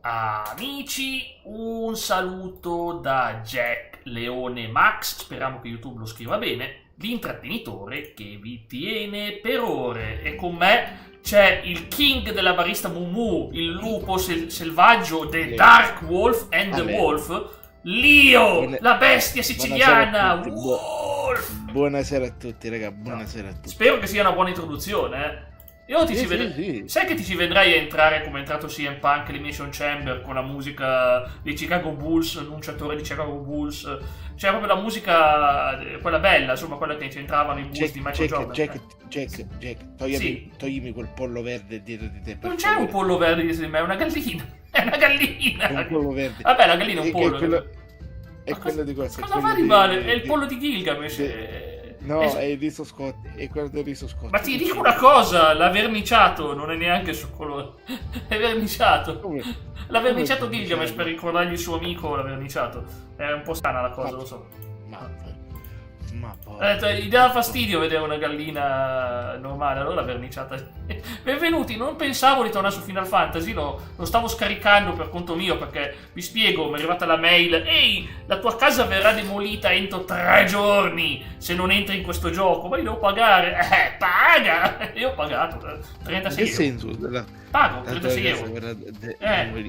Amici, un saluto da Jack Leone Max, speriamo che YouTube lo scriva bene, l'intrattenitore che vi tiene per ore. E con me c'è il king della barista Mumu, il lupo selvaggio, The Dark Wolf and the Wolf, Lio, la bestia siciliana. Wolf. Buonasera a tutti, raga, buonasera a tutti. Spero che sia una buona introduzione, eh. Io ti sì. Sai che ti ci vedrai a entrare come è entrato CM Punk all'Elimination Chamber con la musica dei Chicago Bulls, annunciatore di Chicago Bulls. C'era proprio la musica, quella bella, insomma, quella che c'entravano i Bulls di Michael Jordan. Jack, toglimi quel pollo verde dietro di te. Non c'è un pollo verde dietro di me, è una gallina. È una gallina. È un pollo verde. Vabbè, la gallina è un pollo. È quello di cosa? Cosa fa di male? È il pollo di Gilgamesh. No, è il riso Scott, è quello del riso Scott. Ma ti dico una cosa, l'ha verniciato, non è neanche su colore. È verniciato. L'ha verniciato Gilgamesh per ricordargli il suo amico, l'ha verniciato. È un po' strana la cosa, lo so. Ma poi gli dava fastidio vedere una gallina normale, allora l'ha verniciata. Benvenuti, non pensavo di tornare su Final Fantasy, lo stavo scaricando per conto mio perché vi spiego, mi è arrivata la mail: ehi, la tua casa verrà demolita entro 3 giorni se non entri in questo gioco, ma io devo pagare. Paga! Io ho pagato 36 che euro. senso? Pago 36 euro.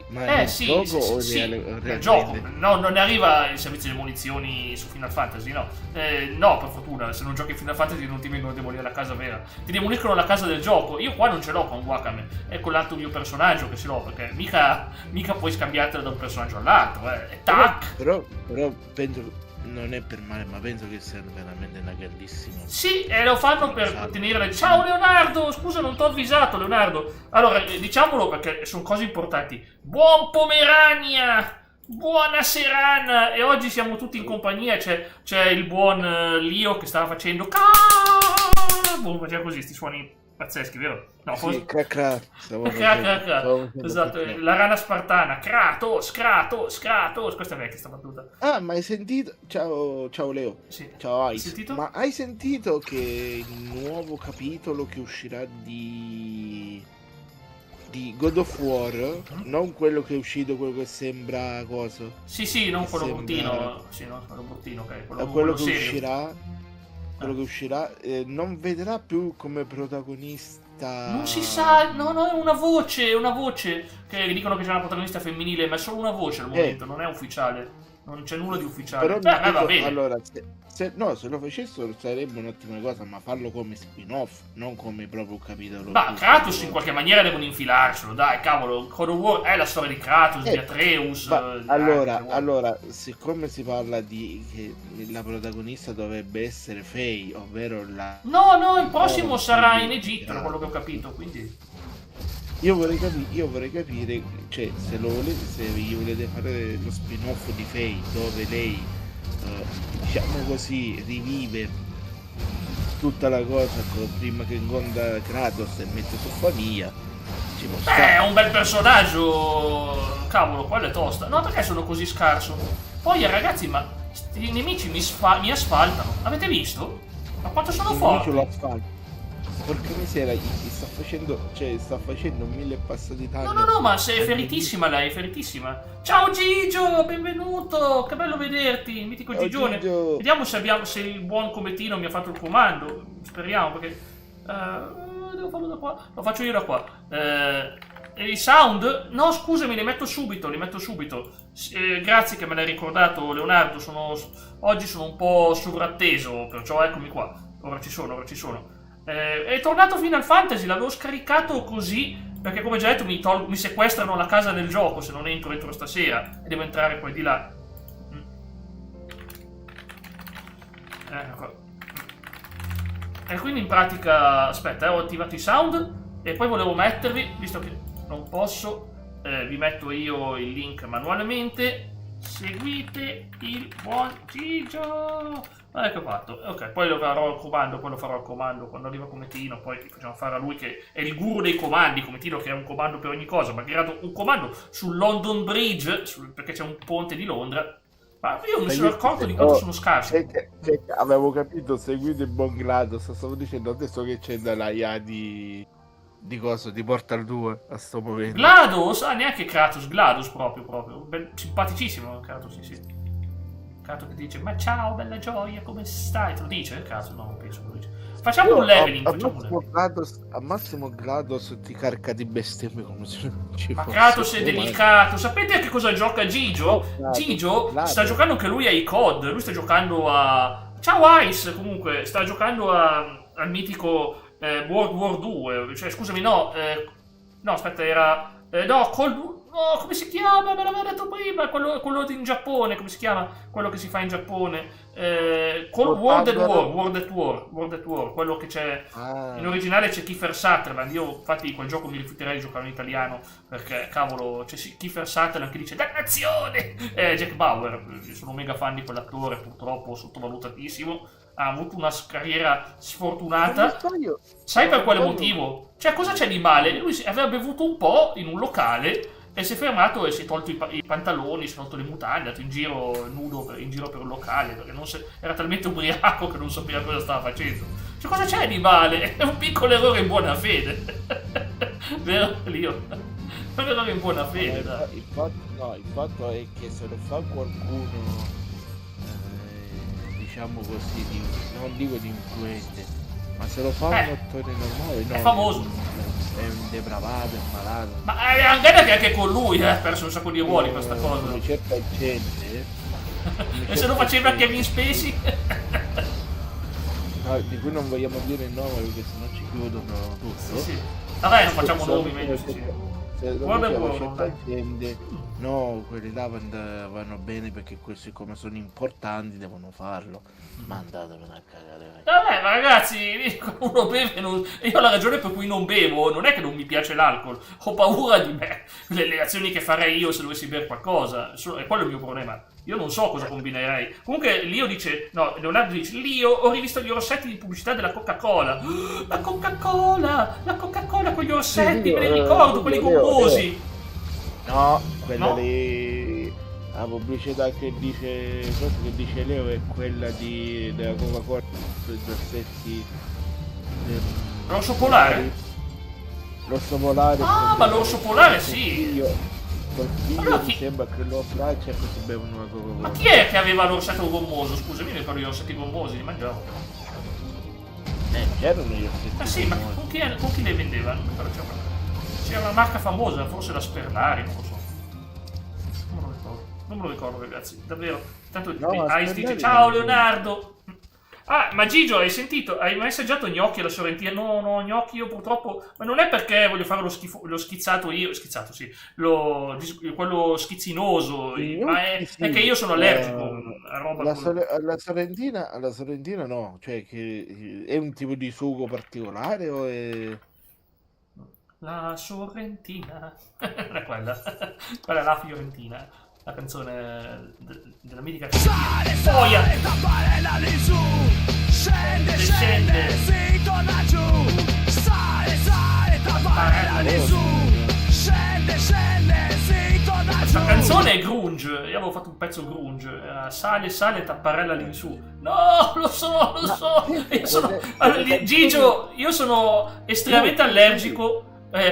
Ma sì, gioco nel gioco. No, non ne arriva il servizio di munizioni su Final Fantasy, no. No, per fortuna, se non giochi in Final Fantasy non ti vengono a demolire la casa vera. Ti demoliscono la casa del gioco. Io qua non ce l'ho con Wakame, è con l'altro mio personaggio che ce l'ho, perché mica puoi scambiartela da un personaggio all'altro, E tac! Però penso, non è per male, ma penso che sia veramente una grandissima. Sì, e lo fanno per tenere. Ciao Leonardo, scusa, non t'ho avvisato, Leonardo. Allora, diciamolo perché sono cose importanti. Buon Pomerania! Buona serana! E oggi siamo tutti in compagnia. C'è il buon Lio che stava facendo. Faceva così, sti suoni pazzeschi, vero? No, sì, esatto, la rana spartana. Kratos, questa è vecchia sta battuta. Ah, ma hai sentito? Ciao Leo. Sì. Ciao Ice. Hai sentito? Ma hai sentito che il nuovo capitolo che uscirà di God of War, non quello che è uscito, quello che sembra cosa? Sì, non quello bruttino. Sì, no, quello bruttino, ok. Quello che uscirà non vedrà più come protagonista. Non si sa, no, è una voce che dicono che c'è una protagonista femminile, ma è solo una voce al momento, non è ufficiale. Non c'è nulla di ufficiale. Però va bene. Allora, se lo facessero sarebbe un'ottima cosa, ma farlo come spin-off, non come proprio un capitolo. Ma Kratos in qualche maniera devono infilarcelo, dai, cavolo. God of War è la storia di Kratos, di Atreus. Allora, siccome si parla di che la protagonista dovrebbe essere Faye, ovvero la. No, il prossimo sarà in Egitto, da quello che ho capito, quindi. Io vorrei capire, cioè, se gli volete fare lo spin-off di Faye, dove lei, diciamo così, rivive tutta la cosa prima che incontra Kratos e mette su famiglia. È un bel personaggio, cavolo, quello è tosta. No, perché sono così scarso? Poi ragazzi, ma sti nemici mi asfaltano. Avete visto? Ma quanto sono forti? Porca miseria, sta facendo 1000 passati tanti. No, ma sei feritissima lei, è feritissima. Ciao Gigio, benvenuto, che bello vederti, mitico Gigione. Gigio. Vediamo se il buon Comettino mi ha fatto il comando. Speriamo, perché devo farlo da qua. Lo faccio io da qua. E il sound? No, scusami, li metto subito. Grazie che me l'hai ricordato, Leonardo. Oggi sono un po' sovratteso, perciò eccomi qua. Ora ci sono. È tornato Final Fantasy, l'avevo scaricato così perché, come già detto, mi sequestrano la casa del gioco se non entro stasera e devo entrare poi di là. Ecco. E quindi in pratica, aspetta, ho attivato i sound e poi volevo mettervi, visto che non posso, vi metto io il link manualmente. Seguite il buon Gigio. Ecco fatto. Ok, poi lo farò al comando quando arriva Cometino, poi facciamo fare a lui che è il guru dei comandi. Cometino che è un comando per ogni cosa, ma ha creato un comando sul London Bridge, perché c'è un ponte di Londra. Ma io mi sono accorto di quanto sono scarso. Avevo capito, seguite il buon Glados, stavo dicendo adesso che c'è dalla IA di di cosa? Di Portal 2 a sto momento. GLaDOS? Ah, neanche Kratos, GLaDOS proprio. Simpaticissimo Kratos, sì. Kratos che dice, ma ciao, bella gioia, come stai? Te lo dice? Kratos? No, non penso che lo dice. Facciamo un leveling, facciamo un leveling. A massimo GLaDOS ti carica di bestemmie come se non ci Ma fosse. Kratos è delicato. Sapete a che cosa gioca Gigio? Gigio sta giocando anche lui ai COD. Lui sta giocando a... Ciao Ice, comunque. Sta giocando al mitico World War 2. Cioè, scusami, no. No, aspetta, era... no, no, come si chiama? Me l'aveva detto prima. Quello in Giappone. Come si chiama? Quello che si fa in Giappone. World at War. Quello che c'è... In originale c'è Kiefer Sutherland. Io, infatti, quel gioco mi rifiuterei di giocare in italiano. Perché, cavolo, c'è Kiefer Sutherland che dice dannazione! Jack Bauer. Sono mega fan di quell'attore, purtroppo sottovalutatissimo. Ha avuto una carriera sfortunata. Sai per quale motivo? Cioè, cosa c'è di male? Lui aveva bevuto un po' in un locale e si è fermato e si è tolto i pantaloni, si è tolto le mutande, è andato in giro nudo in giro per un locale perché era talmente ubriaco che non sapeva cosa stava facendo. Cioè, cosa c'è di male? È un piccolo errore in buona fede. Vero, Lio? È un errore in buona fede, dai. Il fatto è che se lo fa qualcuno, diciamo così, non dico di influente, ma se lo fa un attore normale, no, è famoso, è un depravato, è un malato. Ma guarda che anche con lui ha perso un sacco di ruoli questa cosa. Come certa gente. E se lo faceva Kevin Spacey? No, di cui non vogliamo dire il nome perché sennò ci chiudono tutto. Sì. Vabbè, non facciamo nomi, meglio sì. Se lo faceva certa gente, no, quelli là vanno bene perché questi come sono importanti devono farlo. Ma andatevene a cagare. Vabbè, ma ragazzi, uno beve, io ho la ragione per cui non bevo, non è che non mi piace l'alcol, ho paura di me, le azioni che farei io se dovessi bere qualcosa, è quello il mio problema. Io non so cosa combinerei. Comunque Leonardo dice, Lio, ho rivisto gli orsetti di pubblicità della Coca-Cola. La Coca-Cola con gli orsetti, me li ricordo, quelli gommosi. No, quella lì, la pubblicità che dice Leo è quella della Coca-Cola sui orsetti. L'orso polare? L'orso polare. Ah, ma l'orso polare sì. Col figlio mi sembra che lo abbraccia e poi si bevono una Coca-Cola. Ma chi è che aveva l'orsetto gommoso? Scusami, io mi ricordo gli orsetti gommosi, li mangiavo. C'erano gli orsetti Ma sì, ma con chi le vendeva? Non mi ricordo. C'era una marca famosa, forse la Sperlari, non lo so. Non me lo ricordo ragazzi, davvero. Tanto Ice dice, ciao Leonardo! Ah, ma Gigio, hai sentito? Hai mai assaggiato gnocchi alla sorrentina? No, gnocchi io purtroppo... Ma non è perché voglio fare lo schizzato io... Schizzato, sì. Quello schizzinoso. Ma è che io sono allergico a roba... Alla sorrentina no. Cioè, che è un tipo di sugo particolare o è... La sorrentina. Non è quella. Quella è la fiorentina. La canzone della mitica Foia. Scende, si torna giù. Sale, tapparella di su. Scende, si torna giù. Questa canzone è grunge. Io avevo fatto un pezzo grunge. Sale, tapparella lì su. No, lo so. Gigio, io sono estremamente allergico.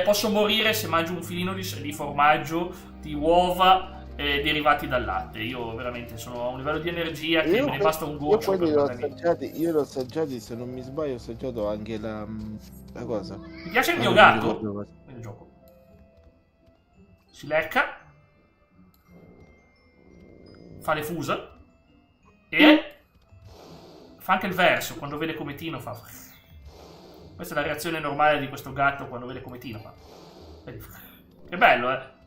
Posso morire se mangio un filino di formaggio, di uova derivati dal latte. Io veramente sono a un livello di energia che me ne basta un goccio. Io l'ho assaggiati, se non mi sbaglio ho assaggiato anche la cosa. Mi piace il mio gatto. Il gioco. Si lecca. Fa le fusa. E fa anche il verso. Quando vede Cometino fa... Questa è la reazione normale di questo gatto quando vede Cometino fa. Che bello, eh?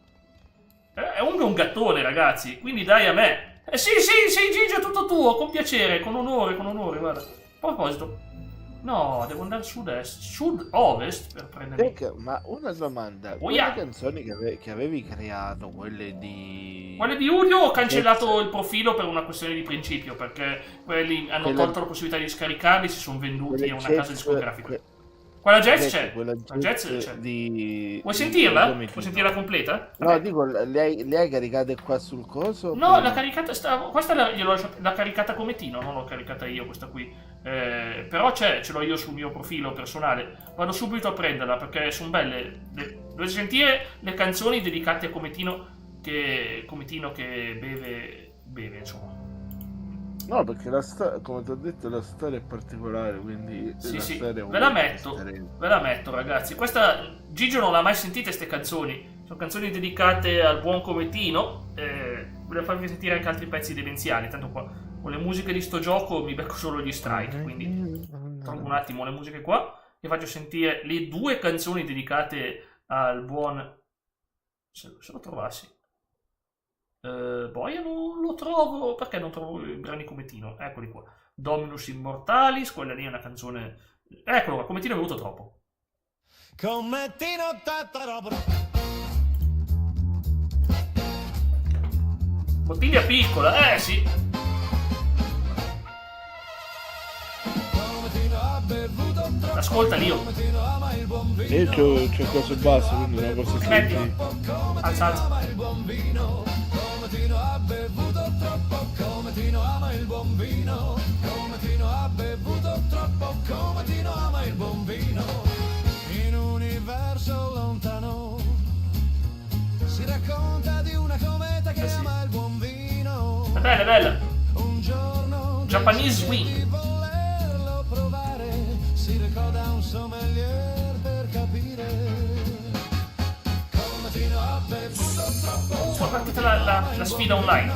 È un gattone, ragazzi. Quindi dai a me. Sì, Gigio, è tutto tuo. Con piacere, con onore, guarda. A proposito. No, devo andare sud-ovest per prendere... Ma una domanda. Quelle canzoni che avevi creato, quelle di Udio, ho cancellato il profilo per una questione di principio, perché quelli hanno tolto la possibilità di scaricarli, si sono venduti a una casa discografica. Quella jazz c'è. Quella La jazz jazz c'è. di... Vuoi sentirla? come Vuoi sentirla completa? No, Vabbè. dico, le hai caricate qua sul coso? No, oppure- l'ha caricata questa l'ha caricata come Tino, non l'ho caricata io questa qui. Però c'è, ce l'ho io sul mio profilo personale. Vado subito a prenderla perché sono belle. Dovete sentire le canzoni dedicate a Cometino che beve, insomma. No, perché come ti ho detto, la storia è particolare, quindi Sì, la sì, storia ve la vuole metto, stare- ve la metto ragazzi. Questa Gigio non l'ha mai sentite queste canzoni. Sono canzoni dedicate al buon Cometino. Volevo farvi sentire anche altri pezzi demenziali. Tanto qua con le musiche di sto gioco mi becco solo gli strike. Quindi trovo un attimo le musiche qua. Vi faccio sentire le 2 canzoni dedicate al buon. Se lo trovassi. Boia non lo trovo. Perché non trovo i brani Cometino? Eccoli qua. Dominus Immortalis, quella lì è una canzone. Eccolo qua, Cometino è venuto troppo. Cometino tanta roba. Bottiglia piccola, sì. Ascolta Lio. Io c'ho coso basso, quindi una cosa che... Metti. Alza. In un universo lontano si racconta di una cometa che Sì. ama il buon vino. È bella, è bella. Un giorno Japanese decise swing. di volerlo provare, si recò da un sommelier per capire. Cometino ha bevuto troppo. Sono partita la sfida online.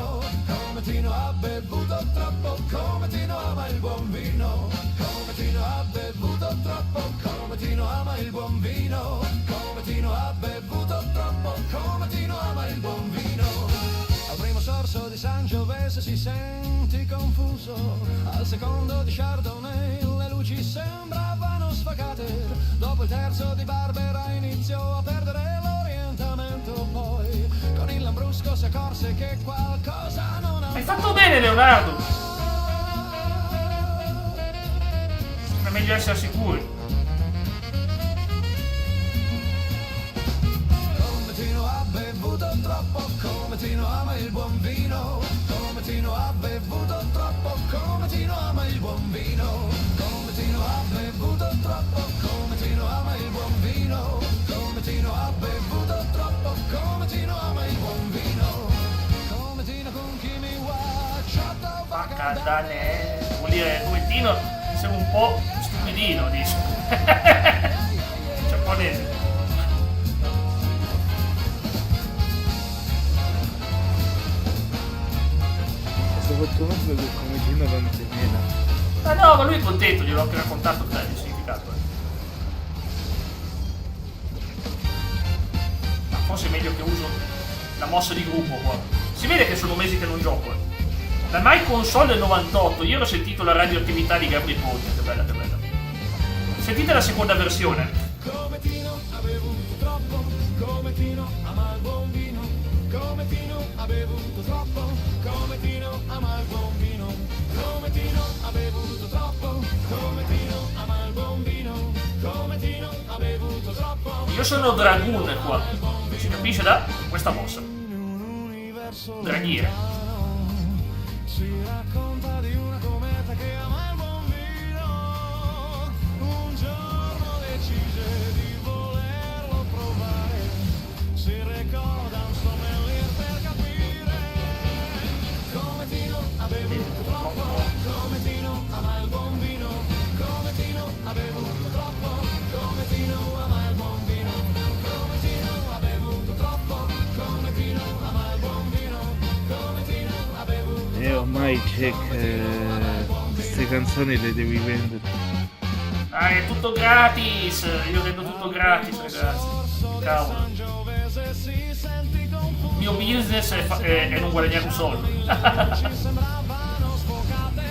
Cometino ha bevuto troppo, Cometino ama il buon vino. Cometino ha bevuto troppo, Cometino ama il buon vino. Cometino ha bevuto troppo, Cometino ama il buon vino. Al primo sorso di Sangiovese si senti confuso, al secondo di Chardonnay le luci sembravano sfacate, dopo il terzo di Barbera iniziò a perdere l'orientamento, poi con il Lambrusco si accorse che qualcosa non Hai andava. fatto bene Leonardo. È meglio essere sicuri. Cometino ha bevuto troppo, Cometino ama il buon vino. Cometino ha bevuto troppo, Cometino ama il buon vino. Cometino ha bevuto troppo, Cometino ama il buon vino. Cometino ha bevuto troppo, Cometino ama il buon vino. Cometino con chi mi guacciato Bacadane. Vuol dire Cometino sei un po' stupidino, dice. Giapponese. Soprattutto che come Gino non si mena. Ah no, ma lui è contento, gliel'ho anche raccontato te il significato. Ma forse è meglio che uso la mossa di gruppo qua. Si vede che sono mesi che non gioco. Da My Console del 98, io ho sentito la radioattività di Gabri Ponte, che bella, che bella. Sentite la seconda versione. Cometino ha bevuto troppo, Cometino ama il buon vino. Cometino ha bevuto troppo, Cometino ama il buon vino. Cometino ha bevuto troppo, Cometino ama il buon vino. Cometino ha bevuto troppo. Io sono Dragoon qua. Si capisce da questa mossa. In un universo Draghiere. si racconta di una cometa che ama il buon vino. Un giorno decise di volerlo provare, si recò da un sommelier per capire. Cometino ha bevuto troppo, Cometino ama il buon vino. Cometino ha bevuto troppo, Cometino ama il buon vino. Cometino ha bevuto troppo, Cometino ama il buon vino. Cometino ha bevuto. E ormai c'è che queste canzoni le devi vendere. Ah, è tutto gratis! Io vendo tutto gratis, ragazzi. Cavolo. Il mio business è non guadagnare un soldo. Sembravano sfocate,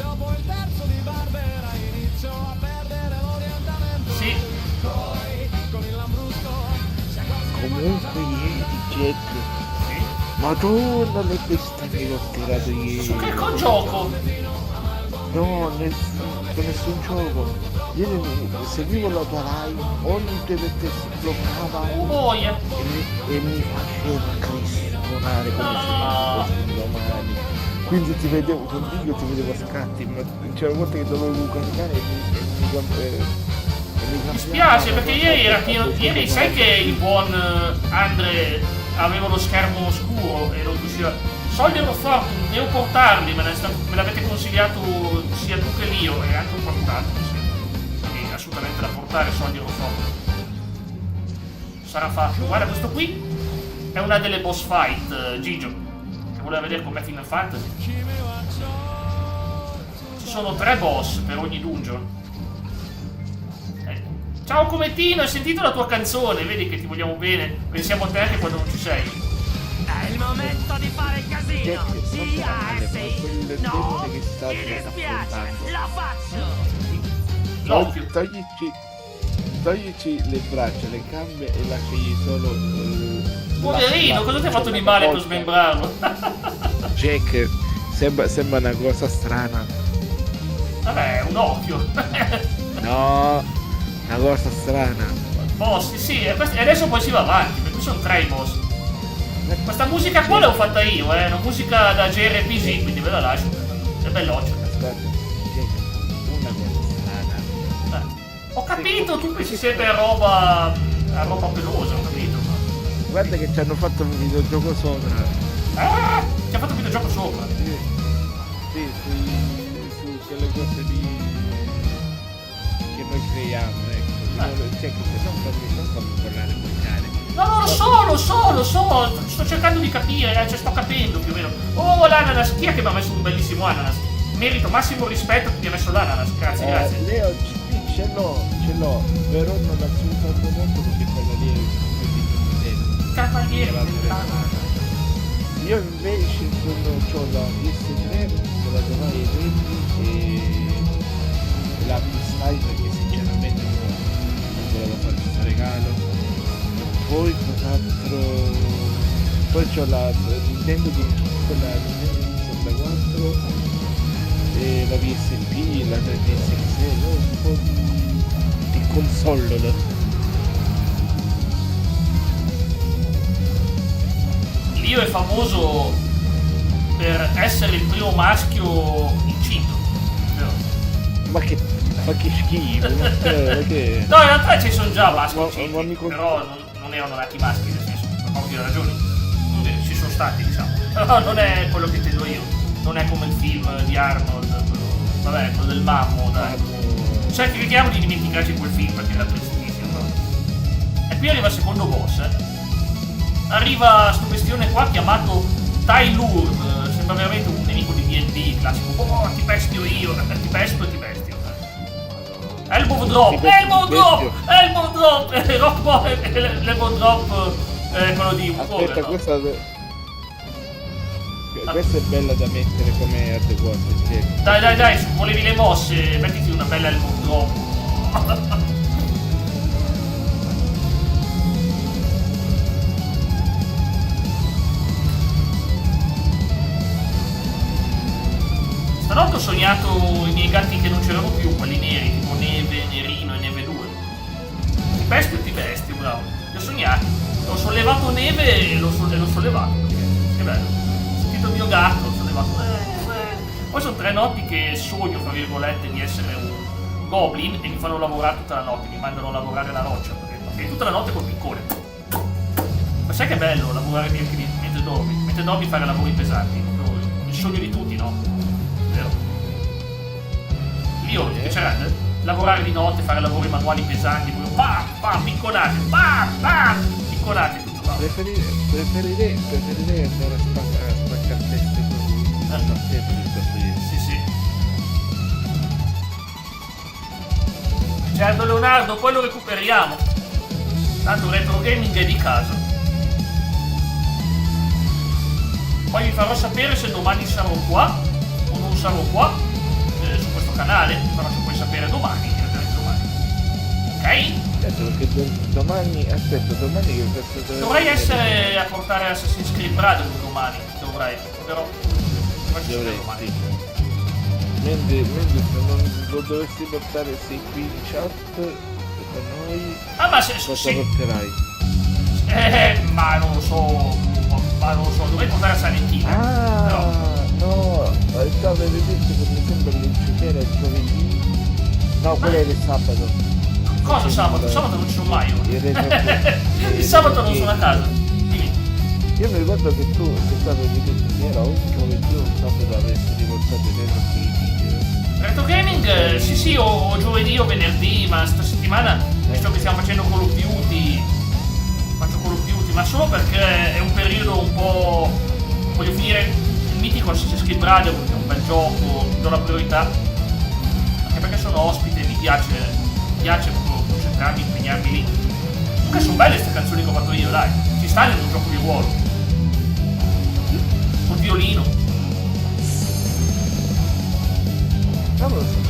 dopo il terzo di Barbera iniziò a perdere l'orientamento. Sì, Poi con il Lambrusco si accorse Comunque ieri Jack, sì. madonna le queste che ho tirato ieri. Su che gioco? No, con nessun gioco. Io seguivo la tua live, ogni 2 per 3 si bloccava Boia. e mi faceva cristonare come se No. non fossi domani. Quindi ti vedevo con video, ti vedevo a scatti, ma c'era una volta che dovevo caricare Mi spiace perché ieri era pieno. Ieri sai che il buon Andre aveva lo schermo scuro e non riusciva. Soldi Fortune, devo portarli, me l'avete consigliato sia tu che Lio e anche un portato. Sì. E assolutamente da portare Soldi Fortune. Sarà fatto. Guarda, questo qui è una delle boss fight, Gigio, che voleva vedere com'è Final Fantasy. Ci sono 3 boss per ogni dungeon. Ciao Cometino, hai sentito la tua canzone? Vedi che ti vogliamo bene, pensiamo a te anche quando non ci sei. È il momento di fare casino! quel No, demone che sta mi dispiace, lo faccio! L'occhio. Toglici le braccia, le gambe e lasciagli solo. Poverino, cosa ti ha fatto di male per smembrarlo? Jack, sembra una cosa strana. Vabbè, un occhio. No, una cosa strana. Boss, sì, e adesso poi si va avanti, perché sono 3 i boss. Questa musica qua l'ho fatta io, una musica da JRPG, quindi ve la lascio. È belloccia. Aspetta, Jack, una cosa strana. Ho capito, tutti si siete a roba pelosa, ho capito. Guarda che ci hanno fatto un videogioco sopra. Ci ha fatto un videogioco sopra. Sì, su quelle cose lì che noi creiamo, ecco. Cioè, che non fammi parlare con il cane. No, lo so, sto cercando di capire, cioè sto capendo più o meno. Oh, l'ananas, chi è che mi ha messo un bellissimo ananas? Merito massimo rispetto che mi ha messo l'ananas, grazie. Leo, ce l'ho, però non la sto usando molto perché quella lì è di Cavaliere dell'ananas. dell'ananas. Io invece ho la PS3, me la dovrai vendi e la PS5 perché sinceramente non volevo fare questo regalo. Poi cos'altro? Poi c'ho la Nintendo GameCube, la Nintendo 64 e la PSP, la 3DS XL, un po' di console. Lio è famoso per essere il primo maschio incinto, vero? Ma che schifo, che... No, in realtà ci sono già maschi Ma incinti, mi però non erano nati maschi, nel senso, per ovvie ragioni. Ci sono stati, diciamo. Però non è quello che intendo io. Non è come il film di Arnold, quello del mammo, dai. Cioè, crediamo di dimenticarci quel film perché era tristissimo. E qui arriva il secondo boss, Arriva sto bestione qua chiamato Tai Lurd, sembra veramente un nemico di D&D classico. Oh, ti pestio io, ti pesto e ti bestio. Elbow drop, elbow drop, quello di Aspetta, no? questa è bella da mettere come altre cose. Dai, se volevi le mosse, mettiti una bella elbow drop. Stanotte ho sognato i miei gatti che non c'erano più, quelli neri, tipo Neve, Nerino e Neve 2. Ti pesti o ti vesti, bravo? Li ho sognati. Ho sollevato Neve e l'ho sollevato. Che bello. Ho sentito il mio gatto, l'ho sollevato. Poi sono 3 notti che sogno, fra virgolette, di essere un goblin e mi fanno lavorare tutta la notte, mi mandano a lavorare la roccia, perché tutta la notte col piccone. Ma sai che bello lavorare mentre dormi fare lavori pesanti? Il sogno di tutti, no? Vero? Io ti piacerebbe lavorare di notte, fare lavori manuali pesanti, picconate, picconate tutto qua. Preferirei andare a spaccare teste così. Sì. Certo Leonardo, poi lo recuperiamo. Tanto retro gaming è di casa. Poi vi farò sapere se domani sarò qua o non sarò qua su questo canale. Vi farò sapere domani, ok? Certo, perché domani che questo Dovrei essere a portare Assassin's Creed Brotherhood domani, però ti faccio sapere domani. mentre se non lo dovessi portare, sei qui in chat con noi, Ah, ma se... cosa sì. porterai? Ma non lo so, dovrei portare a Salentino. No, avevi detto che mi sembra che era giovedì. No, quello era il sabato. Cosa sabato? Sabato non ci sono mai io. Il sabato non sono a casa. Dimmi. Io mi ricordo che tu avevi detto che era un giovedì o un sabato avresti riportato i video. Retro Gaming, sì, o giovedì o venerdì, ma sta settimana, visto che stiamo facendo Call of Duty, faccio Call of Duty, ma solo perché è un periodo un po'... voglio finire il mitico Assassin's Creed Brotherhood, perché è un bel gioco, do la priorità, anche perché sono ospite, mi piace proprio concentrarmi, impegnarmi lì. Comunque sono belle queste canzoni che ho fatto io, dai, ci sta in un gioco di ruolo. Col violino. Cavolo, sono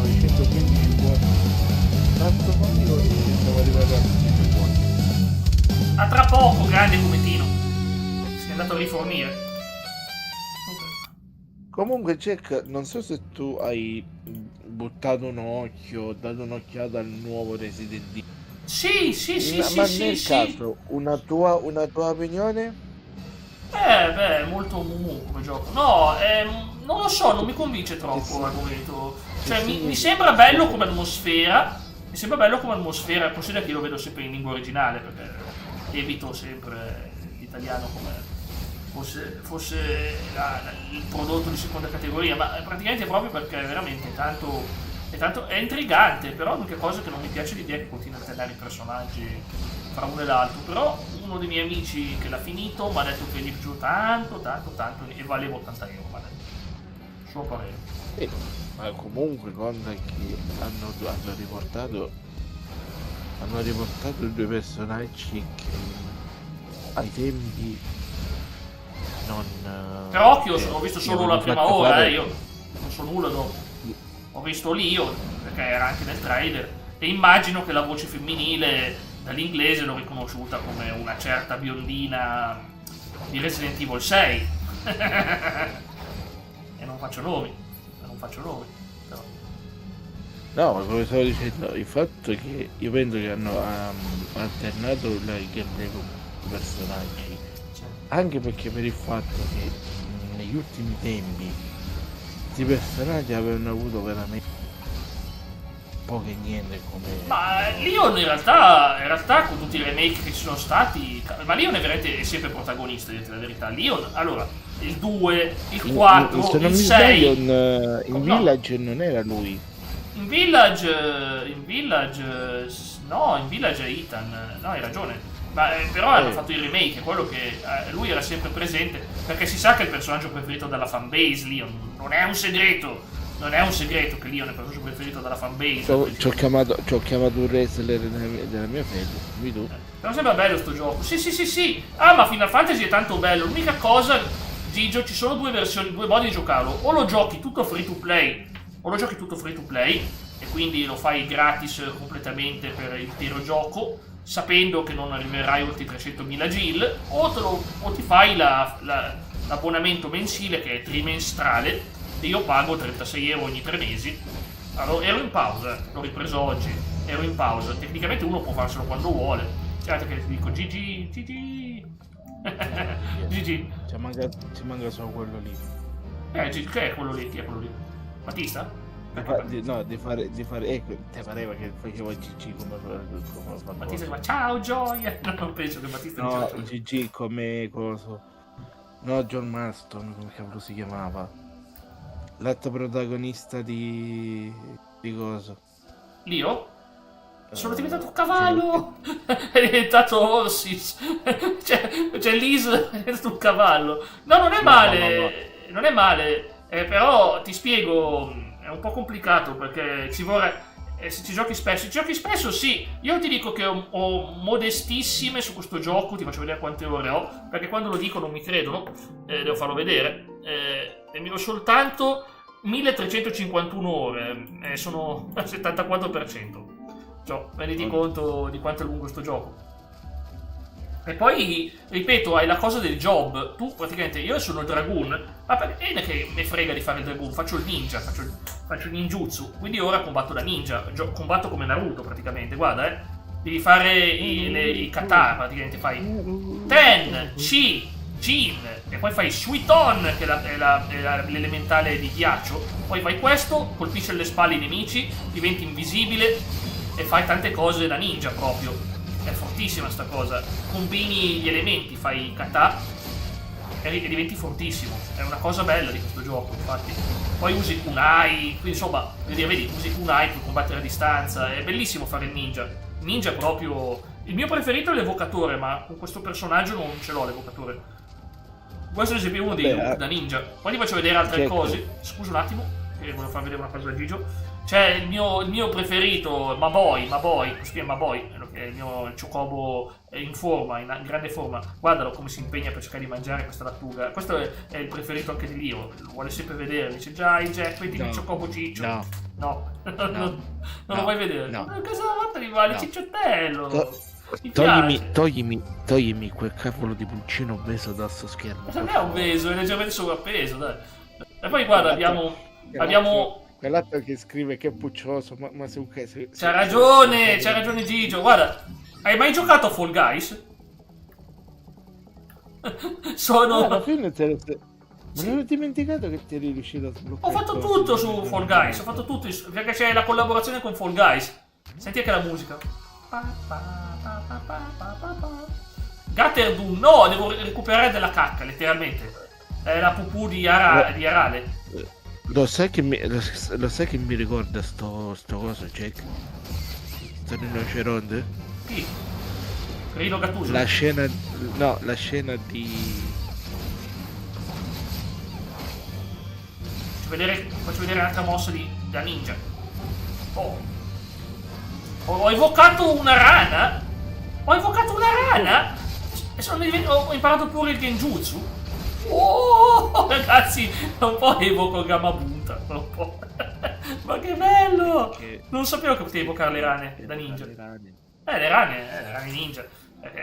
915 buoni. Tanto io e siamo arrivati a 15 buoni. A tra poco, grande come Tino. Si è andato a rifornire. Comunque Jack, non so se tu hai buttato un occhio, dato un'occhiata al nuovo Resident Evil. Sì, Ma nel caso, una tua opinione? Molto mumu come gioco. No, non lo so, non mi convince troppo l'argomento. Cioè, mi sembra bello come atmosfera. Mi sembra bello come atmosfera. È possibile che io lo vedo sempre in lingua originale, perché evito sempre l'italiano come fosse il prodotto di seconda categoria, ma praticamente proprio perché veramente è intrigante, però l'unica cosa che non mi piace l'idea è che continua a tagliare i personaggi fra uno e l'altro. Però uno dei miei amici che l'ha finito mi ha detto che gli è piaciuto tanto e valeva 80 euro, mi ha detto. Suo parere. Ma comunque conta che hanno riportato due personaggi che ai tempi non... Però occhio, ho visto solo la prima ora, io non so nulla dopo. Ho visto Leo, perché era anche nel trailer, e immagino che la voce femminile dall'inglese l'ho riconosciuta come una certa biondina di Resident Evil 6. E non faccio nomi, però. No, ma come stavo dicendo, il fatto che io penso che hanno alternato il gameplay con i personaggi, anche perché per il fatto che negli ultimi tempi questi personaggi avevano avuto veramente poco e niente come... Ma Leon in realtà con tutti i remake che ci sono stati, ma Leon è veramente sempre protagonista, dite la verità. Leon, allora, il 2, il 4, se non il mi 6... sbaglio, in Village non era lui. In Village è Ethan, no, hai ragione. Ma però hanno fatto il remake, è quello che lui era sempre presente, perché si sa che è il personaggio preferito dalla fanbase. Leon non è un segreto che Leon è il personaggio preferito dalla fanbase. Ci ho chiamato un wrestler della mia fede, mi tu. Però sembra bello sto gioco. Sì. Ah, ma Final Fantasy è tanto bello. L'unica cosa, Gigio, ci sono due modi di giocarlo. O lo giochi tutto free to play, e quindi lo fai gratis completamente per l'intero gioco, sapendo che non arriverai oltre i 300.000 gil, o ti fai l'abbonamento mensile, che è trimestrale, e io pago 36 euro ogni 3 mesi. Allora, ero in pausa, l'ho ripreso oggi, ero in pausa. Tecnicamente uno può farselo quando vuole. Certo che ti dico GG. GG. Ci manca solo quello lì. Che è quello lì? Chi è quello lì? Battista? Di fare ecco, ti pareva che faceva GG come fa Battista che fa ciao Gioia. Non penso che Battista no, dice GG come coso. No, John Marston, come cavolo si chiamava? L'altro protagonista di cosa? Leo? Sono diventato un cavallo! È diventato Orsis! C'è Liz, è diventato un cavallo! No, non è male! Non è male! Però ti spiego, è un po' complicato perché ci vorrà... se ci giochi spesso sì. Io ti dico che ho modestissime su questo gioco, ti faccio vedere quante ore ho, perché quando lo dico non mi credono, devo farlo vedere. E mi ho soltanto 1351 ore, sono al 74%. Cioè, renditi conto di quanto è lungo sto gioco. E poi, ripeto, hai la cosa del job. Tu praticamente, io sono il Dragoon, ma perché che mi frega di fare il Dragoon? Faccio il ninja, faccio il ninjutsu. Quindi ora combatto da ninja, combatto come Naruto praticamente, guarda Devi fare i kata, praticamente fai Ten, Chi, Jin, e poi fai Suiton, che è l'elementale di ghiaccio. Poi fai questo, colpisci alle spalle i nemici, diventi invisibile e fai tante cose da ninja proprio. È fortissima sta cosa. Combini gli elementi, fai i kata e diventi fortissimo. È una cosa bella di questo gioco, infatti. Poi usi kunai, quindi insomma, vedi, usi kunai per combattere a distanza. È bellissimo fare il ninja. Ninja proprio... Il mio preferito è l'evocatore, ma con questo personaggio non ce l'ho l'evocatore. Questo è ad esempio uno dei look da ninja. Poi ti faccio vedere altre cose. Scusa un attimo, che volevo far vedere una cosa da Gigio. C'è il mio preferito, Maboy, si chiama Maboy, è il mio Chocobo in forma, in grande forma. Guardalo come si impegna per cercare di mangiare questa lattuga. Questo è il preferito anche di Lio, lo vuole sempre vedere. Dice, già, Jack, vedi il Chocobo Ciccio. No. Non lo vuoi vedere? No. Cosa ha fatto animale? Cicciottello! Toglimi quel cavolo di pulcino obeso da sto schermo. Ma non è obeso, è leggermente sovrappeso, dai. E poi guarda, abbiamo... Quell'altro che scrive che è puccioso, ma se C'ha ragione Gigio, guarda. Hai mai giocato a Fall Guys? Sono... alla fine ma non ho dimenticato che ti eri riuscito a sbloccare. Ho fatto tutto su Fall Guys, ho fatto tutto, perché c'è la collaborazione con Fall Guys. Senti anche la musica. Gatterdun, no, devo recuperare della cacca, letteralmente. È la pupù di Arale. Lo sai che mi ricorda sto coso, Jack? Sto rinoceronte? Chi? Rino Gattuso? La scena di... Faccio vedere un'altra mossa da ninja. Ho evocato una rana? E ho imparato pure il genjutsu? Oh, ragazzi, non può evoco Gamabunta, non può. Ma che bello! Non sapevo che potevi evocare le rane da ninja. Le rane ninja.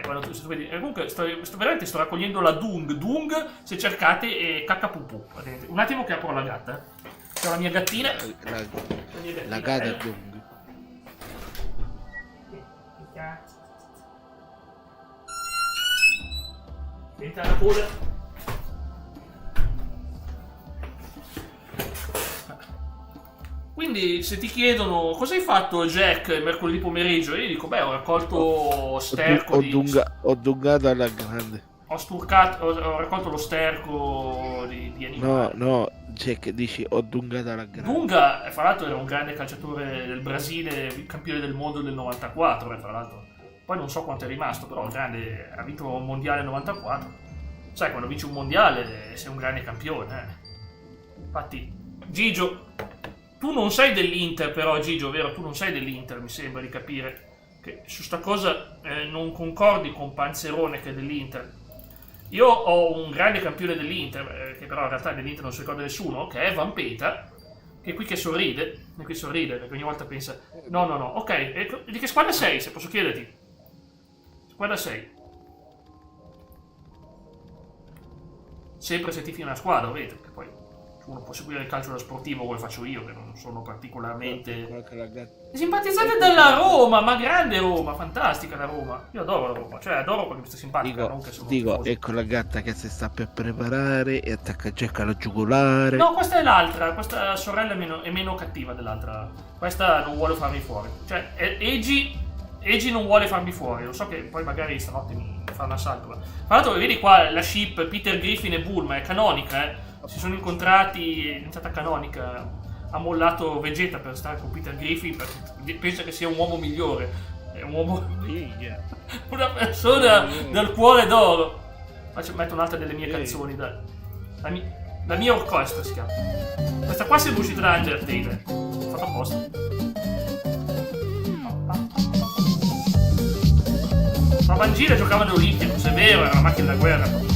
Quando tu vedi, comunque veramente sto raccogliendo la Dung, se cercate, è caccapupu. Un attimo che apro la gatta. C'è la mia gattina. La gatta Dung. Senta la coda. Quindi se ti chiedono cosa hai fatto Jack mercoledì pomeriggio, io dico ho raccolto sterco ho dungato alla grande. Ho raccolto lo sterco di animali. No, Jack dici ho dungato alla grande. Dunga, fra l'altro, era un grande calciatore del Brasile, campione del mondo del 94, fra l'altro. Poi non so quanto è rimasto, però grande, ha vinto un mondiale nel 94. Sai, quando vinci un mondiale sei un grande campione. Infatti, Gigio, tu non sei dell'Inter, però, Gigio, vero? Tu non sei dell'Inter, mi sembra di capire. Che su sta cosa non concordi con Panzerone, che è dell'Inter. Io ho un grande campione dell'Inter, che però in realtà dell'Inter non si ricorda nessuno, che è Vampeta, che è qui che sorride, perché ogni volta pensa, no, ok, di che squadra sei, se posso chiederti? Squadra sei? Sempre se tifi una squadra, vedete, che poi uno può seguire il calcio da sportivo come faccio io, che non sono particolarmente... Simpatizzate dalla Roma, ma grande Roma, fantastica la Roma. Io adoro la Roma, cioè adoro perché mi sta simpatica, non che sono tifoso. Ecco la gatta che si sta per preparare e attacca Jack alla giugulare. No, questa è l'altra, questa sorella è meno cattiva dell'altra. Questa non vuole farmi fuori. Cioè, Eiji non vuole farmi fuori, lo so che poi magari stanotte mi fa un assalto. Tra l'altro vedi qua la ship Peter Griffin e Bulma, è canonica, si sono incontrati, è diventata canonica. Ha mollato Vegeta per stare con Peter Griffin perché pensa che sia un uomo migliore. È un uomo... una persona dal cuore d'oro. Metto un'altra delle mie canzoni, dai. La mia orchestra si chiama. Questa qua si è uscita da Angela Taylor. Ho fatto apposta. Ma Bangira giocava all'Olimpico, se è vero, era una macchina da guerra.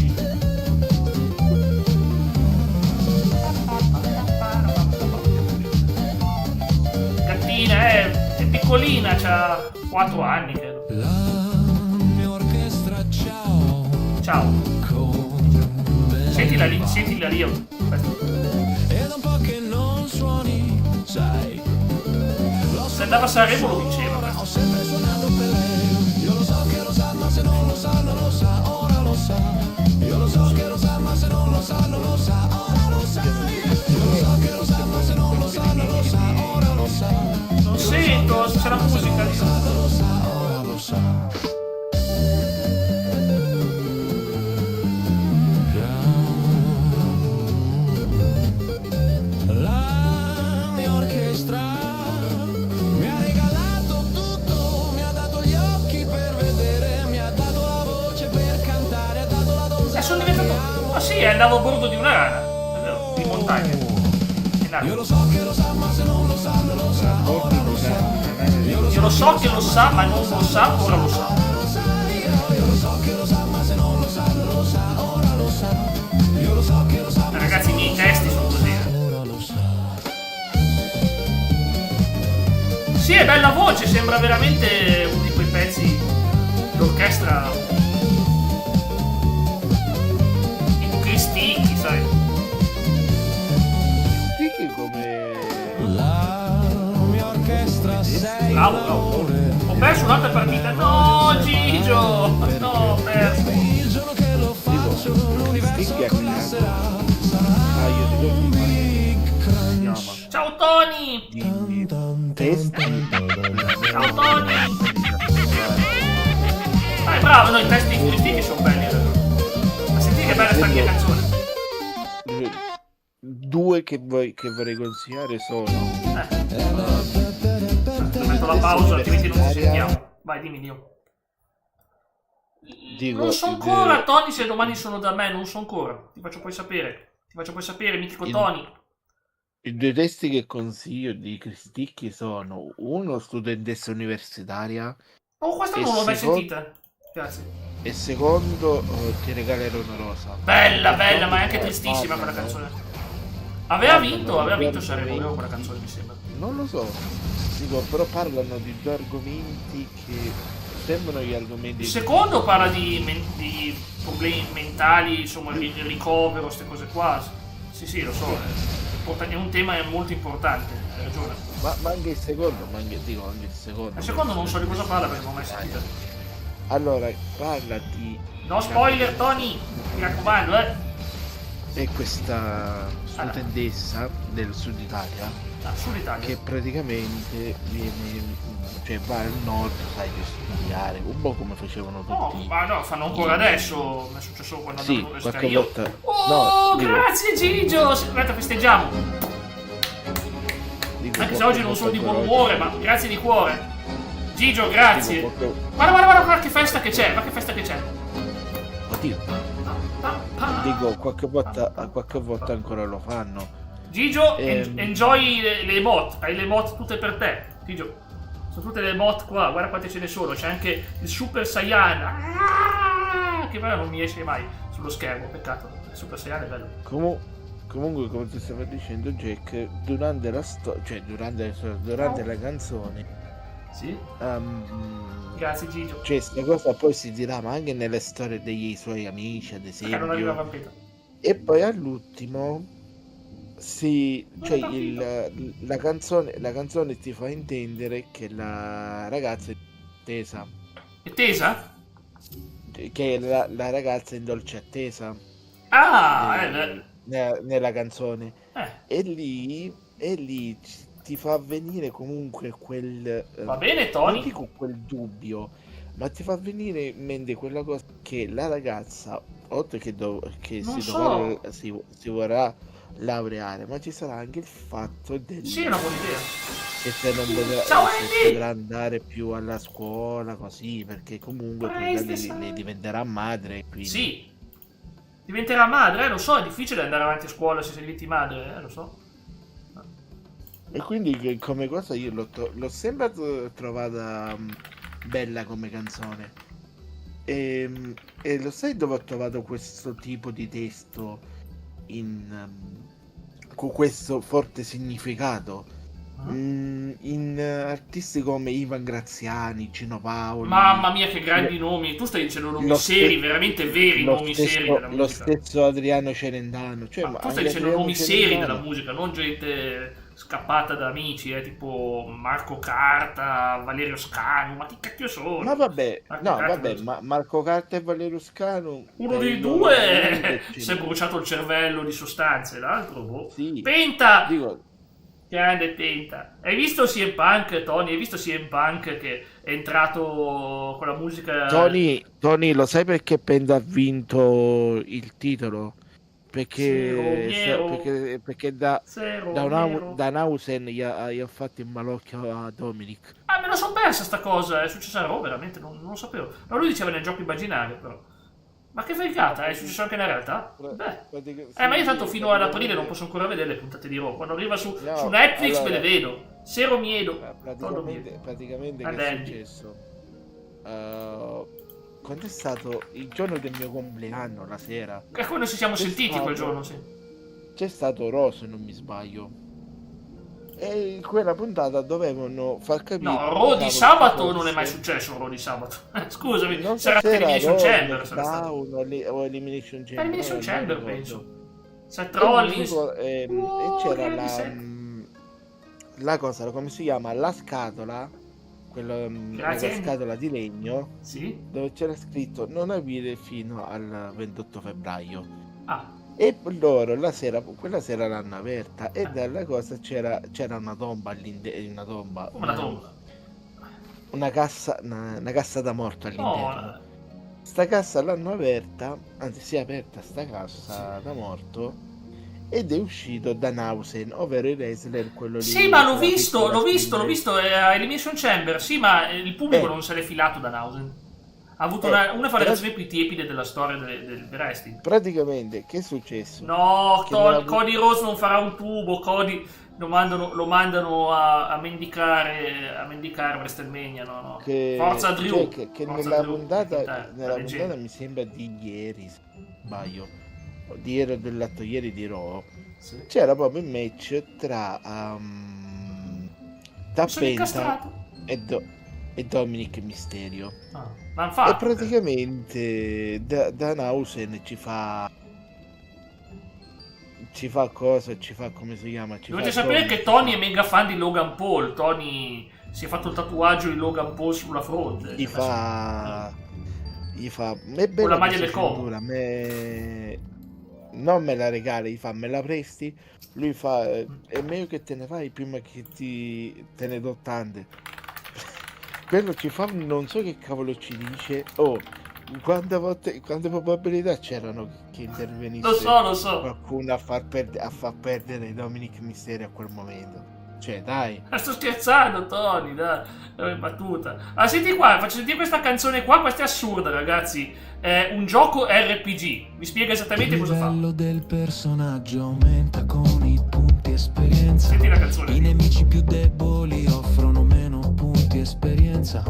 È piccolina, c'ha 4 anni credo. La mia orchestra c'ha Ciao. Sentila lì, sentila lì. Aspetta. È da un po' che non suoni, sai. Se andava a Sanremo lo vinceva. Ho sempre suonato per lei. Io lo so che lo sa, ma se non lo sa, non lo sa, ora lo sa. Io lo so che lo sa, ma se non lo sa, non lo sa, ora lo sa. Io lo so che lo sa, ma se non lo sa, non lo sa, ora lo sa. Non sento, c'è la musica lì. Lo sa, ora lo sa. La mia orchestra mi ha regalato tutto, mi ha dato gli occhi per vedere, mi ha dato la voce per cantare, ha dato la donzella. E sono diventato... Ah sì, andavo a bordo di una rana. È vero, di montagna. Io lo so che lo sa, ma se non lo sa, non lo sa, ora lo sa. Io lo so che lo sa, ma non lo sa, ora lo sa. Io lo so che lo sa, ma se non lo sa, non lo sa, ora lo sa. Io lo so che lo sa, Ragazzi, i miei testi sono così. ora lo sa. Sì, è bella voce, sembra veramente uno di quei pezzi d'orchestra. Tipo Cristicchi, sai. Sì, che come... La mia orchestra sei Bravo, bravo. Ho perso un'altra partita. No, Gigio! No, ho perso. il giorno che lo faccio, l'universo Sticchi a collasserà. Ah, io dico Big crunch. Ciao Tony! testi. Ciao Tony! Dai, bravo, no, i testi di Cristicchi sono belli. Ma senti che bella sta mia canzone. Due che vorrei consigliare sono Metto la pausa, altrimenti non ci sentiamo. Vai, dimmi Dio. dico, Non so ancora, Tony, se domani sono da me, non so ancora. Ti faccio poi sapere. Ti faccio poi sapere, mitico Tony. i due testi che consiglio di Cristicchi sono uno studentessa universitaria Oh, questa non l'ho mai sentita. Grazie. e secondo ti regalerò una rosa. Bella, bella, ma è anche tristissima quella canzone. Aveva vinto Sanremo quella canzone, mi sembra. Non lo so, dico, però parlano di due argomenti che sembrano gli argomenti. Il secondo parla di problemi mentali, insomma, il ricovero, queste cose qua. Sì, lo so. È un tema molto importante, hai ragione. Ma anche il secondo, anche il secondo. Il secondo non so di cosa parla perché non l'ho mai sentita. Allora, parla di... No spoiler, Tony! Mi raccomando, È questa studentessa del sud Italia Sud Italia. che praticamente cioè va al nord, sai, per studiare, un po' come facevano No, tutti. ma no, fanno ancora adesso. Mi è successo quando Sì, andavo all'università qualche io. volta. Oh, No, dico, grazie Gigio! Aspetta, festeggiamo. Anche se oggi non sono di buon umore, ma grazie di cuore. Gigio, grazie. Guarda che festa che c'è, ma che festa che c'è. Oddio, dico, qualche volta ancora lo fanno. Gigio, enjoy le emote. Hai le emote tutte per te. Gigio, sono tutte le emote qua. Guarda quante ce ne sono. C'è anche il Super Saiyan. Che bello, non mi esce mai sullo schermo. Peccato. Il Super Saiyan è bello. Comunque, come ti stavo dicendo, Jack, durante la durante la canzone, Sì? Grazie Gigio. cioè, sta cosa poi si dirama anche nelle storie dei suoi amici, ad Perché non arriva esempio. Vampeta. E poi all'ultimo cioè la canzone ti fa intendere che la ragazza è tesa, È tesa? che la ragazza è in dolce attesa Ah, nella canzone. eh. E lì ti fa venire comunque quel Va bene non Tony. dico quel dubbio, ma ti fa venire in mente quella cosa che la ragazza, oltre che, Non so. si vorrà laureare, ma ci sarà anche il fatto Sì, è una buona idea. che se non potrà, Ciao, se Andy! potrà andare più alla scuola, così, perché comunque poi da lì diventerà madre, quindi... Sì. Diventerà madre, lo so, è difficile andare avanti a scuola se sei diventi madre, lo so. E quindi come cosa io l'ho sempre trovata bella come canzone. E lo sai dove ho trovato questo tipo di testo con questo forte significato? In artisti come Ivan Graziani, Gino Paoli. Mamma mia, che grandi nomi. Tu stai dicendo nomi Lo seri, ste- veramente veri lo nomi stesso, seri della lo musica. stesso Adriano Celentano. Cioè, Ma ma tu stai anche dicendo Adriano nomi seri Celentano. della musica, non gente scappata da amici, tipo Marco Carta, Valerio Scanu, ma chi cacchio sono? Ma vabbè, Marco no, Carta, vabbè, ma Marco Carta e Valerio Scanu. uno per dei il loro due talento, si è bruciato il cervello di sostanze, l'altro, boh. Sì, Penta! dico, Grande Penta. Hai visto CM Punk, Tony? Hai visto CM Punk che è entrato con la musica... Tony, lo sai perché Penta ha vinto il titolo? Zero, Perché da Zero, Danhausen gli ha fatto il malocchio a Dominic. Ah, me lo sono persa sta cosa, è successa a Raw, veramente, non lo sapevo. No, lui diceva nel gioco immaginario, però. Ma che figata, è successo anche nella realtà? Beh. Ma io tanto fino ad aprile non posso ancora vedere le puntate di Raw. Quando arriva su Netflix allora, me le vedo. Zero miedo. Todo Praticamente che è Adendi. successo? Quando è stato il giorno del mio compleanno, la sera, E quando ci siamo C'è sentiti stato- quel giorno, sì. c'è stato Raw, se non mi sbaglio. E in quella puntata dovevano far capire. No, come Raw di cavolo sabato ci non è mai fosse. successo, Raw di sabato. Scusami, Non so sarà se era Elimination Raw, Chamber. Sarà stato. SmackDown o Elimination Chamber. Elimination non Chamber, ricordo. penso. Seth E Rollins. e c'era la cosa, come si chiama? La scatola, la Grazie. scatola di legno, Sì? dove c'era scritto non aprire fino al 28 febbraio. Ah, E loro quella sera l'hanno aperta e dalla cosa c'era una tomba una tomba, come una tomba. una cassa da morto all'interno. Oh, Sta cassa l'hanno aperta, anzi si è aperta sta cassa da morto ed è uscito Danhausen, ovvero il wrestler, quello lì. sì, ma l'ho con la visto, piccola l'ho visto a Elimination Chamber. Sì, ma il pubblico Eh. non se l'è filato da Nausen. Ha avuto una fra le reazioni più tiepide della storia del wrestling. Praticamente, che è successo? No, Che non ha- Cody Rhodes non farà un tubo, Cody lo mandano a mendicare WrestleMania, no. Che, Forza Drew. cioè, che Forza nella Drew, puntata, la leggenda. mi sembra di ieri, se non sbaglio, o di ieri o dell'altro ieri di Raw, Sì. c'era proprio il match tra Mi sono Penta incastrato. e Dominic Mysterio. Ah, ma E infatti, praticamente Danhausen ci fa cosa, ci fa come si chiama? dovete sapere che Tony è mega fan di Logan Paul. Tony si è fatto il tatuaggio di Logan Paul sulla fronte. gli fa è Con la bella maglia questa del Como. cintura, non me la regali, gli fa me la presti, lui fa è meglio che te ne fai prima che te ne do tante. Quello ci fa, non so che cavolo ci dice. Quante probabilità c'erano che intervenisse Lo so. qualcuno a far perdere Dominic Mysterio a quel momento. Cioè, dai. Ma sto scherzando, Tony, dai, è battuta. Ah, senti qua, faccio sentire questa canzone qua, questa è assurda, ragazzi. È un gioco RPG. Vi spiega esattamente cosa Il fa. livello del personaggio aumenta con i punti esperienza. Senti la canzone. I nemici più deboli offrono meno punti esperienza.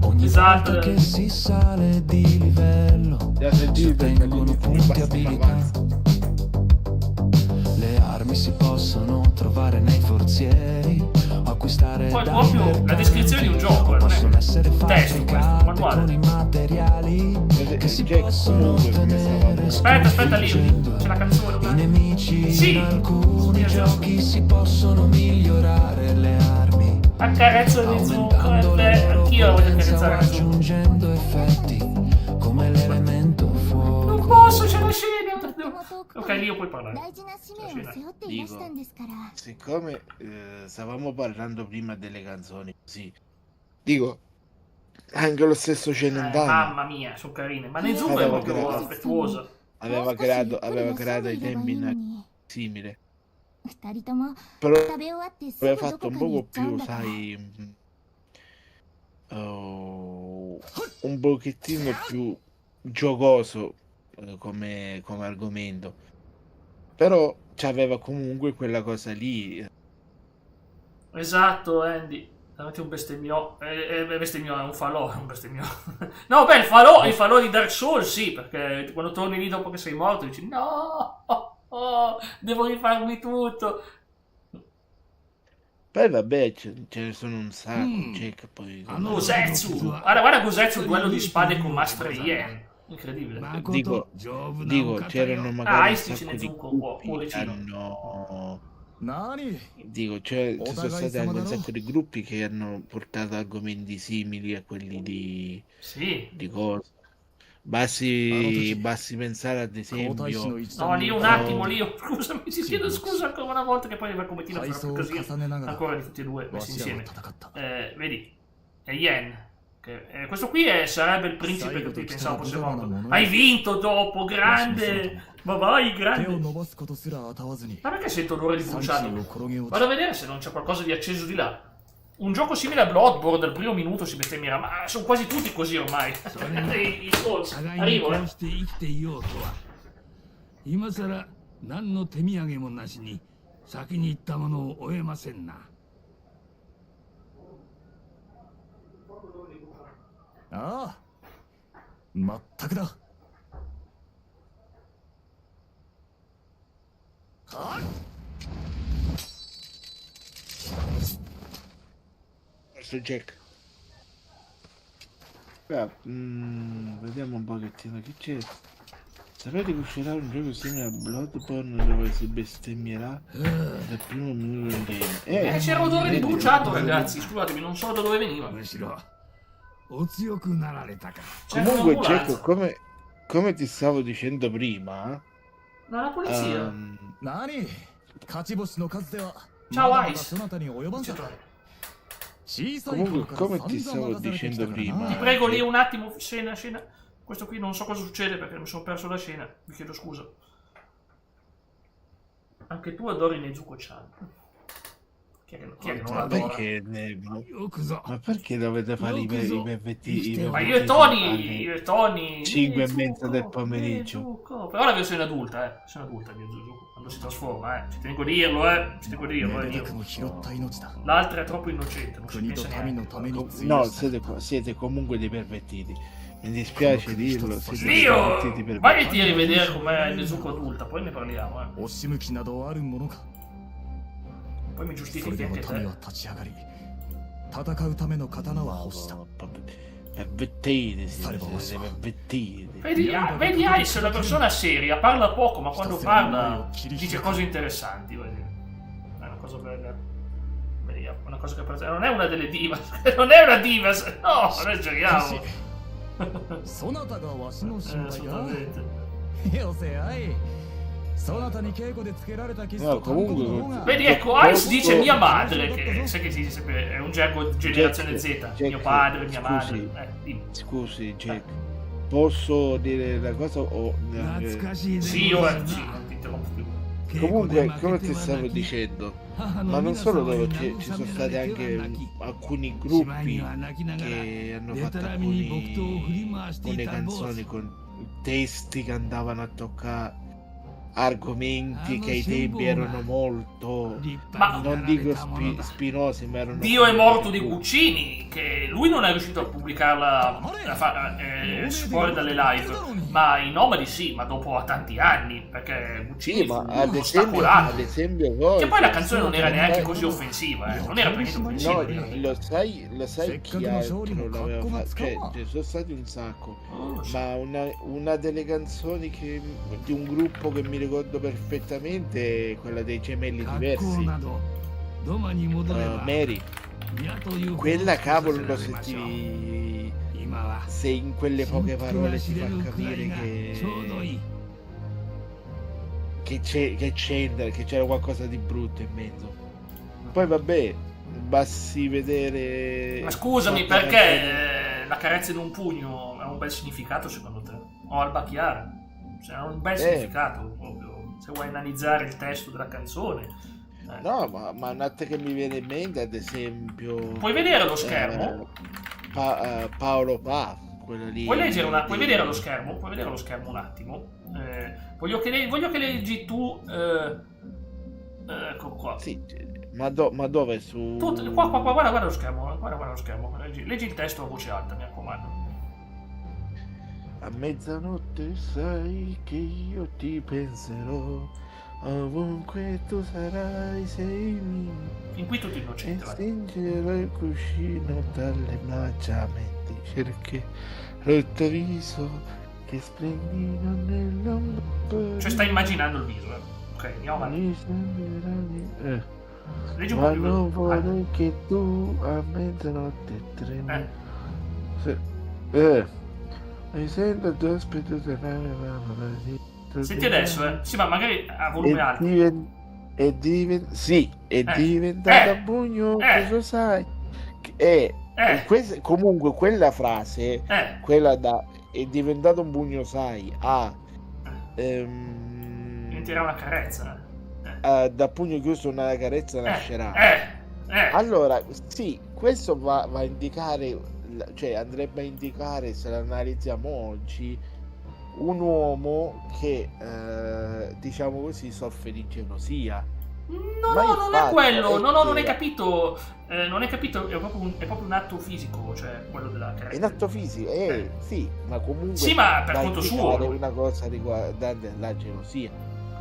Ogni Esatto. volta che si sale di livello Già si sentite, ottengono basta, punti basta, abilità. avanza. Le armi si possono trovare nei forzieri o acquistare Poi dai proprio la mercanti. descrizione di un gioco, non è Possono essere un testo questo, fabbricate manuale. con i materiali che si Cioè, possono comunque, come ottenere Aspetta lì, sconfiggendo c'è la canzone. i guarda. nemici. Sì. In alcuni Sì, giochi si possono migliorare le armi Accarezzo di zucchero, aumentando la loro anch'io la voglio potenza o accarezzare la zucchero. aggiungendo effetti come l'elemento Non fuoco. posso, c'è la scena. Ok, lì io puoi parlare. 大事な使命を背負っていらしたんですから Siccome stavamo parlando prima delle canzoni, sì, dico anche lo stesso Celentano Mamma mia, sono carine. Ma Nezuko è Aveva proprio creato- affettuosa. aveva creato ai tempi una simile, 二人とも però 食べ終わってすぐ aveva ど fatto こ un かに行 poco っちゃうん più, だから sai, un pochettino più giocoso come argomento, però c'aveva comunque quella cosa lì. Esatto, Andy. Davanti un bestemmiò. Bestemmiò è un falò, un bestemmiò. No, beh, il falò di Dark Souls, sì, perché quando torni lì dopo che sei morto dici no, devo rifarmi tutto. Poi vabbè, ce ne sono un sacco, cioè, che poi... Gosetsu! Guarda Gosetsu, duello di spade con Master Yen. Incredibile. Dico, c'erano magari un Ice sacco di Nezuko, gruppi che cuoricino. hanno... 何 Dico, ci sono stati anche un sacco di gruppi che hanno portato argomenti simili a quelli Sì. di cosa. Basti pensare ad 皇太子 esempio... の一 No, 団 lì に un attimo, lì. Scusami, ti chiedo scusa ancora una volta che poi come ti 階 farà 層 più を casino 重ねながら ancora di tutti e due わ messi しらは insieme. 戦った Vedi, è Yen. Questo qui sarebbe il principe che ti pensavo fosse morto. Hai vinto dopo, grande! Ma vai, 手を grande! 伸ばすことすら当たわずに Ma perché sento odore di 山 bruciato? 中を転げ落 Vado ち a vedere se non c'è qualcosa di acceso di là. Un gioco simile a Bloodborne dal primo minuto si bestemmierà, ma sono quasi tutti così ormai. I Souls. 互いに Arrivo, こうして生きていようとは今さら何の手土産もなしに先に行ったものを終えませんな。ああまったくだはっ Questo Jack. Vediamo un pochettino che c'è. Sapete che uscirà un gioco simile a Bloodborne dove si bestemmierà dal primo minuto del game? C'era odore di bruciato, ragazzi. Scusatemi, non so da dove veniva. むしろお強くなられたか。 C'era Comunque, un'ambulanza. Jack, come ti stavo dicendo prima, No, la polizia. 何勝ち星の数では Ciao, まだまだ Ice. そなたに及ばんさ Cioè, 小さい頃 Comunque, から come 散 ti 々 stavo 任されてき dicendo たから prima, な prego lì un attimo, scena. Questo qui non so cosa succede perché mi sono perso la scena. Vi chiedo scusa. Anche tu adori Nezuko-chan. Chi è che non ma adora? perché, よくぞ。 ma perché dovete fare i pervetti? Ma io e Tony. 5 e mezza del pomeriggio. Nezuko. Però la versione adulta, versione adulta di Nezuko. Quando si trasforma, Ci tengo a dirlo, Ci tengo a dirlo, めでた io. くも拾った命だ L'altra è troppo innocente, non si 国と pensa 民 neanche. のために費 No, やした siete comunque dei pervertiti. Mi dispiace dirlo, siete dei Dio! pervertiti pervertiti. Vagliati a rivedere com'è Nezuko adulta, poi ne parliamo, 押し向きなどあるものか Poi mi それ giustifichi でも anche 民は te. 立ち上がり戦うための刀は欲した Pervertiti, siete pervertiti. Vedi Ice è una persona seria, parla poco, ma quando parla dice cose interessanti, vedi. È una cosa bella. Vedi, è una cosa che non è una delle divas, non è una divas, no, non esageriamo. そなたがわしの心配や Assolutamente. よせあいそなたに稽古でつけられたキス No, と韓国の方 comunque- が Vedi, ecco, Ice dice mia madre, che sai che si dice sempre, è un gergo generazione Z, Jack, mio padre, mia scusi. madre. Dimmi. Scusi, Jack, posso dire una cosa o... 懐かしいで Sì, ござ ora る sì, な non ti interrompo più. Comunque, come ti stavo dicendo, 母 ma の non 皆 solo 様 dove に ci 慰 sono めら stati れては anche 泣き alcuni しまい gruppi には泣きながら che hanno で fatto たらめに木刀を振り alcuni, 回してい alcune た坊主 canzoni con testi che andavano a toccare argomenti che ai tempi erano molto, 立 Ma- 派に non なられ dico たものだ spinosi, ma erano... Dio è morto di Guccini, che lui non è riuscito a pubblicarla fuori dalle live, ma i Nomadi sì, ma dopo tanti anni, perché Guccini Sì, fu ma ad ostacolato. esempio voi... Che poi la canzone non era neanche così offensiva, non era per niente No, offensiva. lo sai chi altro l'aveva fatto? Cioè, ci sono stati un sacco. Ma una delle canzoni di un gruppo che mi ricordo perfettamente è quella dei gemelli 格好 diversi. など土間に戻れば Mary, 嫌というほど quella さ cavolo せ lo られましょう sentivi 今は se in quelle poche シンプル parole な ti 知れ fa るくら capire いがちょうどいい che c'era qualcosa di brutto in mezzo. Poi vabbè, basti vedere... Ma scusami, quanta perché canzone- la carezza in un pugno ha un bel significato secondo te? O al bacchiare? Cioè, ha un bel significato proprio, se vuoi analizzare il testo della canzone. No, ma un altro che mi viene in mente, ad esempio... Puoi vedere lo schermo? Paolo Pa, quello lì... Puoi leggere puoi vedere lo schermo? Puoi vedere lo schermo un attimo? Voglio che leggi tu. Ecco qua. Sì, ma dove? Su... Qua, guarda lo schermo. Guarda lo schermo. Leggi il testo a voce alta, mi raccomando. A mezzanotte sai che io ti penserò, ovunque tu sarai sei mio. Fin qui tutto E innocente. vai. stringerò il cuscino dalle braccia mentre cerchi il tuo viso che splendino nell'ombra. Cioè sta immaginando il viso. Ok, andiamo avanti. Leggi un po' Ma più. non vorrei che tu a mezzanotte tremi. Mi sento tu aspetto Senti adesso, Sì, ma magari a volume alto. è diventata bugno, cosa sai? Comunque quella frase, quella da è diventato un bugno, sai, Diventerà una carezza. da pugno chiuso una carezza nascerà. Allora, sì, questo va a indicare, cioè andrebbe a indicare, se l'analizziamo oggi, un uomo che, diciamo così, soffre di gelosia. No, Ma non è infatti, quello. No, non hai era- capito. Non hai capito, è proprio un atto fisico, cioè quello della È carezza. in atto fisico, sì, ma comunque Sì, ma per va a conto indicare suo. una cosa riguardante la gelosia.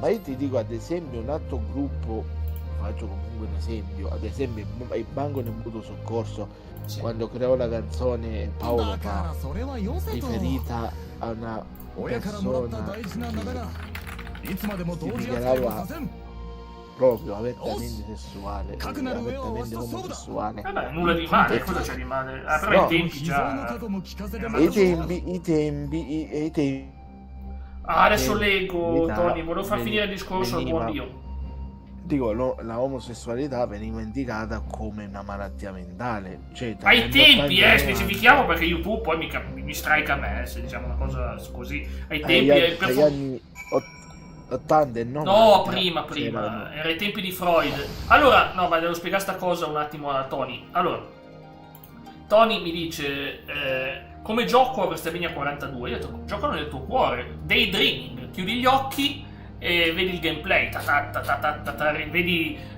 Ma io ti dico, ad esempio, un altro gruppo, faccio comunque un esempio, ad esempio il Banco del Mutuo Soccorso, Sì. quando creò la canzone Paolo だから Fa, それはよせと riferita a una 親からもらった persona 大事な名だがいつまでも同 che 時扱いは dichiarava させん proprio apertamente sessuale, Cacnare ueo, apertamente basta omosessuale. Vabbè, nulla di male, E- cosa c'è di male? Però No. i tempi 秘蔵の già. 過去も聞かせても E ら i tempi Adesso che leggo, l'età Tony, volevo far finire il discorso al buon veniva- Dio. dico, la omosessualità veniva indicata come una malattia mentale, cioè Ai dagli tempi, 80 specifichiamo perché YouTube poi mi strike a me se diciamo una cosa così. Ai agli tempi, anni, agli anni 80 e 90. No, prima, c'erano- era ai tempi di Freud. Allora, no, ma devo spiegare sta cosa un attimo a Tony. Allora, Tony mi dice, come gioco a WrestleMania 42? Io ho detto, giocano nel tuo cuore, daydreaming, chiudi gli occhi e vedi il gameplay,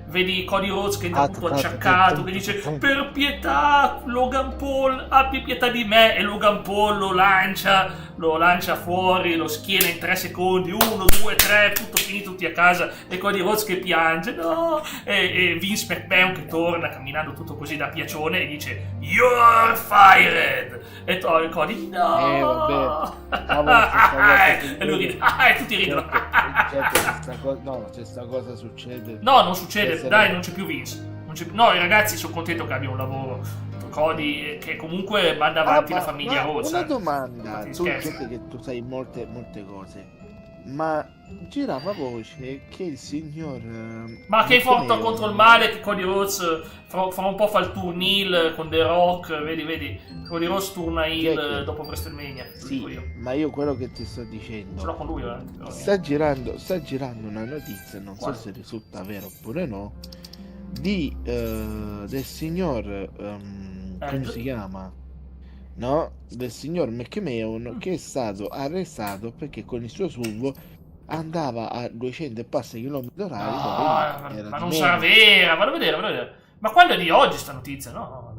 vedi Cody Rhodes che è tutto acciaccato, che dice, per pietà, Logan Paul, abbi pietà di me, e Logan Paul lo lancia fuori, lo schiena in 3 secondi, 1, 2, 3, tutto finito, tutti a casa, e Cody Rhodes che piange, no, e Vince McMahon che torna camminando tutto così da piacione e dice, you're fired, e Cody, no, e lui ride, e tutti ridono, c'è sta cosa succede. no, non succede, Essere- dai, non c'è più Vince. No, i ragazzi sono contento che abbia un lavoro. Cody, che comunque manda avanti la famiglia Rhodes. Una domanda, Ti tu scherzi. cerchi che tu sai molte cose, ma girava voce che il signor Ma che forte McMahon- contro il male, che Cody Rhodes fra un po' fa il turn heel con The Rock, vedi, Cody Rhodes turna heel Che- dopo WrestleMania, lo dico Sì, io. ma io quello che ti sto Ce l'ho dicendo, con lui, però. sta girando una notizia, non Quale? so se risulta vero oppure no, del signor come si chiama? No? Del signor McMahon, che è stato arrestato perché con il suo SUV andava a 200 e passa chilometri orari. dove era Ma di non meno. sarà vera, vado a vedere. Ma quando è di oggi sta notizia, no?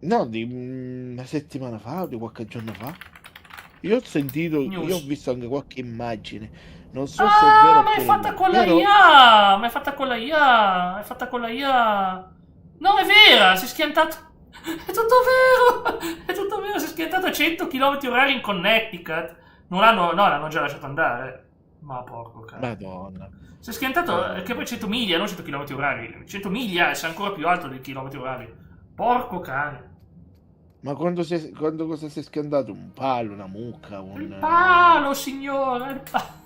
No, di una settimana fa o di qualche giorno fa. Io ho sentito, News. io ho visto anche qualche immagine. Non so se è vero Ma è oppure fatta no, con la però- IA! Ma è fatta con la IA! È fatta con la IA! No, è vera! Si è schiantato! È tutto vero! È tutto vero! Si è schiantato a 100 km/h in Connecticut! No, l'hanno già lasciato andare. Ma porco cane. Madonna. Si è schiantato, che poi 100 miglia, non 100 km/h. 100 miglia è ancora più alto del km/h. Porco cane. Ma quando cosa si è schiantato? Un palo, una mucca, un... Il palo, signore! Il palo!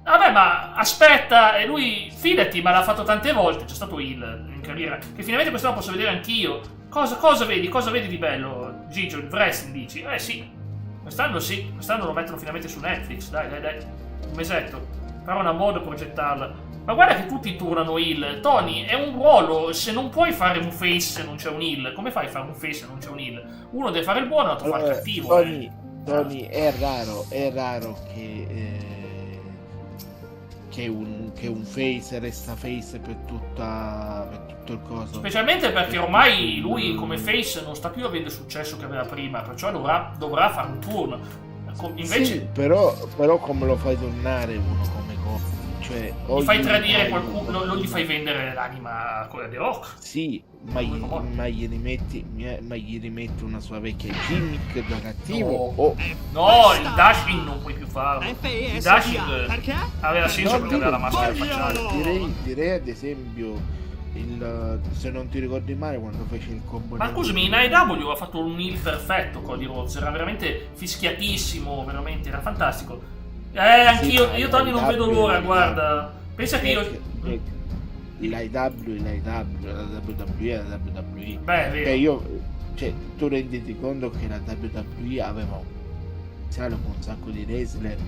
Vabbè, ma aspetta, e lui, fidati, ma l'ha fatto tante volte, c'è stato in carriera, che finalmente quest'anno posso vedere anch'io. Cosa vedi di bello, Gigio, il wrestling, dici? Sì, quest'anno lo mettono finalmente su Netflix, dai, un mesetto, farò una modo per gettarla. Ma guarda che tutti turnano heel, Tony, è un ruolo, se non puoi fare un face se non c'è un heel, come fai a fare un face se non c'è un heel? Uno deve fare il buono, l'altro fa il cattivo. Tony, è raro che un face resta face per tutto il coso. Specialmente perché ormai lui come face non sta più avendo il successo che aveva prima, perciò dovrà fare un turno. invece sì, però come lo fai tornare uno come cosa? Cioè, gli fai tradire qualcuno, non gli fai vendere l'anima a quella di Rock. Sì, ma gli rimetti una sua vecchia gimmick da cattivo? No, il dashing non puoi più farlo. Il dashing aveva senso perché aveva la maschera facciale. Direi ad esempio se non ti ricordi male quando fece il combo. Ma scusami, in AEW ha fatto un heal perfetto Cody Rhodes, era veramente fischiatissimo, veramente, era fantastico. Anch'io, io Tony non vedo l'ora, guarda. Pensa che io... l'AEW, la WWE, la WWE. Beh, è vero. Tu renditi conto che la WWE aveva con un sacco di wrestler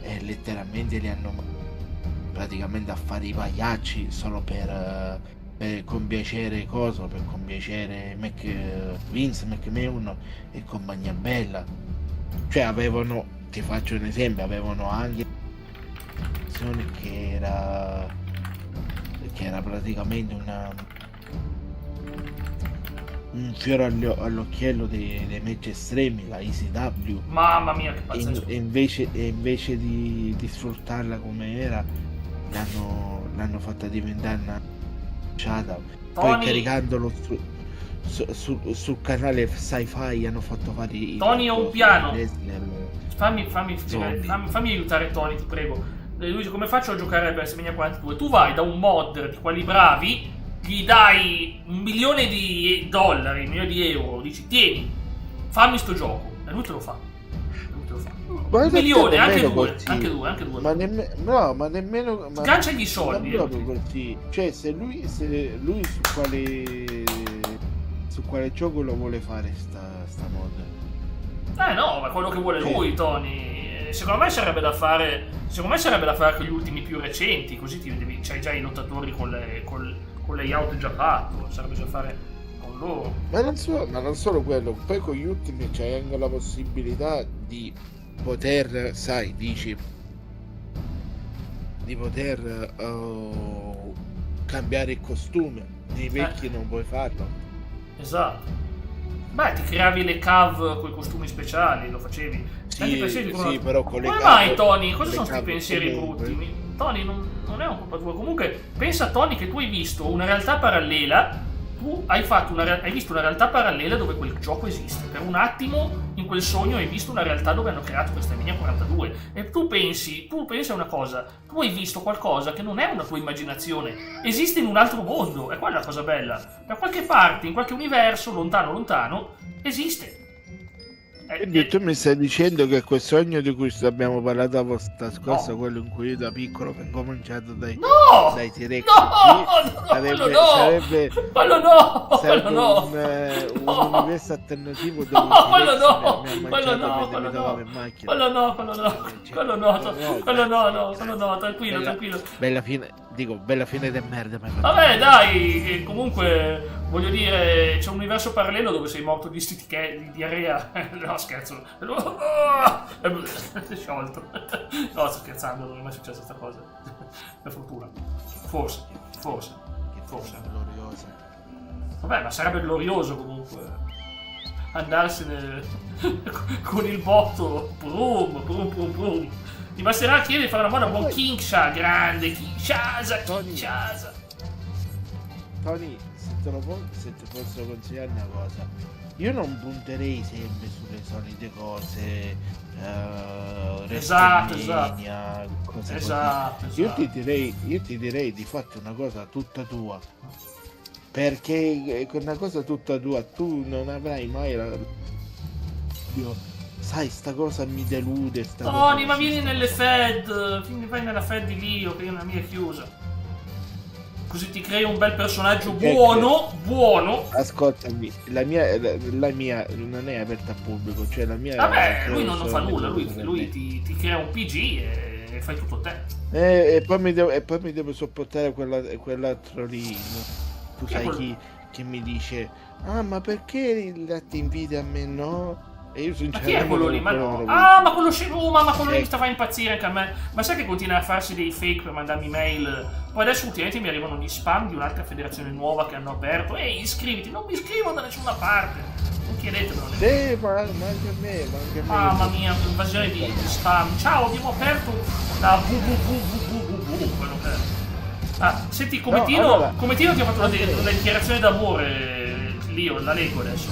e letteralmente li hanno praticamente a fare i pagliacci solo per compiacere per compiacere Vince McMahon e compagnia bella. Cioè avevano, ti faccio un esempio, avevano anche che era praticamente un fiore all'occhiello dei match estremi, la ECW. Mamma mia, che pazzesco. E invece di sfruttarla come era, l'hanno fatta diventare una ciata. Poi caricandolo sul canale Sci-Fi hanno fatto fare Tony ho un piano. Fammi aiutare Tony, ti prego. Luigi, come faccio a giocare a WrestleMania 42? Tu vai da un modder di quelli bravi, gli dai $1 milione, $1 milione di euro, dici tieni, fammi sto gioco, e lui te lo fa. Ma $1 milione, anche così. due. Ma nemmeno. Sganciagli i soldi. Così. Cioè, se lui su quale gioco lo vuole fare sta mod? No, ma quello che vuole lui, Tony. Secondo me sarebbe da fare con gli ultimi più recenti, così c'hai già i lottatori con le layout già fatto, sarebbe già fare con loro. Ma non solo quello, poi con gli ultimi c'hai anche la possibilità di poter, di poter cambiare il costume. Nei vecchi non puoi farlo. Esatto. Beh, ti creavi le cave con i costumi speciali, lo facevi. Sì, però con le come cave. mai, Tony? Cosa sono questi pensieri comunque brutti? Tony, non è un colpa tua. Comunque, pensa, Tony, che tu hai visto una realtà parallela. Tu hai visto una realtà parallela dove quel gioco esiste. Per un attimo, in quel sogno, hai visto una realtà dove hanno creato WrestleMania 42. E tu pensi a una cosa. Tu hai visto qualcosa che non è una tua immaginazione. Esiste in un altro mondo. E quella è la cosa bella. Da qualche parte, in qualche universo, lontano, esiste. Quindi tu mi stai dicendo che quel sogno di cui abbiamo parlato la volta scorsa, quello in cui io da piccolo ho cominciato dai T-Rex, sarebbe un universo alternativo dove quello no, tranquillo. Bella fine del merda. Vabbè, dai, comunque voglio dire, c'è un universo parallelo dove sei morto di diarrea. No, scherzo. È sciolto. No, sto scherzando, non è mai successa questa cosa. Per fortuna. Forse. Gloriosa. Vabbè, ma sarebbe glorioso comunque andarsene con il botto. Brum. Ti basterà chiedere di fare una moda a buon Kinshasa, grande Kinshasa. Tony, se ti posso consigliare una cosa, io non punterei sempre sulle solite cose, esatto. Cose così. Io ti direi di fare una cosa tutta tua, perché con una cosa tutta tua tu non avrai mai sai, sta cosa mi delude. Tony, ma vieni nelle Fed, vai nella Fed di Lio, che è una mia chiusa. Così ti crei un bel personaggio buono. Ascoltami, la mia non è aperta al pubblico, cioè la mia. Vabbè, lui non fa nulla, lui ti crea un PG e fai tutto te. E poi mi devo sopportare quell'altro lì. Tu sai chi mi dice: ah, ma perché ti inviti a me no? E io Ma sinceramente chi è quello lì? Ma non no. lo Ah, ma quello ma quello lì mi Ecco. sta fa impazzire anche a me. Ma sai che continua a farsi dei fake per mandarmi mail? Poi adesso ultimamente mi arrivano gli spam di un'altra federazione nuova che hanno aperto. Ehi, iscriviti! Non mi iscrivo da nessuna parte! Non chiedetemelo. Sì, ma anche a me, ma anche a me. Mamma mia, invasione di spam. Ciao, abbiamo aperto la www, quello che è. Ah, senti, Cometino, No, allora, Cometino ti ha fatto una dichiarazione d'amore, Lio, la leggo adesso.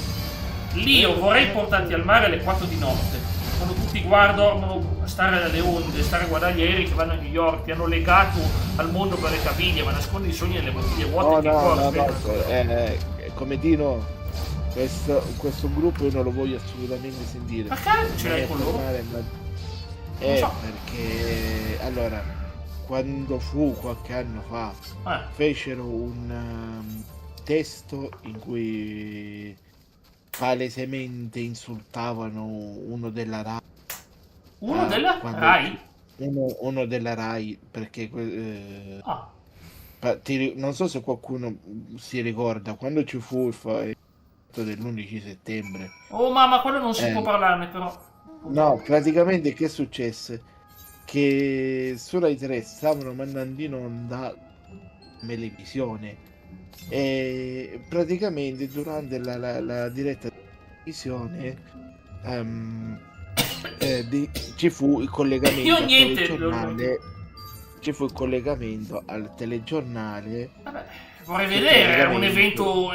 Lio, vorrei portarti al mare alle 4 di notte, quando tutti dormono a stare alle onde, stare a guardare gli aerei che vanno a New York, ti hanno legato al mondo per le caviglie, ma nascondi i sogni nelle bottiglie vuote che Cometino, questo gruppo io non lo voglio assolutamente sentire. Perché ce l'hai con loro? Non so. Perché allora, quando fu qualche anno fa, fecero un testo in cui palesemente insultavano uno della Rai. Uno della Rai? Uno della Rai, perché non so se qualcuno si ricorda quando ci fu il fatto dell'11 settembre. Oh mamma, quello non si può parlarne però. No, praticamente che successe? Che su Rai 3 stavano mandando in onda televisione e praticamente durante la diretta televisione ci fu il collegamento Io al niente, telegiornale. Ci fu il collegamento al telegiornale. Vabbè, vorrei vedere, era un evento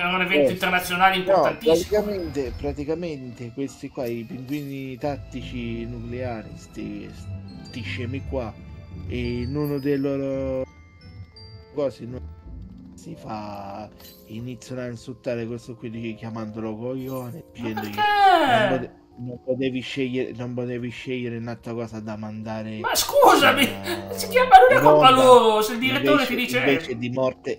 internazionale importantissimo. Praticamente questi qua, i pinguini tattici nucleari, sti scemi qua, e in uno dei loro cosi iniziano a insultare questo qui chiamandolo coglione, dicendogli non potevi scegliere un'altra cosa da mandare. Ma scusami, si chiama, non è colpa loro se il direttore ti dice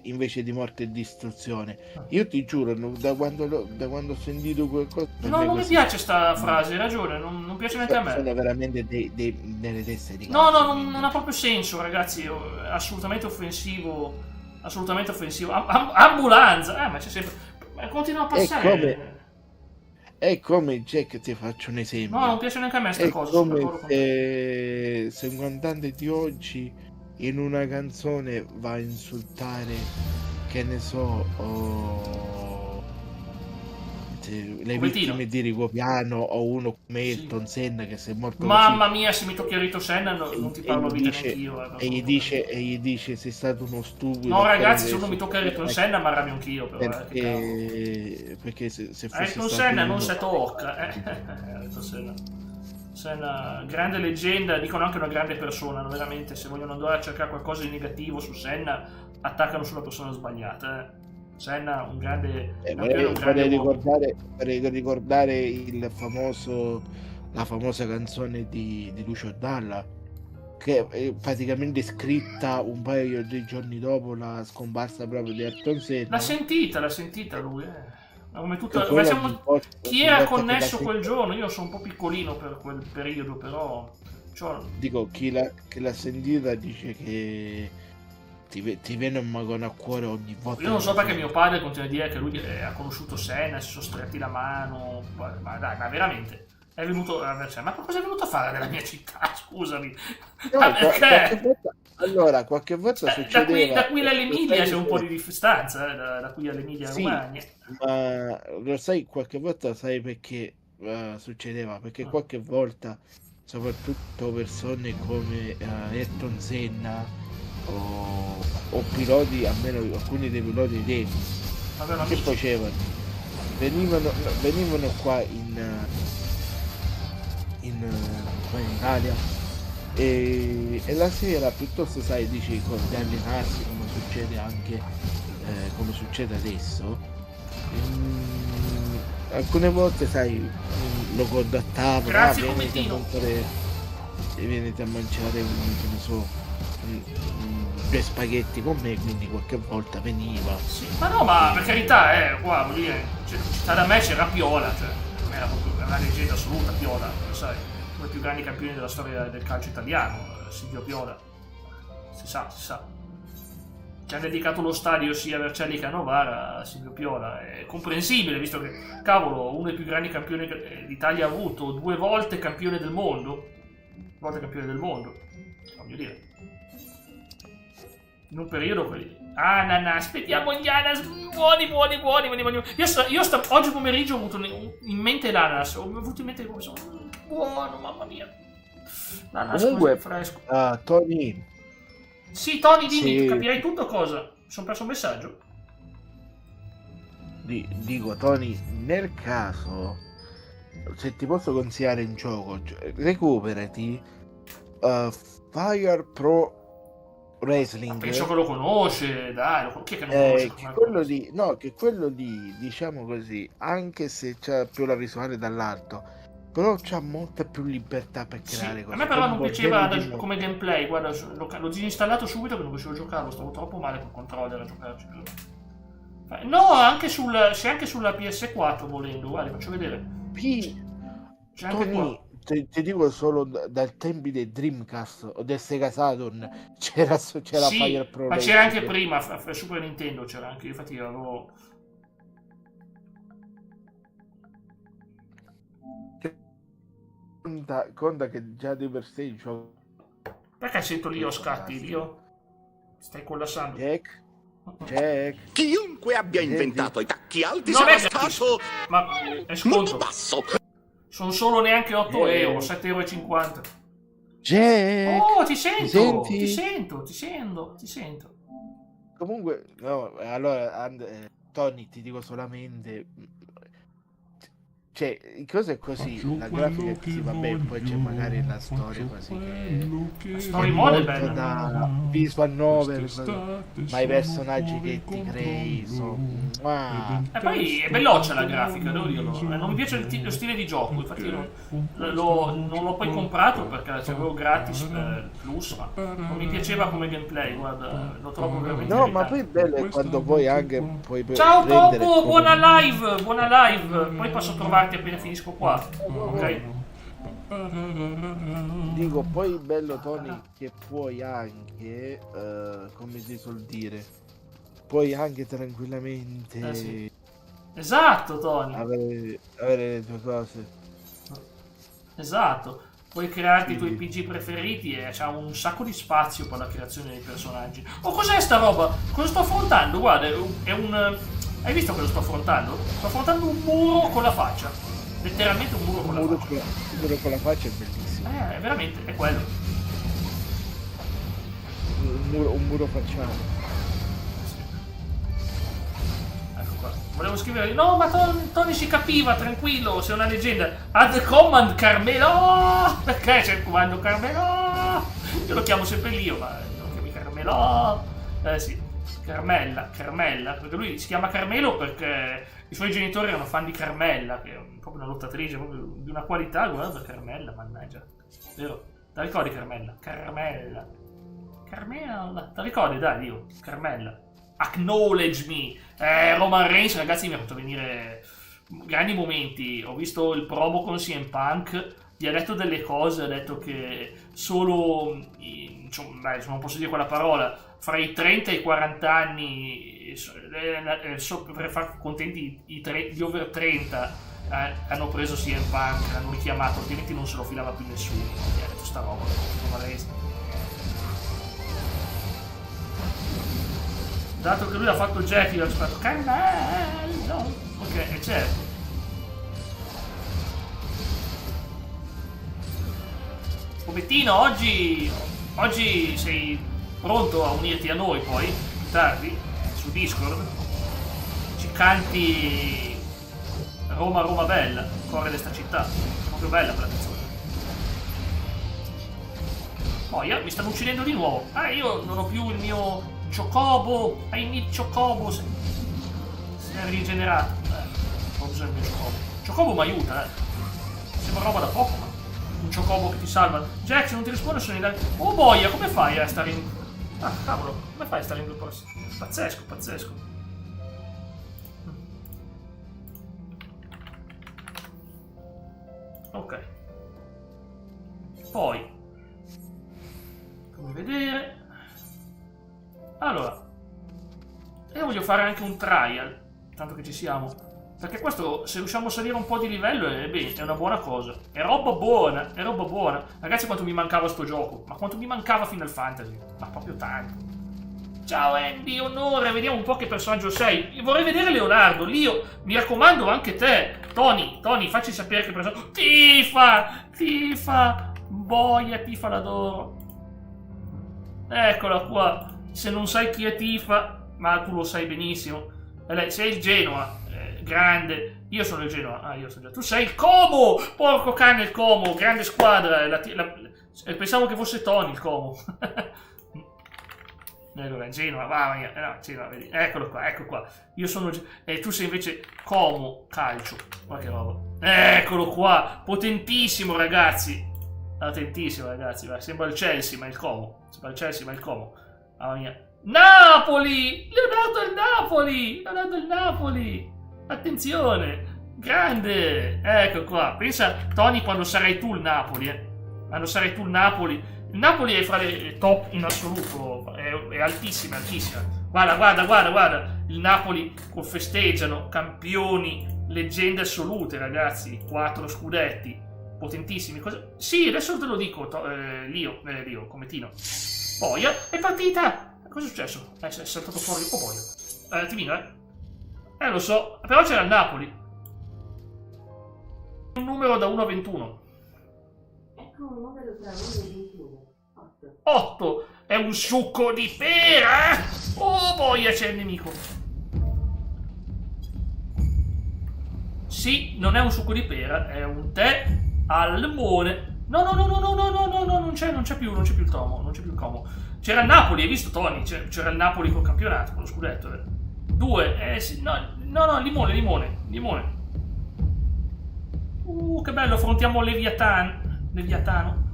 invece di morte e distruzione. Io ti giuro, da quando ho sentito qualcosa, no, non mi piace sta frase, hai ragione, non piace neanche a me. Sono veramente delle teste di no, cazzo, non ha proprio senso, ragazzi, assolutamente offensivo. Ambulanza, ma c'è sempre, continua a passare. È come Jack, ti faccio un esempio. No, non piace neanche a me sta è cosa. Come se un cantante di oggi in una canzone va a insultare, che ne so, le vittime di Rigopiano o uno come Ayrton Senna che si è morto. Mamma mia, se mi tocchi Rito Senna non ti parlo vita neanch'io. E gli dice sei stato uno stupido. No ragazzi, se non mi tocca Rito Senna mi arrabbio anch'io però. Perché se fosse Rito Senna non si tocca. Rito Senna, grande leggenda, dicono anche una grande persona, veramente, se vogliono andare a cercare qualcosa di negativo su Senna attaccano sulla persona sbagliata. Senna, un grande. Vorrei ricordare la famosa canzone di Lucio Dalla, che è praticamente scritta un paio di giorni dopo la scomparsa proprio di Ayrton Senna. L'ha sentita lui, come tutta. Chi era connesso quel giorno? Io sono un po' piccolino per quel periodo, però. Dico, chi l'ha sentita dice che ti viene un magone a cuore ogni volta. Io non so perché mio padre continua a dire che lui ha conosciuto Senna, si sono stretti la mano, ma dai, ma veramente è venuto ma cosa è venuto a fare nella mia città, scusami? No, qualche volta succedeva. Da qui all'Emilia c'è un po' di distanza, da qui all'Emilia Romagna. Ma lo sai, qualche volta sai perché succedeva? Perché qualche volta, soprattutto persone come Ayrton Senna o piloti, almeno alcuni dei piloti dei che facevano? Venivano qua in Italia e la sera, piuttosto sai, dici di allenarsi come succede anche come succede adesso, alcune volte sai lo contattavano, grazie Cometino, venite a mangiare che ne so, due spaghetti con me, quindi qualche volta veniva. Sì, ma no, ma per carità, qua vuol dire, città da me c'era Piola, cioè non era proprio una leggenda assoluta Piola, lo sai, uno dei più grandi campioni della storia del calcio italiano, Silvio Piola, si sa. ci ha dedicato lo stadio sia a Vercelli che a Novara, a Silvio Piola. È comprensibile, visto che, cavolo, uno dei più grandi campioni che l'Italia ha avuto, 2 volte campione del mondo. 2 volte campione del mondo, voglio dire. In un periodo quelli... Ananas, vediamo gli ananas, buoni. Io oggi pomeriggio ho avuto in mente l'ananas, ho avuto in mente come sono buono, mamma mia. L'ananas Comunque, così fresco. Tony, Sì, Tony, dimmi, sì. capirai tutto cosa? Mi sono perso un messaggio. dico Tony, nel caso, se ti posso consigliare un gioco, recuperati Fire Pro Wrestling. Penso che lo conosce, dai, chi è che non conosce? Che quello lì, no, che quello lì, diciamo così, anche se c'ha più la visuale dall'alto, però c'ha molta più libertà per Sì, creare a cose. me però non piaceva bordelli di come gameplay, guarda, l'ho disinstallato subito che non riuscivo a giocarlo, stavo troppo male col controller a giocarci. No, anche c'è anche sulla PS4 volendo, guarda, faccio vedere. C'è anche Tony, qua. ti dico solo dal tempi del Dreamcast o del Sega Saturn c'era Sì, Fire Pro ma c'era anche Wrestling. prima, Super Nintendo c'era anche, infatti avevo... Conta che già di per sé il gioco Perché sento lì scatti, Dio? Stai collassando. Jack. Chiunque abbia inventato i tacchi alti Non sarà è gratis, stato ma è molto sconto. basso. Sono solo neanche 8 euro, 7,50 euro. Jack. Oh, ti mi sento, senti? ti sento. Comunque, no, allora, Tony, ti dico solamente, cioè, cosa è così, la grafica è così, vabbè, poi c'è magari la storia così che La story mode è molto bella. da visual novel, ma i personaggi che ti crei sono... E poi è veloce la grafica, devo dirlo. Non mi piace lo stile di gioco, infatti non l'ho poi comprato perché l'avevo gratis per Plus, ma non mi piaceva come gameplay, guarda, lo trovo veramente No, ma irritante. poi è bello quando poi anche puoi Ciao prendere Popo, come- buona live, poi passo a trovarti appena finisco qua, ok? Dico, poi bello Tony che puoi anche, come si suol dire, puoi anche tranquillamente Sì. Esatto, Tony, avere le tue cose. esatto. Puoi crearti i tuoi PG preferiti e c'ha un sacco di spazio per la creazione dei personaggi. Oh, cos'è sta roba? Cosa sto affrontando? Guarda, è un... Hai visto cosa sto affrontando? Sto affrontando un muro con la faccia. Letteralmente un muro con la faccia. Il muro con la faccia è bellissimo. È veramente, è quello. Un muro facciale. Ecco qua. Volevo scrivere, no, ma Tony si capiva, tranquillo, sei una leggenda. Add command Carmelo! Oh, perché c'è il comando Carmelo? Io lo chiamo sempre Lio, ma lo chiami Carmelo? Sì, Carmella, perché lui si chiama Carmelo perché i suoi genitori erano fan di Carmella, che è proprio una lottatrice, proprio di una qualità, guarda Carmella, mannaggia. Vero? Ti ricordi Carmella? Carmella. Ti ricordi, dai, Dio, Carmella. Acknowledge me. Roman Reigns, ragazzi, mi ha fatto venire grandi momenti. Ho visto il promo con CM Punk, gli ha detto delle cose, ha detto che solo, insomma, non posso dire quella parola, fra i 30 e i 40 anni, per far contenti gli over 30, hanno preso CM Punk, l'hanno richiamato, altrimenti non se lo filava più nessuno. E ha detto sta roba, Roman Reigns. Dato che lui ha fatto Jackie, l'ha fatto Carmelo. Ok, e certo. Povettino, oggi sei pronto a unirti a noi poi, più tardi, su Discord? Ci canti Roma Roma bella, cuore di sta città. È proprio bella quella canzone. Boia, mi stanno uccidendo di nuovo. Io non ho più il mio Chocobo, I need Chocobo. Si è rigenerato. Ho bisogno di un Chocobo. Chocobo mi aiuta, Sembra roba da poco, ma un Chocobo che ti salva. Jack, se non ti risponde sono in là. Oh boia, come fai a stare in... Ah, cavolo, come fai a stare in due posti? Pazzesco, pazzesco. Ok. Poi fammi vedere. Allora, Io voglio fare anche un trial, tanto che ci siamo. Perché questo, se riusciamo a salire un po' di livello, è una buona cosa. È roba buona, è roba buona. Ragazzi, quanto mi mancava sto gioco. Ma quanto mi mancava Final Fantasy. Ma proprio tanto. Ciao Andy, onore, vediamo un po' che personaggio sei. Io vorrei vedere Leonardo, Lio, mi raccomando anche te. Tony, facci sapere che personaggio... Tifa, boia, Tifa l'adoro. Eccola qua. Se non sai chi è Tifa, ma tu lo sai benissimo. Sei il Genoa. Grande, io sono il Genoa, io sono già. Tu sei il Como, porco cane il Como, grande squadra. Pensavo che fosse Tony il Como. Allora, Genoa, va via, no, Genoa, vedi. Eccolo qua, ecco qua. Io sono e tu sei invece Como calcio. Guarda che roba. Eccolo qua, potentissimo ragazzi. Potentissimo ragazzi, va. Sembra il Chelsea, ma il Como. Sembra il Chelsea, ma il Como. Mamma mia. Napoli! Leonardo il Napoli! Attenzione! Grande! Ecco qua. Pensa, Tony, quando sarai tu il Napoli, Quando sarai tu il Napoli. Il Napoli è fra le top in assoluto. È altissima, altissima. Guarda. Il Napoli festeggiano. Campioni. Leggende assolute, ragazzi. 4 scudetti. Potentissimi. Sì, adesso te lo dico, Lio, come Tino. Boia, è partita! Cosa è successo? È saltato fuori. Oh, boia. Timino, lo so, però c'era il Napoli. Un numero da 1 a 21. Ecco un numero tra 1 e 21. 8. È un succo di pera! Oh boia, c'è il nemico. Sì, non è un succo di pera, è un tè al limone. No, non c'è più il tomo, non c'è più il como. C'era il Napoli, hai visto Tony? C'era il Napoli col campionato, con lo scudetto. 2, sì, no, limone. Che bello, affrontiamo Leviatano.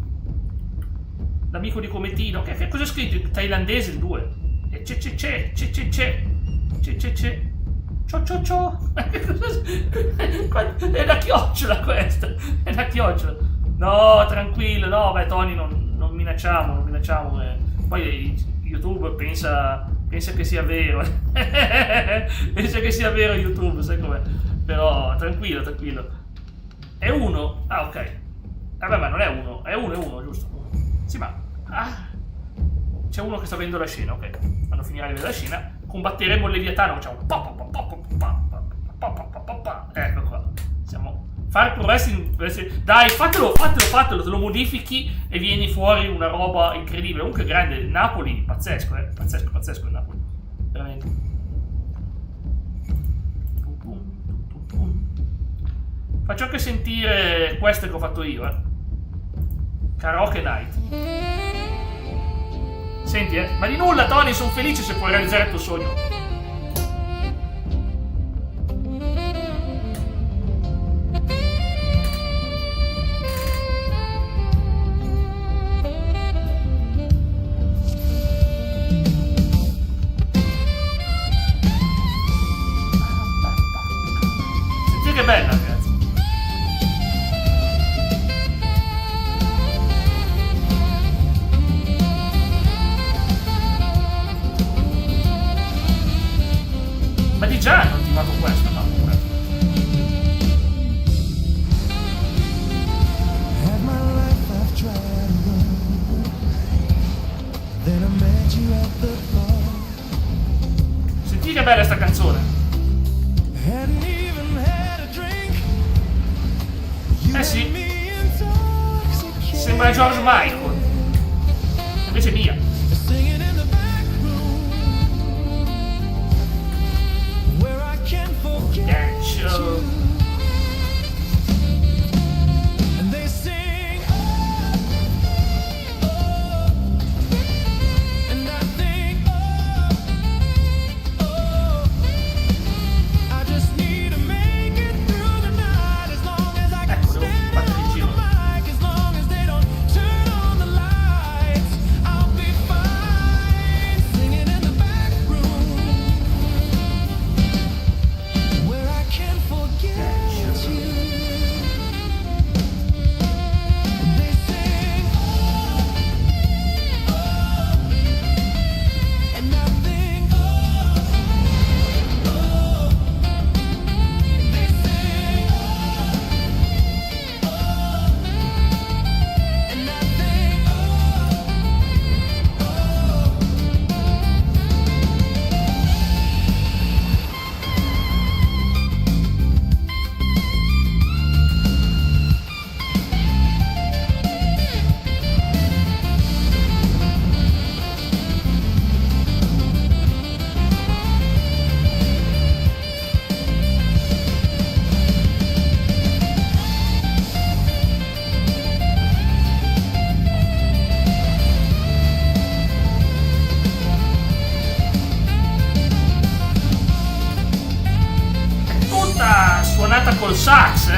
L'amico di Cometino. Che cosa è scritto? Il thailandese il 2. C'è. Ciao. È la chiocciola questa. No, tranquillo, no, beh, Tony, non minacciamo. Poi YouTube pensa che sia vero. Pensa che sia vero YouTube, sai com'è. Però, tranquillo. È 1? Ah, ok. Vabbè, ma non è 1. È 1, giusto? Sì, ma... c'è uno che sta vedendo la scena, ok. Quando finirà di vedere la scena, combatteremo il Leviatano. Facciamo... Ecco qua. Siamo... Fare progressi... Dai, fatelo, te lo modifichi e vieni fuori una roba incredibile. Comunque grande, Napoli, pazzesco, pazzesco il Napoli. Veramente. Faccio anche sentire queste che ho fatto io, Karaoke Night. Senti, ma di nulla, Tony, sono felice se puoi realizzare il tuo sogno. Senti che bella, ragazzi. Ma di già hanno attivato questo, no? Senti che bella sta canzone. Sì. Sembra George Michael. Invece è mia. tornata col sax,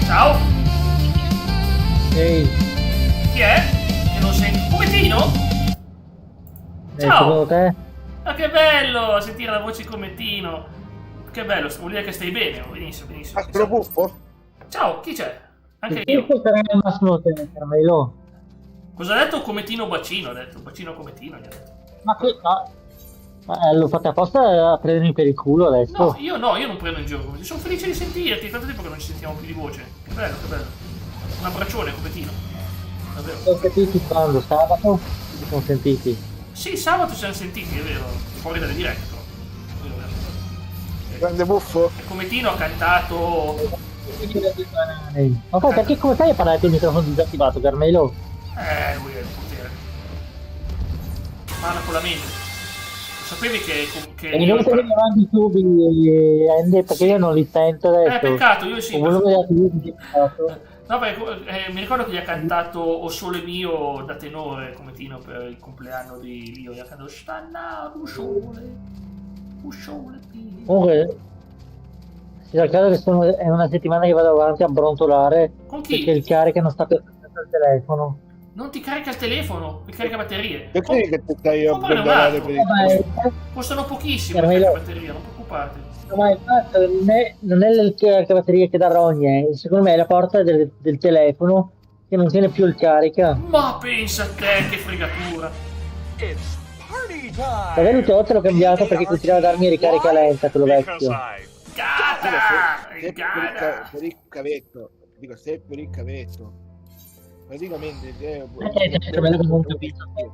Ciao. Ehi, Chi è? Che non senti? Cometino? Ciao. secondo te? Ah, che bello sentire la voce di Cometino. Che bello, vuol dire che stai bene. Benissimo, benissimo. Astro Buffo? Ciao, chi c'è? Anche Perché io. sarà il massimo te, Carmelo? Cosa ha detto Cometino Bacino? Ha detto Bacino Cometino. Gli ha detto. Ma che l'ho fatta apposta a prendermi per il culo adesso. No, io non prendo in giro. Sono felice di sentirti. Quanto tempo che non ci sentiamo più di voce? Che bello, che bello. Un abbraccione, Cometino. Davvero. Sono sentiti quando? Sabato? Si sono sentiti. Sì, sabato ci siamo sentiti, è vero. Fuori dalle dirette, però. Vero, vero. Grande Buffo? E Cometino ha cantato. Ma poi perché come fai a parlare con il microfono disattivato, Carmelo? Lui è il potere. Parla con la mente. Sapevi che E non tenere avanti tu, Andy, perché io non li sento adesso. peccato, io sì. Il volume della TV è disattivato. No, perché mi ricordo che gli ha cantato O Sole Mio da tenore, Cometino, per il compleanno di Lio. Gli ha cantato Stanna, un sole mio. Comunque, si sa che è una settimana che vado avanti a brontolare Con chi? perché il carica non sta per il telefono. Non ti carica il telefono, ti carica batterie. Perché che ti stai a Comprane un brandare altro. per il Vabbè, Costano pochissimo Carmelo. le batterie, non preoccuparti. ma il fatto non è il caricabatterie che dà rogne, secondo me è la porta del telefono che non tiene più il carica. Ma pensa a te, che fregatura. Da venuto te l'ho cambiato perché continuava a darmi ricarica lenta quello vecchio. Gata! Gata! per il cavetto, dico se per il cavetto, praticamente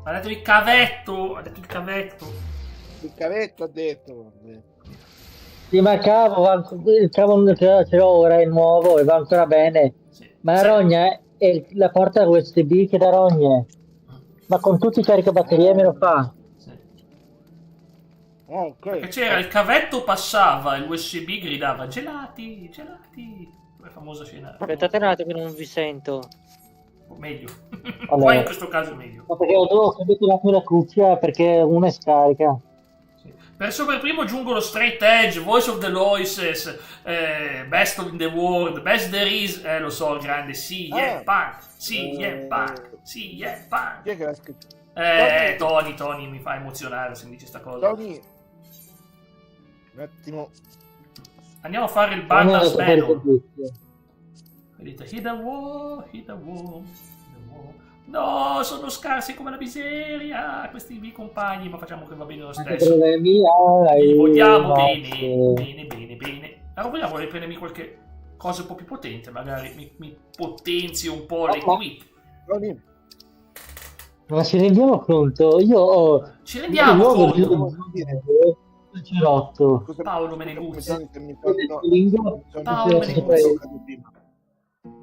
Ha detto il cavetto, ha detto il cavetto. il cavetto ha detto Sì, ma il cavo ce l'ho ora, è nuovo e va ancora bene. Sì. Ma la rogna è la porta USB che dà rogne. Ma con tutti i caricabatterie me lo fa. Sì. ok, Perché c'era il cavetto passava, il USB gridava gelati, gelati. Quella famosa scena. Aspettate un attimo che non vi sento. Meglio. Allora. Qua in questo caso è meglio. Ma perché ho cambiato un attimo la cuffia perché una è scarica. Sì. Per primo giungo lo straight edge, voice of the voices, best in the world, best there is, lo so, il grande, sì, yeah, punk, sì, yeah, punk, sì, yeah, punk. chi è che l'ha scritto? Tony mi fa emozionare se mi dice sta cosa. Tony, un attimo, Andiamo a fare il Non Bandas ho per il Battle. computer. Vedete, hit the wall, hit the wall, hit the wall. No, sono scarsi come la miseria questi miei compagni, ma facciamo che va bene lo Anche stesso. problemi hai. Li vogliamo no, bene, sì. bene. Allora vogliamo riprendermi qualche cosa un po' più potente, magari mi potenzi un po' l'equip. Tony, Ma ci rendiamo conto? Io ho Ci rendiamo conto? il cerotto. scusa, Paolo Meneguzzi. Paolo Meneguzzi.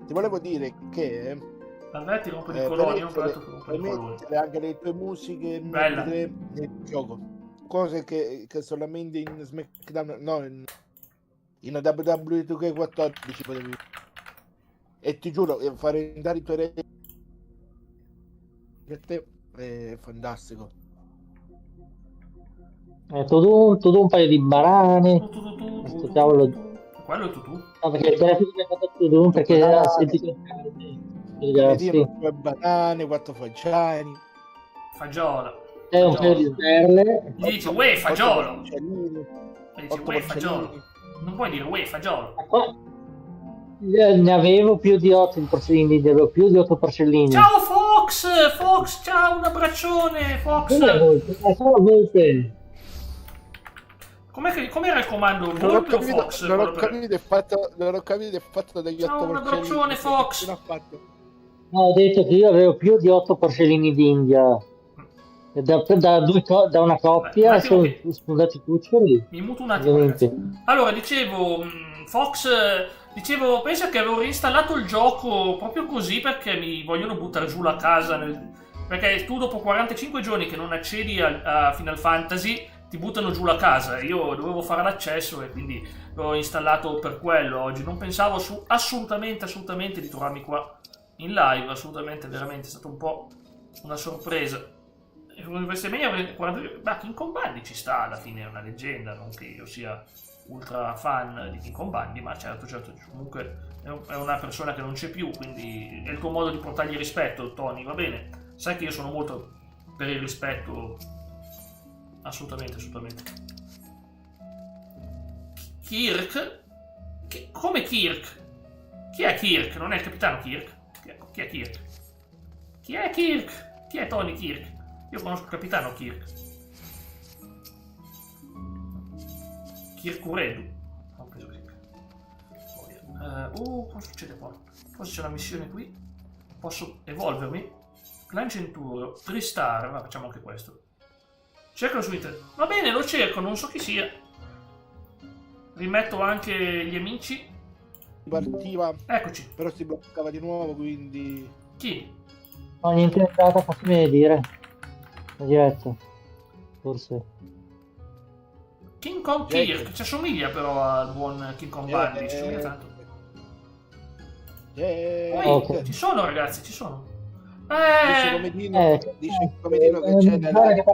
ti volevo dire che Vabbè, ti rompo di colori, non parlato con rompo di colori. mettere anche le tue musiche Bella. nel gioco, cose che solamente in SmackDown, no, in WWE 2K14 potevi, e ti giuro fare andare i tuoi re per te è fantastico. Tu un paio di banane. Questo cavolo. Quello è tu. No, perché il telefono mi ha fatto tu perché ha sentito Vedi, due banane, 4 fagiani, Fagiolo. è un paio di perle. Gli dice, uè, fagiolo. Gli Gli dice, uè, fagiolo. Non puoi dire, uè, fagiolo. Ma qua ne avevo più di 8 di porcellini, ne avevo più di 8 porcellini. Ciao Fox, ciao, un abbraccione, Fox. Sono volte. Com'era il comando? non ho Volpe o capito, Fox? non ho capito il fatto degli Ciao, 8 un porcellini. abbraccione, Fox. Che ha fatto? No, ho detto che io avevo più di 8 porcellini d'India. E da una coppia Beh, sono che- spuntati cuccioli. Mi muto un attimo, Ovviamente. ragazzi. Allora, dicevo, Fox, pensa che avevo reinstallato il gioco proprio così perché mi vogliono buttare giù la casa Perché tu dopo 45 giorni che non accedi a Final Fantasy ti buttano giù la casa. Io dovevo fare l'accesso e quindi l'ho installato per quello oggi. Non pensavo assolutamente di trovarmi qua in live, assolutamente, veramente, è stato un po' una sorpresa. Ma King Kong Bundy ci sta, alla fine è una leggenda, non che io sia ultra fan di King Kong Bundy, ma certo, comunque è una persona che non c'è più, quindi è il tuo modo di portargli rispetto, Tony, va bene? Sai che io sono molto per il rispetto, assolutamente. Kirk? Come Kirk? Chi è Kirk? Non è il capitano Kirk? Chi è Kirk? Chi è Kirk? Chi è Tony Kirk? Io conosco il capitano Kirk. Kirkuredu. Non penso che cosa succede qua? Forse c'è una missione qui. Posso evolvermi? Clan Centuro, Tristar, ma facciamo anche questo. Cercalo su internet. Va bene, lo cerco, non so chi sia. Rimetto anche gli amici. Partiva. Eccoci. Però si bloccava di nuovo, quindi... Chi? No, niente entrata, fatemi dire. La diretta. Forse. King Kong Kirk, ci assomiglia però al buon King Kong Bundy, ci assomiglia tanto. Okay. Ci sono ragazzi, ci sono. Dice Comedino che c'è la live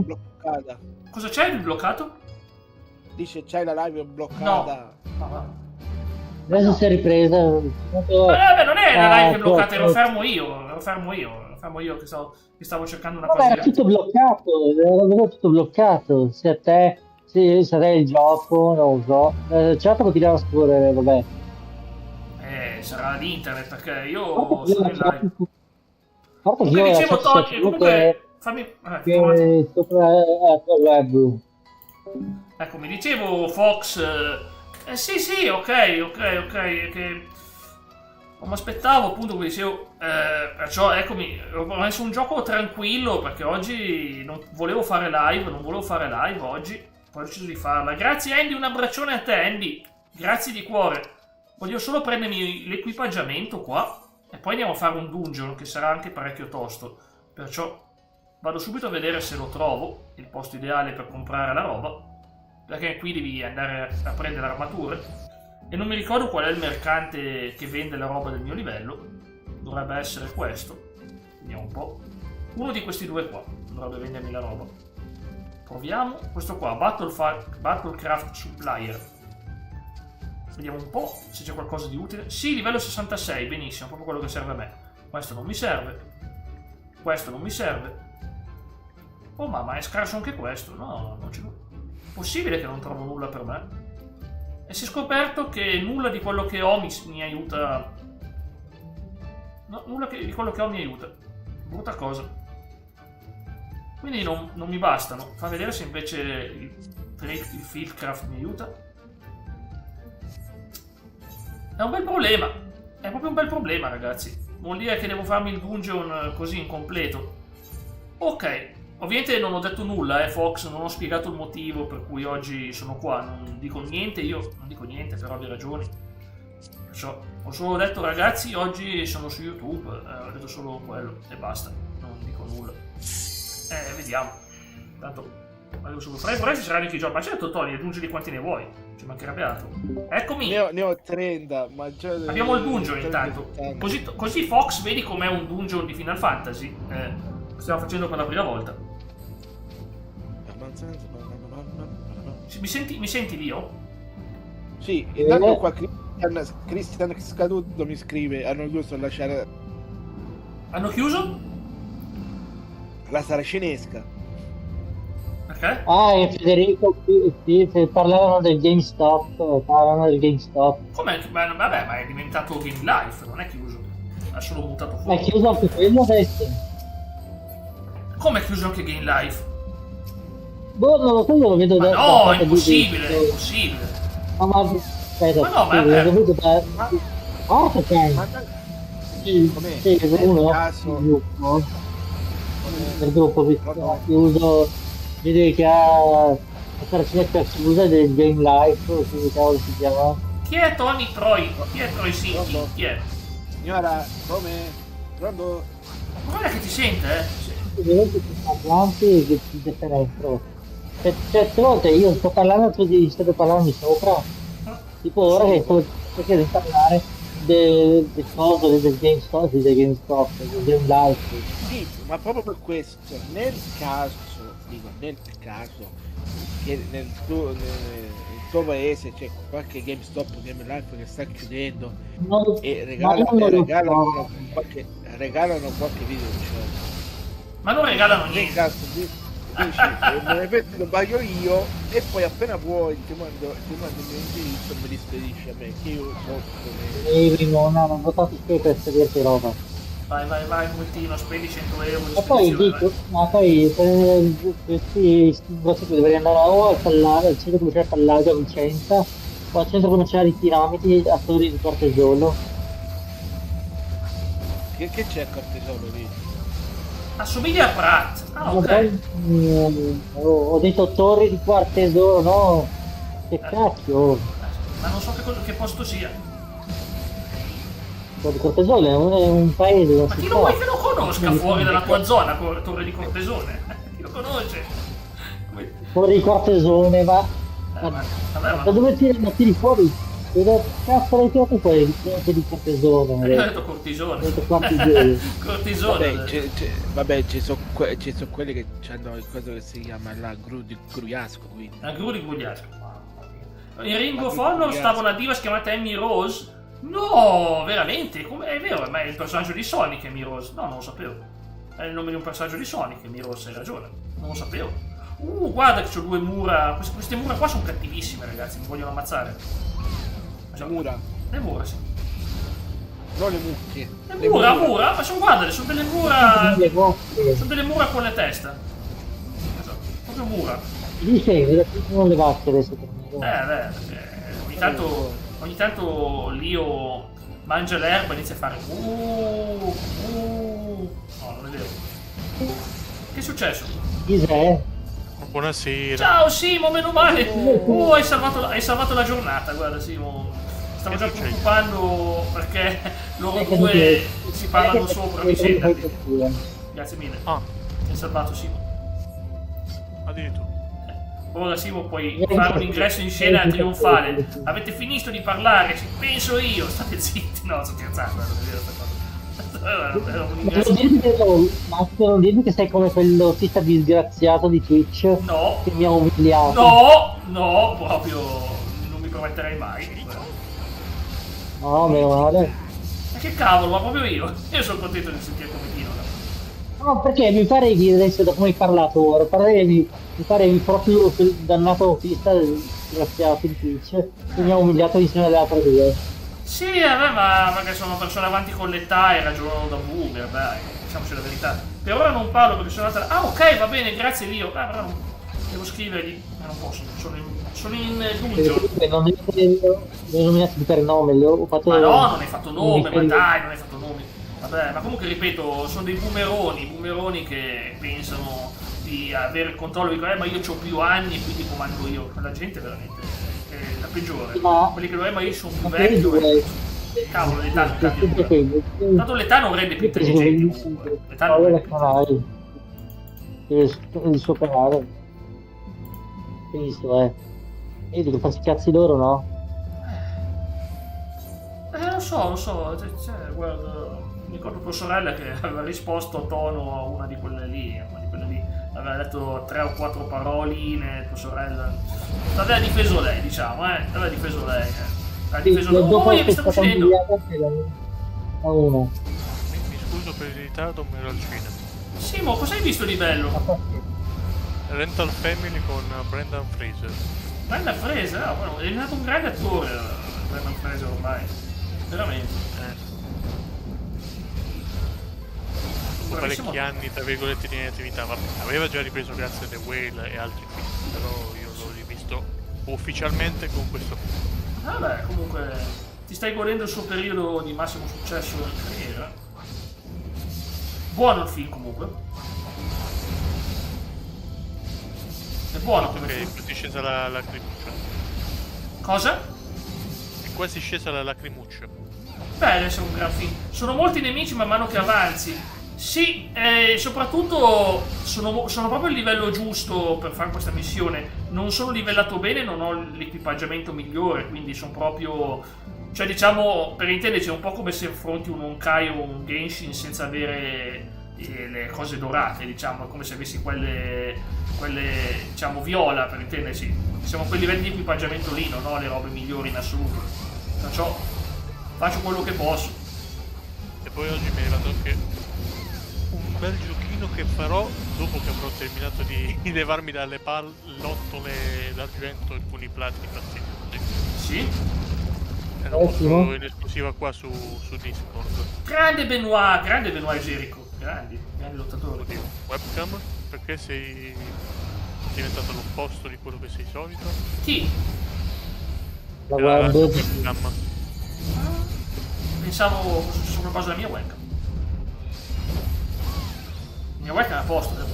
bloccata. Cosa c'è il bloccato? Dice c'hai la live bloccata. No. Adesso si è ripresa. Vabbè, non è la live bloccata, ero fermo io che stavo cercando una cosa. Era tutto bloccato, era tutto bloccato. Se a te il gioco, non lo so. Certo continuava a scorrere, vabbè. Sarà di internet perché io sono in live. Comunque dicevo Tony, comunque fammi sopra il web. Ecco, mi dicevo Fox. Sì, ok, che mi aspettavo appunto, come dicevo, perciò eccomi, ho messo un gioco tranquillo perché oggi non volevo fare live oggi, poi ho deciso di farla. Grazie Andy, un abbraccione a te Andy, grazie di cuore. Voglio solo prendermi l'equipaggiamento qua e poi andiamo a fare un dungeon che sarà anche parecchio tosto, perciò vado subito a vedere se lo trovo, il posto ideale per comprare la roba, perché qui devi andare a prendere armature e non mi ricordo qual è il mercante che vende la roba del mio livello. Dovrebbe essere questo, vediamo un po', uno di questi due qua dovrebbe vendermi la roba. Proviamo questo qua, Battlecraft Supplier. Vediamo un po' se c'è qualcosa di utile. Sì, livello 66, benissimo, proprio quello che serve a me. Questo non mi serve, oh ma è scarso anche questo. No, non c'è possibile che non trovo nulla per me. E si è scoperto che nulla di quello che ho mi aiuta. No, nulla di quello che ho mi aiuta. Brutta cosa. Quindi non mi bastano. Fa vedere se invece il Fieldcraft mi aiuta. È un bel problema. È proprio un bel problema, ragazzi. Vuol dire che devo farmi il dungeon così incompleto. Ok. Ovviamente non ho detto nulla, Fox, non ho spiegato il motivo per cui oggi sono qua, non dico niente, io non dico niente per ovvie ragioni. Perciò ho solo detto ragazzi, oggi sono su YouTube, ho detto solo quello e basta, non dico nulla. Vediamo. Tanto volevo solo fare, vorrei ci saranno anche i giochi, ma certo Tony, aggiungili quanti ne vuoi, ci mancherebbe altro. Eccomi! Ne ho 30, ma già... Abbiamo il dungeon intanto, così Fox vedi com'è un dungeon di Final Fantasy, stiamo facendo per la prima volta. Mi senti Dio? Sì, intanto qua Christian Scaduto mi scrive, hanno chiuso la sala... Hanno chiuso? La sala cinesca. Perché? E Federico parlavano del GameStop, Come? Vabbè, ma è diventato Game Life, non è chiuso. Ha solo buttato fuori. È chiuso anche quello adesso? Come è chiuso anche Game Life? Boh, non lo so, io lo vedo ma no, è impossibile, è impossibile. Ma aspetta, ma no, ma è... vedo da... Sì, uno del gruppo chiuso, vedi che ha la cinesca chiusa del Game Life, come cavolo si chiama? Chi è Tony Troy? Chi è Troy Sinchi? Chi è? Signora, come? Pronto? Guarda che ti sente, Vedete che parlanti che ti depenetro. Certe volte io sto parlando e tu stai parlando di sopra. Tipo ora che sto cercando di parlare del coso, del GameStop, del Game Life. Sì, ma proprio per questo, nel caso che nel tuo paese c'è qualche GameStop, Game Life che sta chiudendo e regalano qualche videogioco. Ma non regalano Nel niente. caso dici, lo pago io e poi appena puoi ti mando il mio indirizzo e me li spedisci a me, che io so come... Primo, no, non votate più per spiegarti roba. Vai, multino, spendi 100 euro di Ma poi spedizione, dico, ma poi questi negozi qui dovrei andare o al centro commerciale Palladio a Vicenza o al centro commerciale di Piramidi a Torri di Cortesolo. Che c'è a Cortesolo lì? Assomiglia a Pratt. Ah, Ma ok. poi, ho detto Torri di Quartesolo, no? Che cacchio? Ma non so che posto sia. Torre di Cortesole è un paese, una Ma chi lo città. vuoi che lo conosca fuori dalla tua zona, Torre di Cortesone? Chi lo conosce? Come... Torre di Cortesone, ma vabbè, da ma... dove tiri fuori? Dove cazzo l'hai tirato fuori di Cortesone? Io ho detto cortisone. Ho detto quanti giri. Cortisone. Vabbè, ci sono quelli che hanno il coso che si chiama la Gruiasco, quindi. La gru di Gugliasco. In Ring of Honor stava una diva chiamata Amy Rose. No, veramente? È vero, ma è il personaggio di Sonic Amy Rose. No, non lo sapevo. È il nome di un personaggio di Sonic, Amy Rose, hai ragione. Non lo sapevo. Guarda che c'ho 2 mura. Queste mura qua sono cattivissime, ragazzi, mi vogliono ammazzare. Le mura, Le mura, sì. non le mucche. Le mura, ma sono, guardale, sono delle mura. Le vostre. Sono delle mura con le teste. Esatto, proprio mura. Dice, non le vacche adesso per me. Perché ogni tanto Lio mangia l'erba e inizia a fare no, non è vero. Che è successo? Cos'è? Buonasera. Ciao Simo, meno male! Hai salvato la giornata, guarda Simo. Stavo già preoccupando perché loro due si parlano sopra vicenda. Grazie mille. Hai salvato Simo. Addirittura. Ora Simo puoi fare un ingresso in scena trionfale. Avete finito di parlare, ci penso io, state zitti. No, sto scherzando, non è vero sta cosa. Era un ingresso. Ma non dirmi che sei come quell'autista disgraziato di Twitch No. che mi ha umiliato. No, proprio non mi prometterei mai. No, meno male. Ma che cavolo, ma proprio io. Io sono contento di sentire come Tino. No, perché mi pare di adesso da come hai parlato ora, mi pare proprio quel dannato autista disgraziato di Twitch che mi ha umiliato insieme alle altre due. Sì, vabbè, ma perché sono persone avanti con l'età e ragionano da boomer, dai, diciamoci la verità. Per ora non parlo perché sono andata... Ah, ok, va bene, grazie Dio. Però non... devo scrivergli, ma non posso, sono in dungeon. Non nominati per nome, ho fatto... Ma no, non hai fatto nome, ma dai, non hai fatto nomi. Vabbè, ma comunque ripeto, sono dei boomeroni che pensano di avere il controllo, dicono, ma io ho più anni e quindi comando io. La gente veramente è la peggiore. Quelli che lo è, ma io sono più vecchio. Cavolo, l'età non cambia nulla. Tanto l'età non rende più intelligenti comunque. L'età non rende più. Il suo canale. Visto, Io dico, farsi i cazzi loro, no? Lo so, guarda, mi ricordo tua sorella che aveva risposto a tono a una di quelle lì, aveva detto 3 o 4 paroline, tua sorella, l'aveva difeso lei, diciamo, l'aveva difeso lei, ha difeso noi, mi sta uccidendo. A uno. Mi scuso per il ritardo, ma ero al cinema. Simo, cosa hai visto di bello? Rental Family con Brendan Fraser. Brendan Fraser? È diventato un grande attore, Brendan Fraser ormai, veramente. Dopo parecchi anni, tra virgolette, di attività, vabbè, aveva già ripreso grazie a The Whale e altri film, però io l'ho rivisto ufficialmente con questo film. Vabbè, comunque ti stai godendo il suo periodo di massimo successo in carriera. Buono il film comunque. È buono come film. È quasi scesa la lacrimuccia. Cosa? È quasi scesa la lacrimuccia. Beh, deve essere un gran film. Sono molti nemici man mano che avanzi. Sì, soprattutto sono proprio il livello giusto per fare questa missione. Non sono livellato bene, non ho l'equipaggiamento migliore, quindi sono proprio... Cioè, diciamo, per intenderci, è un po' come se affronti un Honkai o un Genshin senza avere le cose dorate, diciamo. È come se avessi quelle diciamo, viola, per intenderci. Siamo a quel livello di equipaggiamento lì, non ho le robe migliori in assoluto. Perciò faccio quello che posso. E poi oggi mi è arrivato anche un bel giochino che farò dopo che avrò terminato di levarmi dalle pallottole d'argento alcuni platini fastidiosi. Sì? E lo posto in esclusiva qua su Discord. Grande Benoit e Jericho. Grandi lottatori. Oddio, webcam? Perché sei diventato l'opposto di quello che sei solito? Chi? La guardo. Webcam. Pensavo fosse solo cosa della mia webcam. La mia webcam è a posto, vero?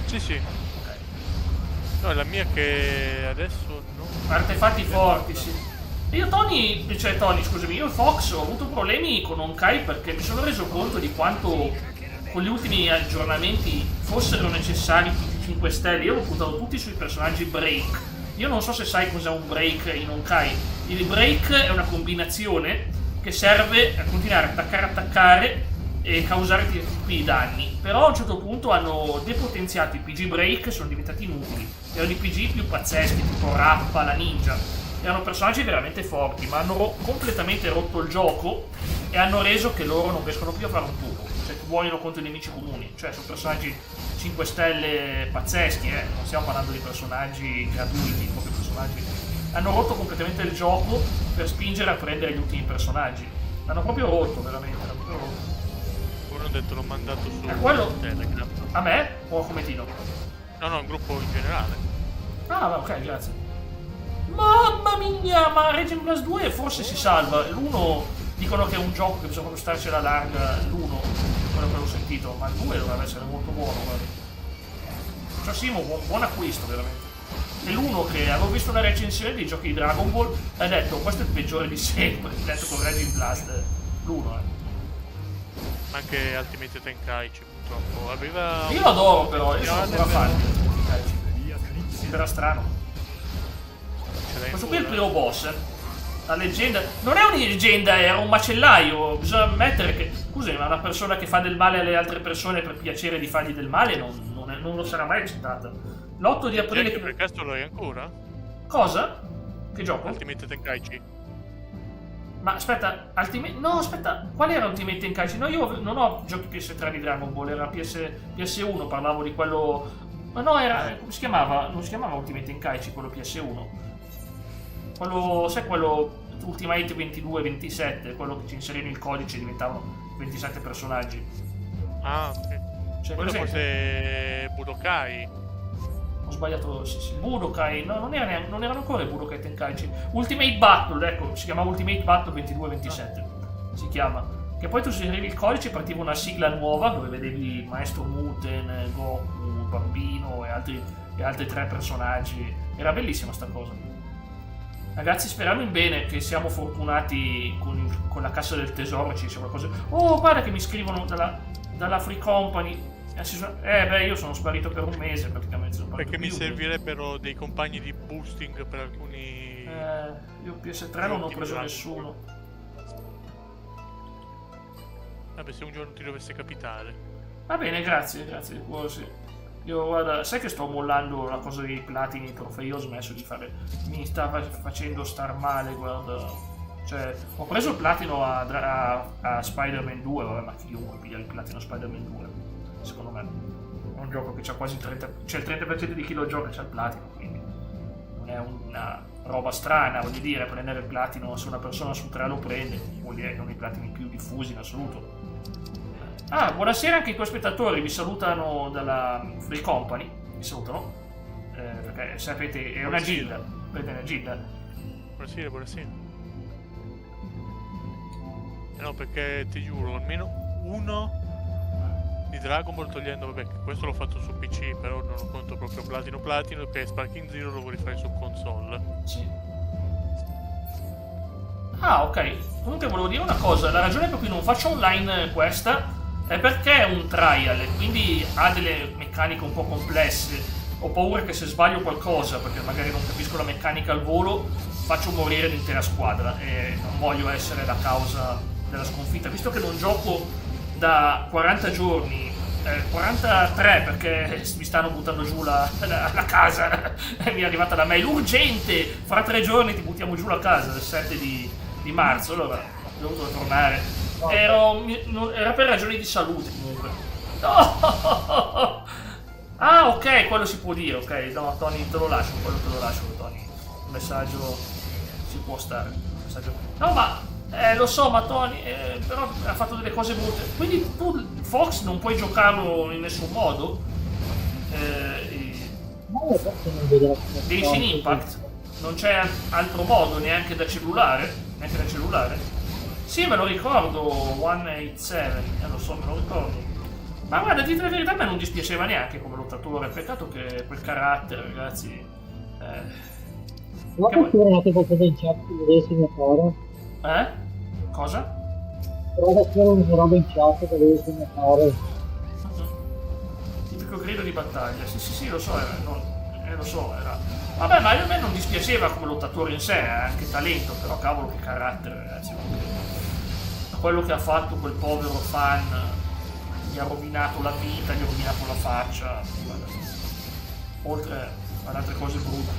Sì, sì. Ok. No, è la mia che adesso non... Artefatti forti, sì. Io scusami, io Fox ho avuto problemi con Honkai perché mi sono reso conto di quanto con gli ultimi aggiornamenti fossero necessari tutti i 5 stelle. Io ho puntato tutti sui personaggi break. Io non so se sai cos'è un break in Honkai. Il break è una combinazione che serve a continuare a attaccare e causare tipi di danni. Però a un certo punto hanno depotenziato i PG break, sono diventati inutili. Erano i PG più pazzeschi, tipo Rappa, la Ninja. Erano personaggi veramente forti, ma hanno completamente rotto il gioco e hanno reso che loro non riescono più a fare un turno. Cioè, muoiono contro i nemici comuni. Cioè, sono personaggi 5 stelle pazzeschi, non stiamo parlando di personaggi gratuiti, proprio personaggi. Hanno rotto completamente il gioco per spingere a prendere gli ultimi personaggi. L'hanno proprio rotto, veramente. L'hanno proprio rotto. Ora ho detto l'ho mandato su quello... Telegram. A me? O a Cometino? No, un gruppo in generale. Ah, ok, grazie. Mamma mia, ma Raging Blast 2 forse si salva. L'1 dicono che è un gioco che bisogna starcela larga. L'1, quello che ho sentito, ma il 2 dovrebbe essere molto buono, guarda. Cioè Simo, buon acquisto veramente. E l'1 che avevo visto una recensione dei giochi di Dragon Ball e ha detto questo è il peggiore di sempre, ha detto con Raging Blast l'1, Ma anche Ultimate Tenkaichi purtroppo aveva... Io lo adoro però, io sono ancora fan di Tenkaichi. Era strano. Questo qui è il primo boss, la leggenda. Non è una leggenda, era un macellaio. Bisogna ammettere che. Scusami, ma una persona che fa del male alle altre persone per piacere di fargli del male non lo sarà mai accettata. L'8 di aprile. Che per caso lo hai ancora? Cosa? Che gioco? Ultimate Tenkaichi. Ma aspetta, no, aspetta, qual era Ultimate Tenkaichi? No, io non ho giochi PS3 di Dragon Ball, era PS1, parlavo di quello. Ma no, era. Come si chiamava? Non si chiamava Ultimate Tenkaichi, quello PS1. Quello, sai quello Ultimate 22-27, quello che ci inserivi il codice e diventavano 27 personaggi. Ah, ok. Cioè, quello forse Budokai. Ho sbagliato, sì, Budokai, no, non erano ancora i Budokai Tenkaichi. Ultimate Battle, ecco, si chiama Ultimate Battle 22-27, si chiama. Che poi tu inserivi il codice e partiva una sigla nuova dove vedevi il Maestro Muten, Goku, il Bambino e altri 3 personaggi. Era bellissima sta cosa. Ragazzi, speriamo in bene che siamo fortunati con la cassa del tesoro e ci sia qualcosa. Oh, guarda che mi scrivono dalla Free Company. Io sono sparito per un mese praticamente. Perché mi servirebbero dei compagni di boosting per alcuni... Io PS3 non ho preso nessuno. Vabbè, se un giorno ti dovesse capitare. Va bene, grazie di cuore, sì. Io guarda, sai che sto mollando la cosa dei platini, trofei, io ho smesso di fare. Mi stava facendo star male, guarda. Cioè, ho preso il platino a Spider-Man 2, vabbè, ma chiunque piglia il platino a Spider-Man 2, secondo me. È un gioco che ha quasi il 30%, cioè il 30% di chi lo gioca c'ha il platino, quindi non è una roba strana, voglio dire, prendere il platino, se una persona su 3 lo prende, vuol dire che è uno dei platini più diffusi in assoluto. Ah, buonasera anche ai tuoi spettatori, vi salutano dalla Free Company, vi salutano, perché sapete è una gilda, vedete una gilda. Buonasera. No, perché ti giuro, almeno uno di Dragon Ball togliendo, vabbè, questo l'ho fatto su PC, però non lo conto proprio platino, che Sparking Zero lo vorrei fare su console. Sì. Ah, ok. Comunque volevo dire una cosa, la ragione per cui non faccio online questa È perché è un trial e quindi ha delle meccaniche un po' complesse. Ho paura che se sbaglio qualcosa, perché magari non capisco la meccanica al volo, faccio morire l'intera squadra e non voglio essere la causa della sconfitta. Visto che non gioco da 40 giorni, 43 perché mi stanno buttando giù la casa e mi è arrivata la mail urgente, fra 3 giorni ti buttiamo giù la casa, il 7 di marzo, allora ho dovuto tornare. Era per ragioni di salute comunque. No! Ah, ok, quello si può dire, ok. No, Tony, te lo lascio, Tony. Il messaggio ci può stare. No, ma lo so, ma Tony, però ha fatto delle cose brutte. Quindi tu, Fox, non puoi giocarlo in nessun modo? Genshin Impact? Non c'è altro modo, neanche da cellulare? Sì, me lo ricordo, 187, lo so, me lo ricordo. Ma guarda, dite la verità, a me non dispiaceva neanche come lottatore, peccato che quel carattere, ragazzi... Ma puoi scrivere anche qualcosa in chat che vedessi mio caro? Cosa? Prova a scrivere una roba in chat che vedessi mio caro. Tipico grido di battaglia, sì, lo so, lo so, era... Vabbè, ma a me non dispiaceva come lottatore in sé, ha anche talento, però cavolo che carattere, ragazzi. Quello che ha fatto quel povero fan... gli ha rovinato la vita, gli ha rovinato la faccia, oltre ad altre cose brutte.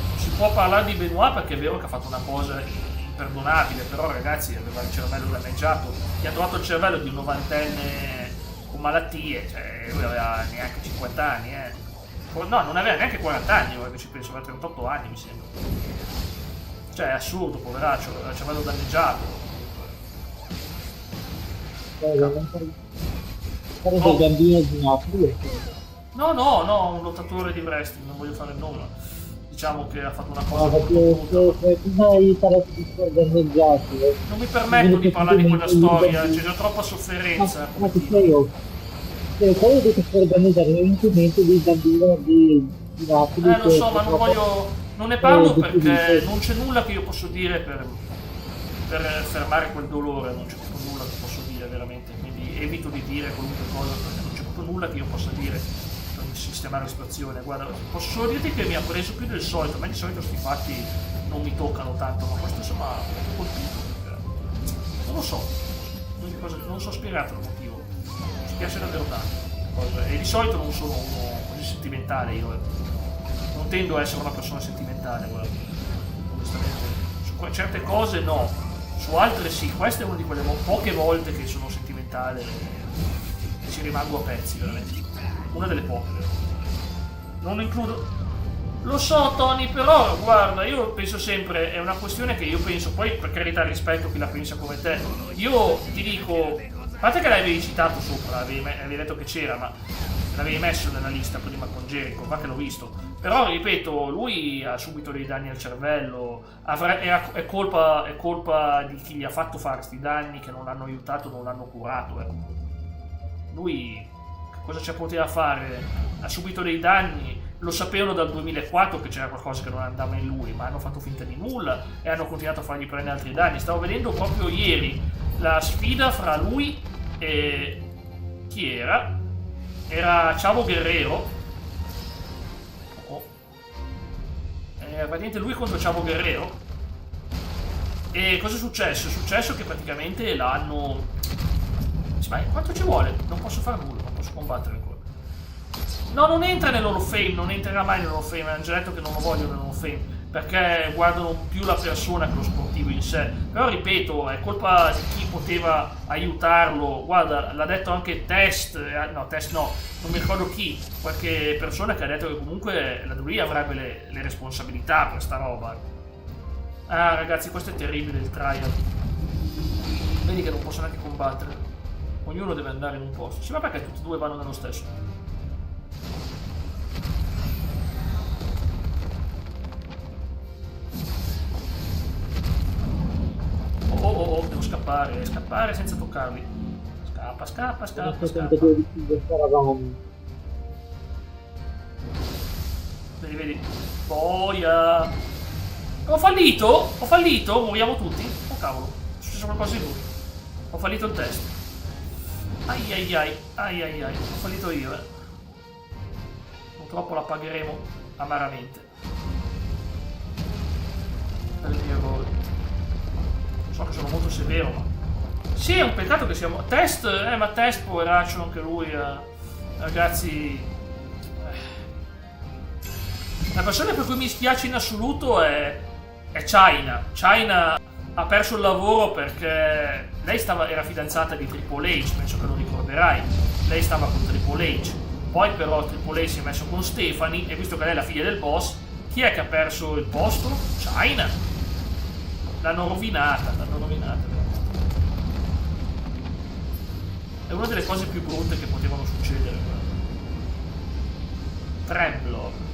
Non si può parlare di Benoit perché è vero che ha fatto una cosa imperdonabile, però ragazzi aveva il cervello danneggiato, gli ha trovato il cervello di un novantenne con malattie, cioè lui aveva neanche 50 anni, No, non aveva neanche 40 anni, ora che ci penso, aveva 38 anni mi sembra. Cioè è assurdo, poveraccio, aveva il cervello danneggiato. No, un lottatore di wrestling, non voglio fare nulla. Diciamo che ha fatto una cosa molto non mi permetto di parlare di quella storia, c'è già troppa sofferenza. Quello che si organizzare l'eventuamento di bambino di Napoli. Lo so, ma non ne parlo perché non c'è nulla che io posso dire per fermare quel dolore, non c'è proprio nulla che posso dire veramente, quindi evito di dire qualunque cosa perché non c'è proprio nulla che io possa dire per sistemare la situazione. Guarda, posso solo dirti che mi ha preso più del solito, a me di solito questi fatti non mi toccano tanto, ma questo insomma mi ha colpito perché non lo so, non so spiegarti il motivo, mi spiace davvero tanto e di solito non sono uno così sentimentale, io non tendo a essere una persona sentimentale, guarda, onestamente su certe cose no, su altre sì, questa è una di quelle poche volte che sono sentimentale e ci rimango a pezzi, veramente. Una delle poche, non includo... Lo so Tony, però guarda, io penso sempre, è una questione che io penso, poi per carità rispetto chi la pensa come te, io ti dico, a parte che l'avevi citato sopra, avevi detto che c'era, ma l'avevi messo nella lista prima con Jericho, va che l'ho visto, però ripeto, lui ha subito dei danni al cervello, è colpa di chi gli ha fatto fare questi danni, che non l'hanno aiutato, non l'hanno curato, lui cosa ci poteva fare? Ha subito dei danni, lo sapevano dal 2004 che c'era qualcosa che non andava in lui, ma hanno fatto finta di nulla e hanno continuato a fargli prendere altri danni. Stavo vedendo proprio ieri la sfida fra lui e... chi era? Era Chavo Guerrero. Praticamente lui contro Chavo Guerrero. E cosa è successo? È successo che praticamente l'hanno... Ma quanto ci vuole? Non posso fare nulla, non posso combattere ancora. No, non entra nell'Hall of Fame, non entrerà mai nell'Hall of Fame, hanno già detto che non lo vogliono nell'Hall of Fame, perché guardano più la persona che lo sportivo in sé. Però ripeto, è colpa di chi poteva aiutarlo, guarda, l'ha detto anche Test, non mi ricordo chi, qualche persona che ha detto che comunque la WWE avrebbe le responsabilità per sta roba. Ah ragazzi, questo è terribile il trial. Vedi che non posso neanche combattere. Ognuno deve andare in un posto. Sì, ma perché tutti e due vanno nello stesso? Oh, devo scappare senza toccarli. Scappa. Vedi. Boia. Ho fallito? Moriamo tutti? Oh cavolo, è successo qualcosa di lui. Ho fallito il test. Ai ai ai, ai ai ai, ho fallito io, Purtroppo la pagheremo amaramente. Per i miei errori. So che sono molto severo, ma... Sì, è un peccato che siamo... Test, ma Test, poveraccio anche lui, ragazzi... La persona per cui mi spiace in assoluto è China. China ha perso il lavoro perché lei era fidanzata di Triple H, penso che lo ricorderai. Lei stava con Triple H. Poi però Triple H si è messo con Stephanie e visto che lei è la figlia del boss, chi è che ha perso il posto? China. L'hanno rovinata. È una delle cose più brutte che potevano succedere. Tremblo.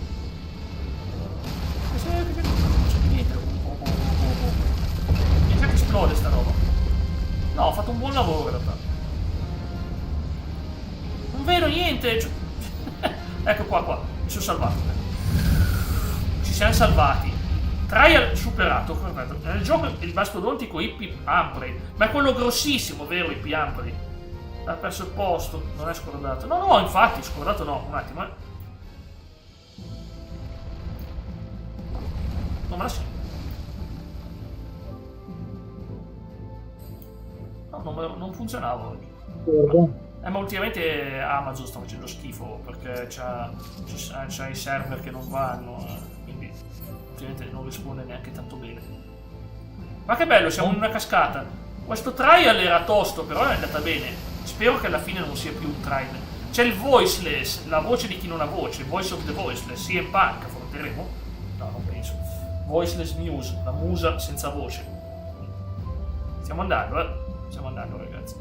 Mi sa che esplode sta roba. No, ho fatto un buon lavoro in realtà. Non vedo niente. Ecco qua. Mi sono salvato. Ci siamo salvati. Trial superato, perfetto. Nel gioco il mastodontico Hippie Humphrey. Ma è quello grossissimo, vero Hippie Humphrey? Ha perso il posto, non è scordato. No, infatti, scordato no. Un attimo, Non me la sento. No, non funzionava oggi. Ma ultimamente Amazon sta facendo schifo perché c'ha i server che non vanno, quindi ultimamente non risponde neanche tanto bene. Ma che bello, siamo in una cascata. Questo trial era tosto, però è andata bene. Spero che alla fine non sia più un trial. C'è il voiceless, la voce di chi non ha voce, voice of the voiceless, CM Punk, affronteremo? No, non penso. Voiceless Muse, la musa senza voce. Stiamo andando, ragazzi.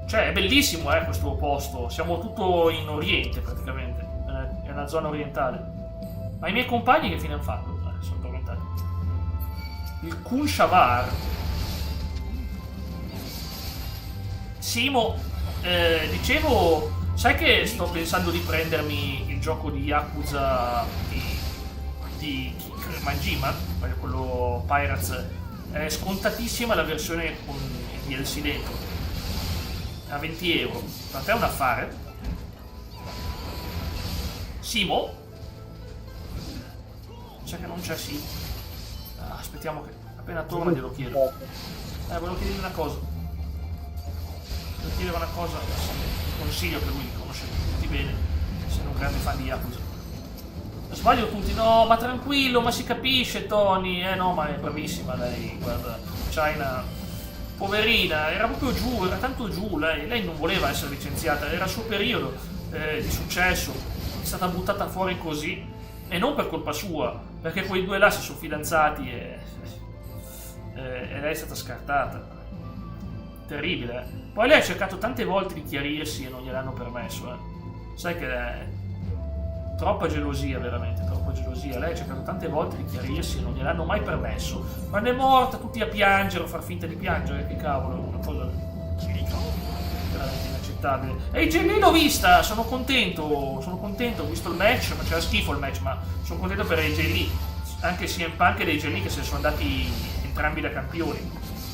Cioè, è bellissimo, questo posto. Siamo tutto in Oriente, praticamente. È una zona orientale. Ma i miei compagni che fine hanno fatto? Sono addormentati. Il Kunshavar. Simo, dicevo... Sai che sto pensando di prendermi il gioco di Yakuza di Majima, quello Pirates, è scontatissima la versione con il DLC dentro, a 20 euro. Per te è un affare? Simo? Sa che non c'è Simo. Aspettiamo che appena torna glielo chiedo. Volevo chiedergli una cosa. Volevo chiedere una cosa, vi consiglio che lui li conosce tutti bene, essendo un grande fan di Yakuza. Sbaglio tutti, no, ma tranquillo, ma si capisce Tony, no, ma è bravissima lei, guarda, China, poverina, era proprio giù, era tanto giù lei non voleva essere licenziata, era il suo periodo di successo, è stata buttata fuori così, e non per colpa sua, perché quei due là si sono fidanzati e lei è stata scartata, terribile, Poi lei ha cercato tante volte di chiarirsi e non gliel'hanno permesso, sai che... Troppa gelosia, veramente, troppa gelosia. Lei ha cercato tante volte di chiarirsi e non gliel'hanno mai permesso. Quando è morta, tutti a piangere o far finta di piangere, che cavolo, è una cosa veramente inaccettabile. E i Jelly l'ho vista, sono contento, ho visto il match, ma c'era schifo il match, ma sono contento per i Jelly. Anche CM Punk e dei Jelly che se ne sono andati entrambi da campioni.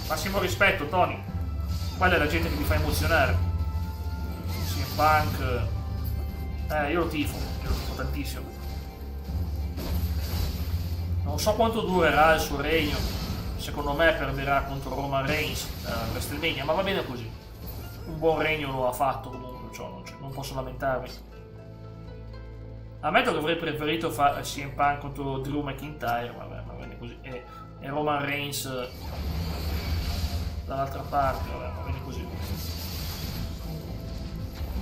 Massimo rispetto, Tony. Quella è la gente che mi fa emozionare. CM Punk... io lo tifo tantissimo. Non so quanto durerà il suo regno. Secondo me perderà contro Roman Reigns a WrestleMania, ma va bene così. Un buon regno lo ha fatto comunque, non posso lamentarmi. Ammetto che avrei preferito fare CM Punk contro Drew McIntyre, va bene così. E Roman Reigns dall'altra parte, va bene così.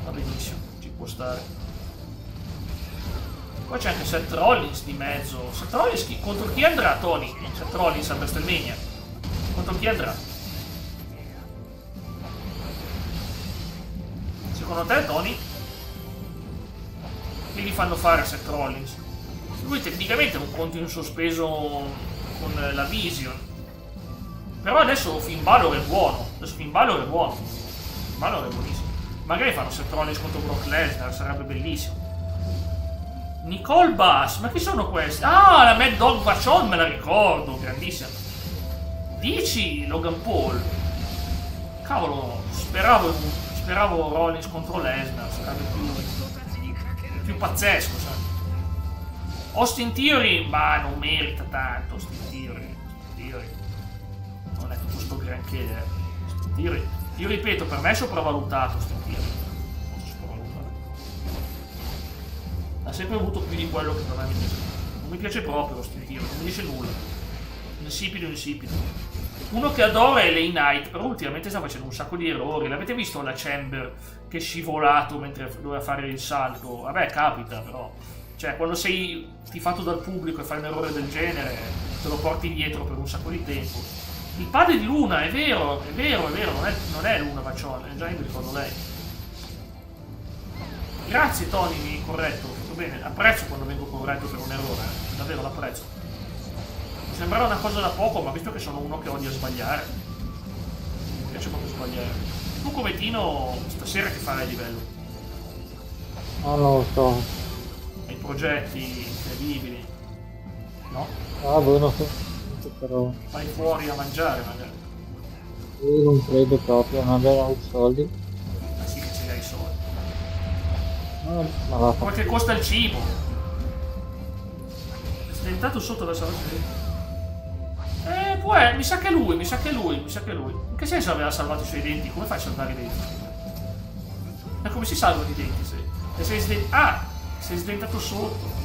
Va benissimo, ci può stare. Poi c'è anche Seth Rollins di mezzo. Seth Rollins contro chi andrà, Tony? Seth Rollins a WrestleMania. Contro chi andrà? Secondo te, Tony? Che gli fanno fare a Seth Rollins? Lui tecnicamente è un conto in sospeso con la Vision. Però adesso Finn Balor è buono. Finn Balor è buonissimo. Magari fanno Seth Rollins contro Brock Lesnar, sarebbe bellissimo. Nicole Bass, ma chi sono questi? Ah, la Mad Dog Vachon, me la ricordo, grandissima. dici Logan Paul, cavolo, speravo Rollins contro Lesnar, sarebbe più pazzesco, sai. Austin Theory, ma non merita tanto Austin Theory. Non è tutto sto granché, Austin Theory. Io ripeto, per me è sopravvalutato Austin Theory. Molto sopravvalutato. Ha sempre avuto più di quello che per me mi piace. Non mi piace proprio Austin Theory, non mi dice nulla. Insipido. Uno che adoro è Lay Knight, però ultimamente sta facendo un sacco di errori. L'avete visto la Chamber che è scivolato mentre doveva fare il salto? Vabbè, capita, però. Cioè, quando sei tifato dal pubblico e fai un errore del genere, te lo porti dietro per un sacco di tempo. Il padre di Luna, è vero, non è Luna Vaccione, già io mi ricordo lei. Grazie Tony, mi hai corretto, tutto bene. Apprezzo quando vengo corretto per un errore, davvero l'apprezzo. Mi sembrava una cosa da poco, ma visto che sono uno che odia sbagliare, mi piace proprio sbagliare. Tu come Tino, stasera che farai a livello? Non lo so. Hai progetti incredibili? No? Ah, boh, non so. Però Vai fuori a mangiare magari. io non credo proprio, non avere i soldi. Ma sì che ce li hai i soldi. Ma va. Quanto costa il cibo? È sdentato sotto la salvazione. Mi sa che è lui. In che senso aveva salvato i suoi denti? Come fai a salvare i denti? Ma come si salvano i denti se sei sdentato? Sei sdentato sotto.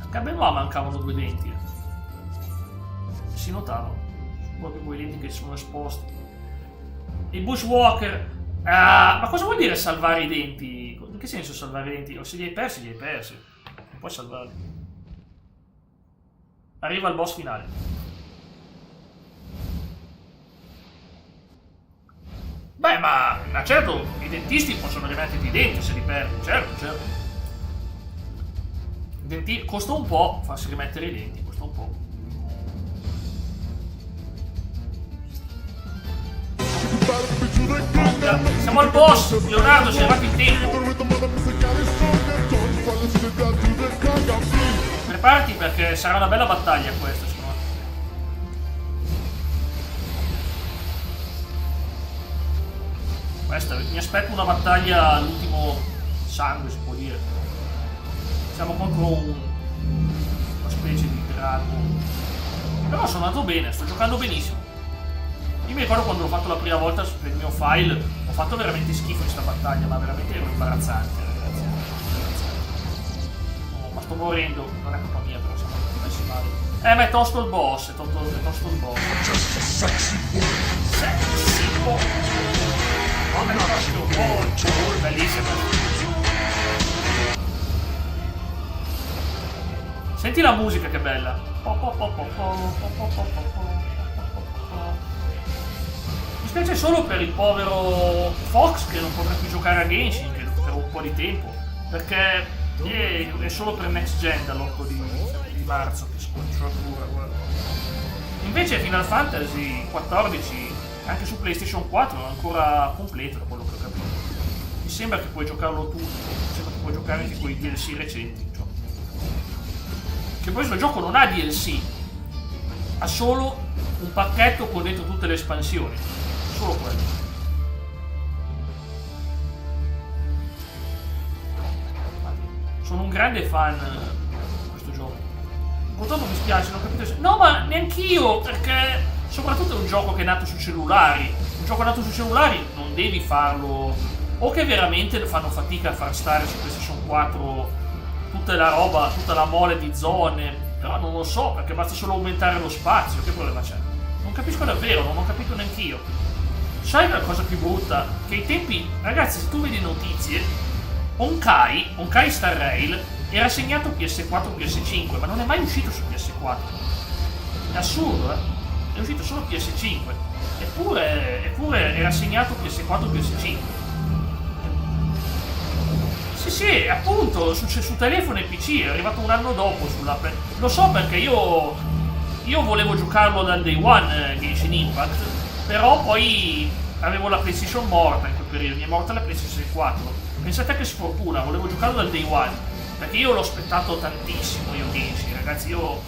Anche a Benoit mancavano 2 denti. Si notavano. Proprio quei denti che sono esposti. I Bushwalker. Ma cosa vuol dire salvare i denti? In che senso salvare i denti? O se li hai persi, non puoi salvarli. Arriva il boss finale. Beh, ma certo, i dentisti possono rimetterti i denti se li perdi, certo. Costa un po' farsi rimettere i denti, costa un po'. Siamo al boss, Leonardo, sei arrivato in tempo. Preparati perché sarà una bella battaglia questa, secondo me. Mi aspetto una battaglia all'ultimo sangue, si può dire. Siamo contro una specie di drago. Però sono andato bene, sto giocando benissimo. Io mi ricordo quando l'ho fatto la prima volta per il mio file, ho fatto veramente schifo in questa battaglia, ma veramente ero imbarazzante, ragazzi. No, ma sto morendo, non è colpa mia, però siamo tutti messi male. Ma è tosto il boss, è tosto il boss. Sexy boy. Oh, è tosto il boss, bellissimo. Senti la musica che bella. Mi spiace solo per il povero Fox che non potrà più giocare a Genshin per un po' di tempo, perché è solo per next gen dall'8 di marzo che sconciatura, guarda. Invece Final Fantasy XIV anche su PlayStation 4 è ancora completo, da quello che ho capito. Mi sembra che puoi giocarlo tutto, mi sembra che puoi giocare anche quei DLC recenti. Che poi questo gioco non ha DLC, ha solo un pacchetto con dentro tutte le espansioni, solo quello. Sono un grande fan di questo gioco. Purtroppo mi spiace, non capite se... No, ma neanch'io, perché soprattutto è un gioco che è nato su cellulari. Un gioco nato su cellulari non devi farlo... O che veramente fanno fatica a far stare su PlayStation 4 tutta la roba, tutta la mole di zone, però non lo so, perché basta solo aumentare lo spazio, che problema c'è? Non capisco davvero, non ho capito neanch'io. Sai la cosa più brutta? Che ai tempi, ragazzi, se tu vedi notizie, Honkai Star Rail era segnato PS4 PS5, ma non è mai uscito su PS4. È assurdo, eh? È uscito solo PS5, eppure era segnato PS4 PS5. Sì, appunto, su telefono e PC, è arrivato un anno dopo sulla... Lo so perché io volevo giocarlo dal day one Genshin Impact, però poi avevo la PlayStation morta in quel periodo, mi è morta la PlayStation 4. Pensate che sfortuna, volevo giocarlo dal day one, perché io l'ho aspettato tantissimo io Genshin, ragazzi, io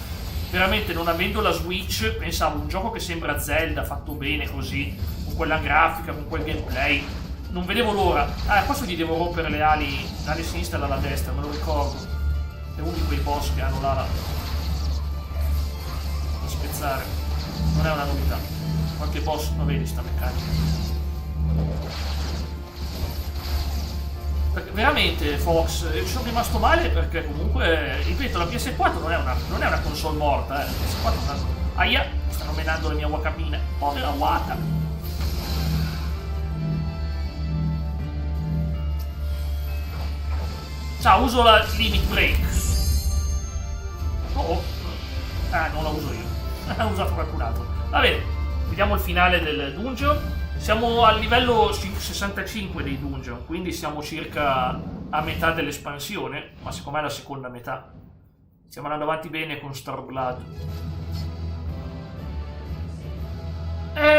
veramente non avendo la Switch pensavo un gioco che sembra Zelda fatto bene così, con quella grafica, con quel gameplay, non vedevo l'ora. Questo gli devo rompere le ali sinistra e l'ala destra, me lo ricordo, è uno di quei boss che hanno l'ala da spezzare, non è una novità, qualche boss non vedi sta meccanica. Perché veramente Fox, ci sono rimasto male perché comunque, ripeto, la PS4 non è una console morta, la PS4 aia, stanno menando la mia Wakamina, povera Waka. Ciao, uso la limit break. Non la uso io, l'ha usato qualcun altro. Va bene, vediamo il finale del dungeon. Siamo al livello 65 dei dungeon, quindi siamo circa a metà dell'espansione, ma secondo me è la seconda metà. Stiamo andando avanti bene con Starblood.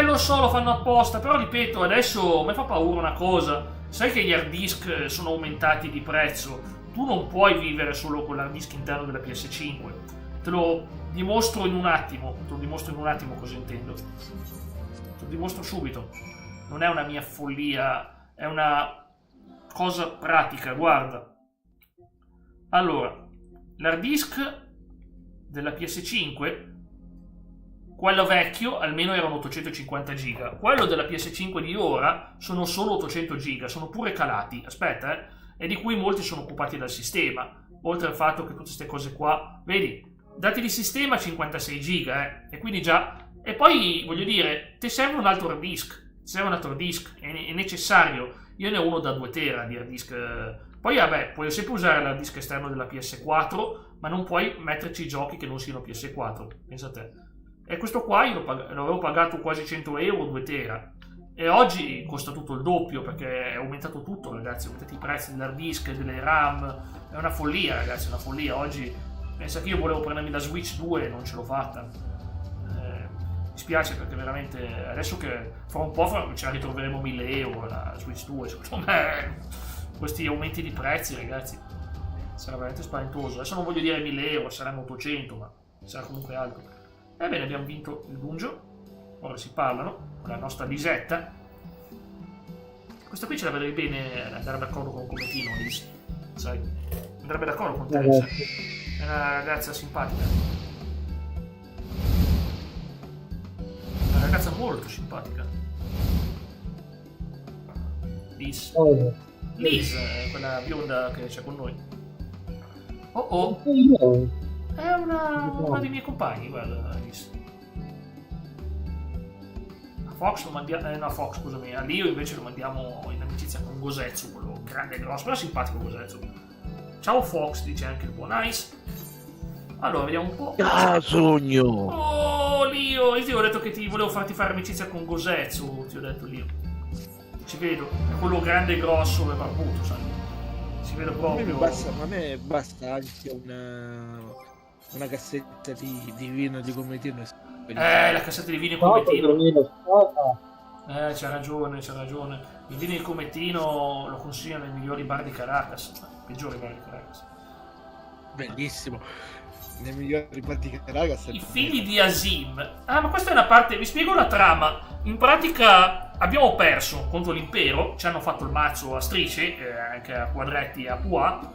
Lo so, lo fanno apposta, però ripeto, adesso mi fa paura una cosa. Sai che gli hard disk sono aumentati di prezzo? Tu non puoi vivere solo con l'hard disk interno della PS5. Te lo dimostro in un attimo cosa intendo. Te lo dimostro subito. Non è una mia follia, è una cosa pratica, guarda. Allora, l'hard disk della PS5, quello vecchio almeno erano 850 giga, quello della PS5 di ora sono solo 800 giga, sono pure calati, aspetta, e di cui molti sono occupati dal sistema, oltre al fatto che tutte queste cose qua, vedi, dati di sistema 56 giga, e quindi già, e poi voglio dire, ti serve un altro hard disk. Serve un altro disk, è necessario. Io ne ho uno da 2 tera di hard disk. Poi vabbè, puoi sempre usare l'hard disk esterno della PS4, ma non puoi metterci giochi che non siano PS4, pensa a te. E questo qua io l'avevo pagato quasi 100 euro, 2 tera. E oggi costa tutto il doppio, perché è aumentato tutto, ragazzi, aumentati i prezzi dell'hard disk, delle RAM. È una follia, ragazzi, è una follia. Oggi, pensa che io volevo prendermi la Switch 2 e non ce l'ho fatta. Mi spiace perché veramente adesso che fra un po' ce la ritroveremo 1000 euro la Switch 2, secondo me questi aumenti di prezzi, ragazzi, sarà veramente spaventoso. Adesso non voglio dire 1000 euro, saranno 800, ma sarà comunque alto. Ebbene, abbiamo vinto il dungeon, ora si parlano con la nostra Lisetta. Questa qui ce la vedrei bene andare d'accordo con Cometino, Lis, sai, andrebbe d'accordo con te, è una ragazza simpatica. Una ragazza molto simpatica. Liz, quella bionda che c'è con noi. È una dei miei compagni, guarda, Liz. A Fox lo mandiamo. No, Fox, scusami, a Leo invece lo mandiamo in amicizia con Gosetsu, quello grande e grosso, però simpatico Gosetsu. Ciao Fox, dice anche il buon Ice. Allora, vediamo un po'. Sogno! Oh, Lio! Io ti ho detto che volevo farti fare amicizia con Gosetsu, ti ho detto, Lio. Ci vedo, è quello grande e grosso e barbuto, sai. Si vede proprio. A me basta anche una cassetta di vino di Cometino. La cassetta di vino di Cometino. C'ha ragione. Il vino di Cometino lo consigliano nei migliori bar di Caracas, peggiori bar di Caracas. Bellissimo. Nei migliori bar di Caracas. I figli di Azim. Ma questa è una parte, vi spiego la trama. In pratica abbiamo perso contro l'impero, ci hanno fatto il mazzo a strisce, anche a quadretti e a pois,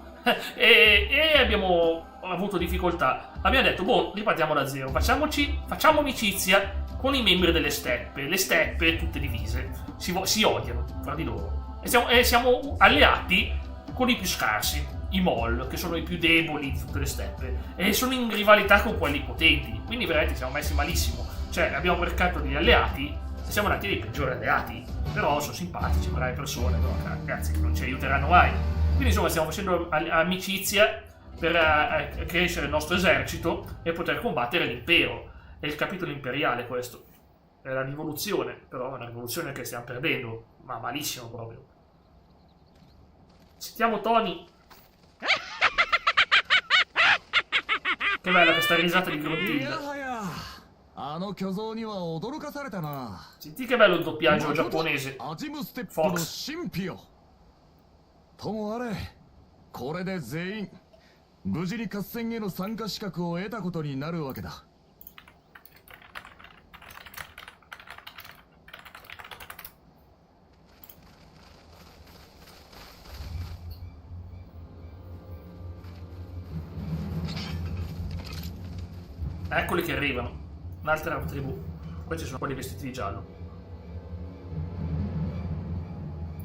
e abbiamo avuto difficoltà. Abbiamo detto, ripartiamo da zero, facciamo amicizia con i membri delle steppe. Le steppe, tutte divise, si odiano tra di loro. E siamo alleati con i più scarsi, i Mol, che sono i più deboli di tutte le steppe, e sono in rivalità con quelli potenti. Quindi veramente siamo messi malissimo. Cioè, abbiamo cercato degli alleati, siamo andati dei peggiori alleati. Però sono simpatici, brave persone, però ragazzi, non ci aiuteranno mai. Quindi insomma stiamo facendo amicizia per crescere il nostro esercito e poter combattere l'impero. È il capitolo imperiale questo. È la rivoluzione, però è una rivoluzione che stiamo perdendo, ma malissimo proprio. Sentiamo Tony. Che bella questa risata di Gruntilda. Senti che bello il doppiaggio giapponese. Fox. 無事に合戦への参加資格を得たことになるわけだ。Eccoli che arrivano. Un'altra tribù. Questi sono quelli vestiti di giallo.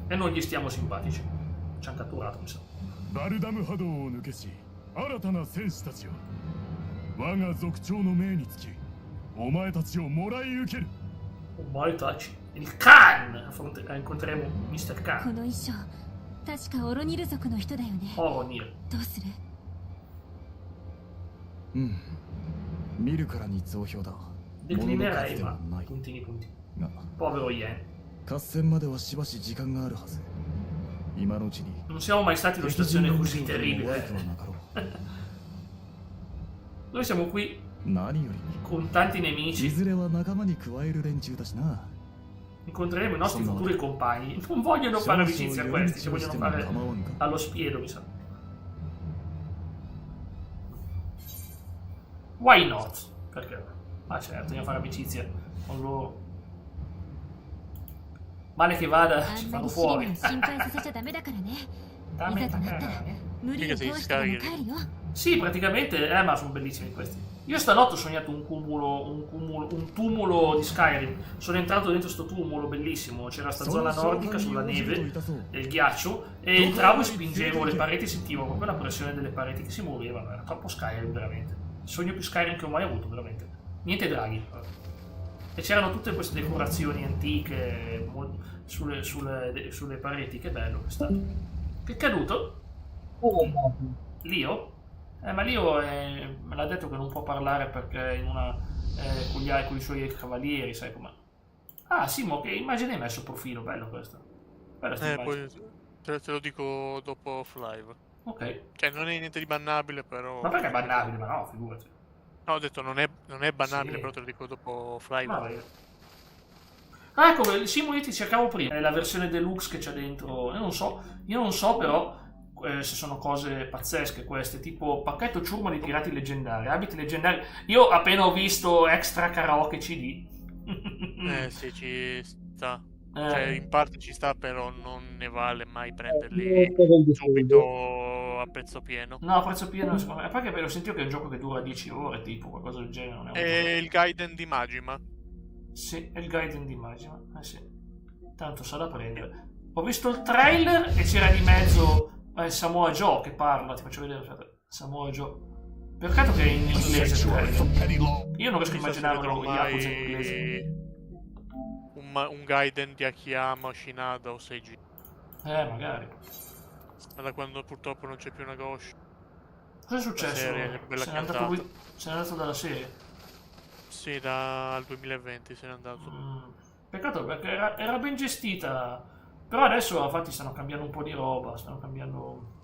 E non gli stiamo simpatici. Ci hanno catturato, mi sa. バルダム波動を抜けし、新たな戦士たちよ。我が族長の命につき、お前たちをもらい受ける。お前たち。Il Khan! Incontreremo Mr. こ Khan. の衣装確かオロニル族の人だよね。 Oronir. どうする？見るからに増票だ。 Declinerei, ma puntini puntini. Povero Yen. 合戦まではしばし時間があるはず。今のうちに。 Non siamo mai stati in una situazione così terribile. Noi siamo qui 何より con tanti い nemici. ずれは仲間に加える連中だしな。 Incontreremo i nostri futuri compagni. Non vogliono fare amicizia a questi, ci vogliono fare allo spiedo, mi sa. Why not? Perché? Ma certo, dobbiamo fare amicizia con loro. Male che vada, あ ci んま fanno りシリナ fuori. を心配させちゃダメだからね。いざとなったら無理を通してでも帰るよ。 Sì, praticamente, ma sono bellissimi questi. Io stanotte ho sognato un tumulo di Skyrim. Sono entrato dentro sto tumulo bellissimo. C'era sta zona nordica sulla neve e il ghiaccio. E entravo e spingevo le pareti, sentivo proprio la pressione delle pareti che si muovevano. Era troppo Skyrim, veramente. Il sogno più Skyrim che ho mai avuto, veramente. Niente draghi. E c'erano tutte queste decorazioni antiche sulle pareti. Che bello che è stato. Che è caduto? Lio? Ma Lio me l'ha detto che non può parlare perché in una con i suoi cavalieri, sai com'è. Ah, Simo, che immagine hai messo profilo, bello questo. Bella sta immagine. Poi te lo dico dopo off live. Ok. Cioè non è niente di bannabile, però. Ma perché è bannabile? Ma no, figurati. No, ho detto non è bannabile, Sì. però te lo dico dopo off live. Ma vai. Ah, ecco, Simo, io ti cercavo prima. È la versione deluxe che c'è dentro. Io non so però se sono cose pazzesche queste, tipo pacchetto ciurma di pirati leggendari, abiti leggendari. Io appena ho visto extra karaoke CD. Sì, ci sta. Cioè, in parte ci sta, però non ne vale mai prenderli subito a prezzo pieno. No, a prezzo pieno secondo me. Perché ho sentito che è un gioco che dura 10 ore, tipo, qualcosa del genere. Non è un E il Gaiden di Majima. Sì, è il Gaiden di Majima. Sì. Tanto sa da prendere. Ho visto il trailer e c'era di mezzo Samoa Joe che parla. Ti faccio vedere, aspetta. Samoa Joe. Peccato che è in inglese. Io non riesco a immaginare un Yakuza in inglese. Un Gaiden di Akiyama o Shinada o Seiji. Magari. Ma da quando purtroppo non c'è più una Ghost. Cosa è successo? Se n'è andato dalla serie? Sì, dal 2020 se n'è andato. Peccato perché era ben gestita. Però adesso infatti stanno cambiando un po' di roba. Stanno cambiando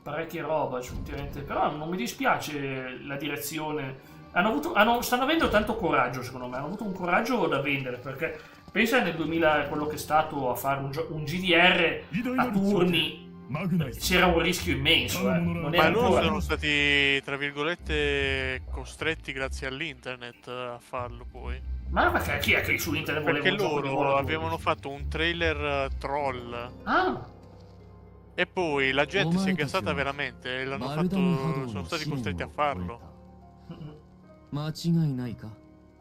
parecchie roba ultimamente. Però non mi dispiace la direzione. Stanno avendo tanto coraggio, secondo me. Hanno avuto un coraggio da vendere, perché pensa nel 2000 quello che è stato a fare un GDR a turni. C'era un rischio immenso, non Ma loro ancora... sono stati, tra virgolette, costretti grazie all'internet a farlo poi. Ma perché chi è che su internet voleva Perché un gioco di loro volo? avevano fatto un trailer troll. Ah! E poi la gente si è gasata veramente e sono stati costretti a farlo.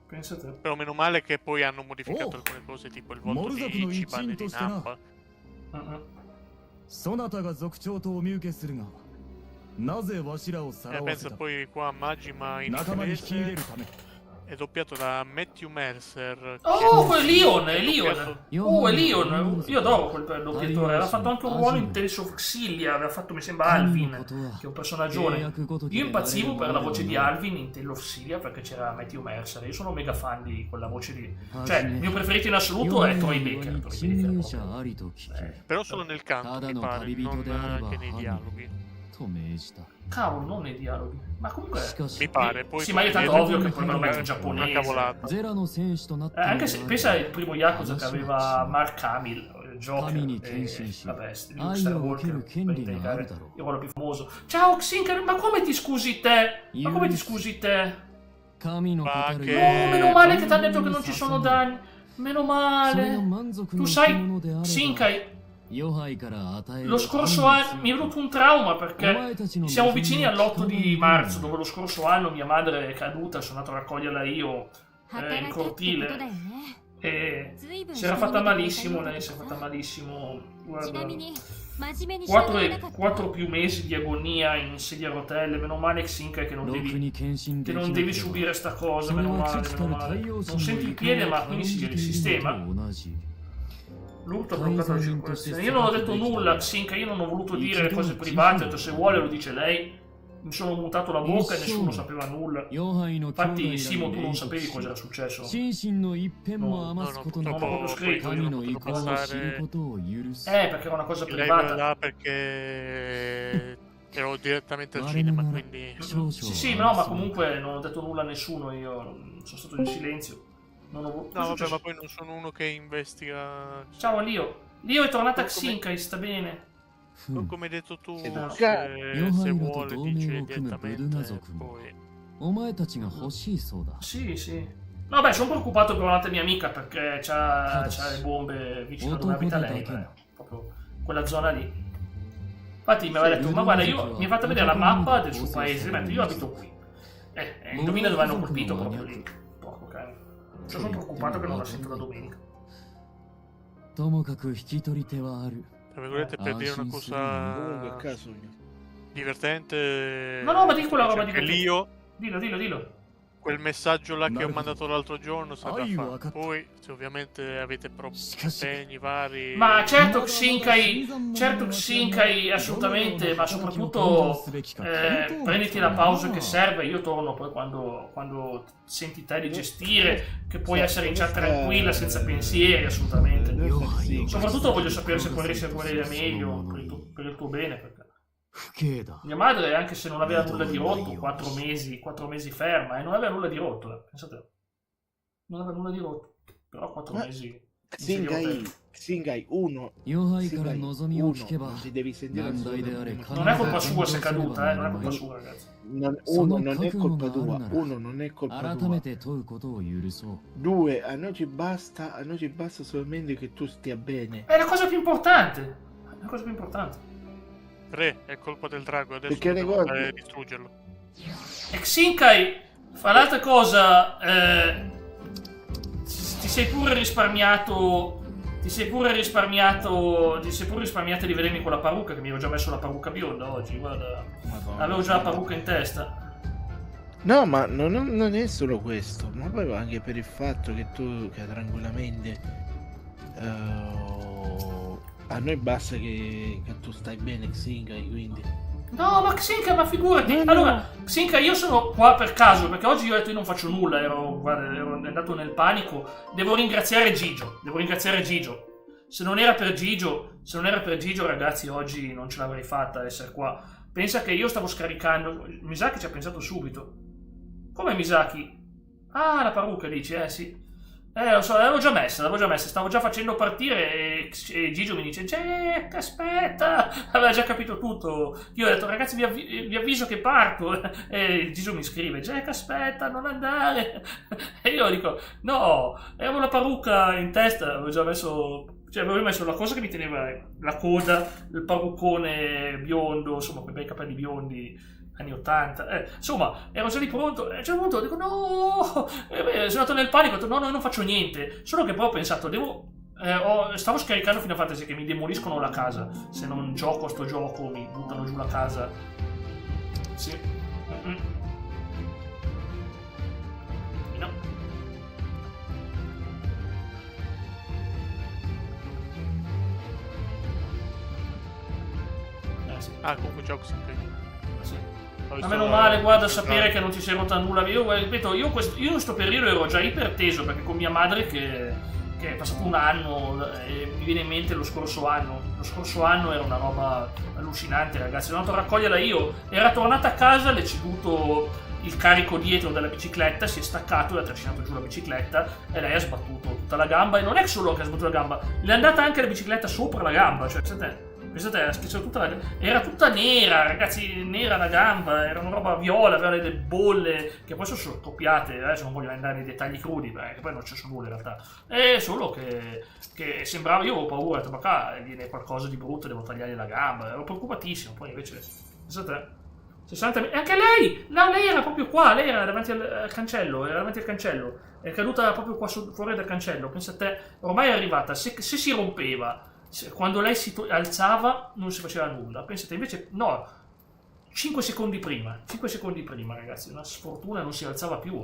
Pensate. Però meno male che poi hanno modificato alcune cose, tipo il volto di Ichiban e di Nappa. そなたが族長とお見受けするが、なぜわしらをさらわせ pensa た poi qua Majima in 仲間に引き入れる inglese ため è doppiato da Matthew Mercer. Oh, quel Leon, è Leon. Oh, è Leon. Io adoro quel doppiatore. Aveva fatto anche un ruolo in Tales of Xillia. Aveva fatto, mi sembra, Alvin, che è un personaggione. Io impazzivo per la voce di Alvin in Tales of Xillia perché c'era Matthew Mercer. Io sono mega fan di quella voce lì. Cioè, il mio preferito in assoluto è Troy Baker. Però solo nel canto, mi pare, non che nei dialoghi. Cavolo, non nei dialoghi. Ma comunque... Mi pare, poi... Sì, ma è tanto ovvio che poi me lo metto in giapponese. Una cavolata. Anche se pensa al primo Yakuza che aveva Mark Hamill, Joker e vabbè, Luke Skywalker per indicare il ruolo più famoso. Ciao Xinker, ma come ti scusi te? Ma come ti scusi te? No, meno male che ti hanno detto che non ci sono danni. Meno male. Tu sai, Shinkai, lo scorso anno mi è venuto un trauma perché siamo vicini all'8 di marzo, dove lo scorso anno mia madre è caduta, sono andato a raccoglierla io in cortile e si era fatta malissimo, lei si è fatta malissimo. Guarda, 4 più mesi di agonia in sedia a rotelle. Meno male Xinkai che non devi subire sta cosa, meno male. Non senti il piede, ma quindi si risistema. L'urto ha bloccato la circolazione. Io non ho detto nulla, Xinkai, io non ho voluto dire le cose private, ho detto se vuole lo dice lei. Mi sono mutato la bocca e nessuno sapeva nulla. Infatti, Simo, tu non sapevi cosa era successo. Non l'ho proprio scritto. Perché era una cosa privata. Là perché ero direttamente al cinema, quindi... Sì, no, ma comunque non ho detto nulla a nessuno, io sono stato in silenzio. Non ho... No, vabbè, ma poi non sono uno che investiga... Ciao, Lio. Lio è tornata a Xinkai, sta bene. Come hai detto tu, se vuole dice direttamente poi... Sì. No, beh, sono preoccupato per un'altra mia amica perché c'ha le bombe vicino a dove abita lei, proprio quella zona lì. Infatti mi aveva detto, ma guarda, mi ha fatto vedere la mappa del suo paese, mentre io abito qui. Indovina dove hanno colpito proprio lì. Porco cane. Sono preoccupato che non la sento la domenica. Tra virgolette, per dire una cosa divertente. No, ma di quella roba divertente. Dillo. Quel messaggio là che ho mandato l'altro giorno sta da fare. Poi, se ovviamente avete impegni vari. Ma certo Xinkai, assolutamente, ma soprattutto prenditi la pausa che serve. Io torno poi quando senti te di gestire, che puoi essere in chat tranquilla, senza pensieri, assolutamente. Soprattutto voglio sapere se puoi riuscire a volere meglio per il tuo bene, perché mia madre, anche se non aveva nulla di rotto, 4 mesi ferma, e non aveva nulla di rotto, pensate, non aveva nulla di rotto, però 4 mesi. Xinkai, uno, non ti devi sentire non è colpa sua se è caduta, non è colpa sua, ragazzi. Uno, non è colpa tua. Uno, non è colpa tua. 2, a noi ci basta solamente che tu stia bene. È la cosa più importante. 3, è colpa del drago, adesso perché devo distruggerlo. E Xinkai, fa l'altra cosa, ti sei pure risparmiato di vedermi con la parrucca, che mi avevo già messo la parrucca bionda oggi, guarda. Madonna, avevo già la parrucca in testa. No, ma non è solo questo, ma poi anche per il fatto che tu tranquillamente a noi basta che tu stai bene, Xinkai, quindi. No, ma Xinkai, ma figurati. Allora, Xinkai, io sono qua per caso, perché oggi io ho detto io non faccio nulla, ero andato nel panico. Devo ringraziare Gigio. Se non era per Gigio, ragazzi, oggi non ce l'avrei fatta ad essere qua. Pensa che io stavo scaricando. Misaki ci ha pensato subito. Come Misaki? Ah, la parrucca dici, sì. Lo so, l'avevo già messa, stavo già facendo partire e Gigio mi dice Jack, aspetta, aveva già capito tutto. Io ho detto, ragazzi, vi avviso che parto, e Gigio mi scrive, Jack, aspetta, non andare. E io dico, no, avevo la parrucca in testa, avevo già messo, avevo messo la cosa che mi teneva la coda, il parruccone biondo, insomma, quei bei capelli biondi anni 80, insomma, ero già lì pronto, a un certo punto dico no, sono andato nel panico, ho detto no, non faccio niente, solo che poi ho pensato, stavo scaricando Final Fantasy che mi demoliscono la casa, se non gioco a sto gioco mi buttano giù la casa, sì, no. Sì. Comunque gioco sempre. Sì. Ma meno male, guarda, sapere che non ti sei rotta nulla. Io ripeto, io in questo periodo ero già iperteso perché con mia madre che è passato un anno e mi viene in mente lo scorso anno. Lo scorso anno era una roba allucinante, ragazzi. Sono andato a raccoglierla io. Era tornata a casa, le ceduto il carico dietro della bicicletta, si è staccato e ha trascinato giù la bicicletta e lei ha sbattuto tutta la gamba, e non è solo che ha sbattuto la gamba, le è andata anche la bicicletta sopra la gamba, cioè pensate, ha schiacciato era tutta nera, ragazzi, nera la gamba, era una roba viola, aveva delle bolle che poi sono scoppiate, adesso non voglio andare nei dettagli crudi perché poi non c'è nulla in realtà, è solo che sembrava, io avevo paura, ho detto, ma qua viene qualcosa di brutto, devo tagliare la gamba, ero preoccupatissimo, poi invece pensate, 60 e anche lei era proprio qua, lei era davanti al cancello, è caduta proprio qua fuori dal cancello, pensate, ormai è arrivata, se si rompeva, quando lei si alzava non si faceva nulla, pensate, invece no, 5 secondi prima, ragazzi, una sfortuna, non si alzava più,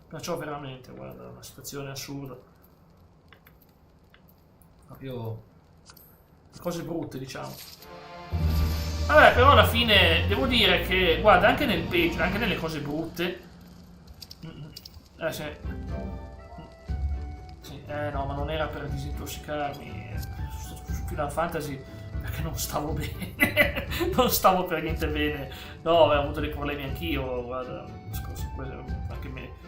perciò veramente, guarda, una situazione assurda, proprio cose brutte, diciamo. Vabbè, però alla fine devo dire che, guarda, anche nel peggio, anche nelle cose brutte, no, ma non era per disintossicarmi su Final Fantasy, perché non stavo bene, non stavo per niente bene, no, avevo avuto dei problemi anch'io, guarda,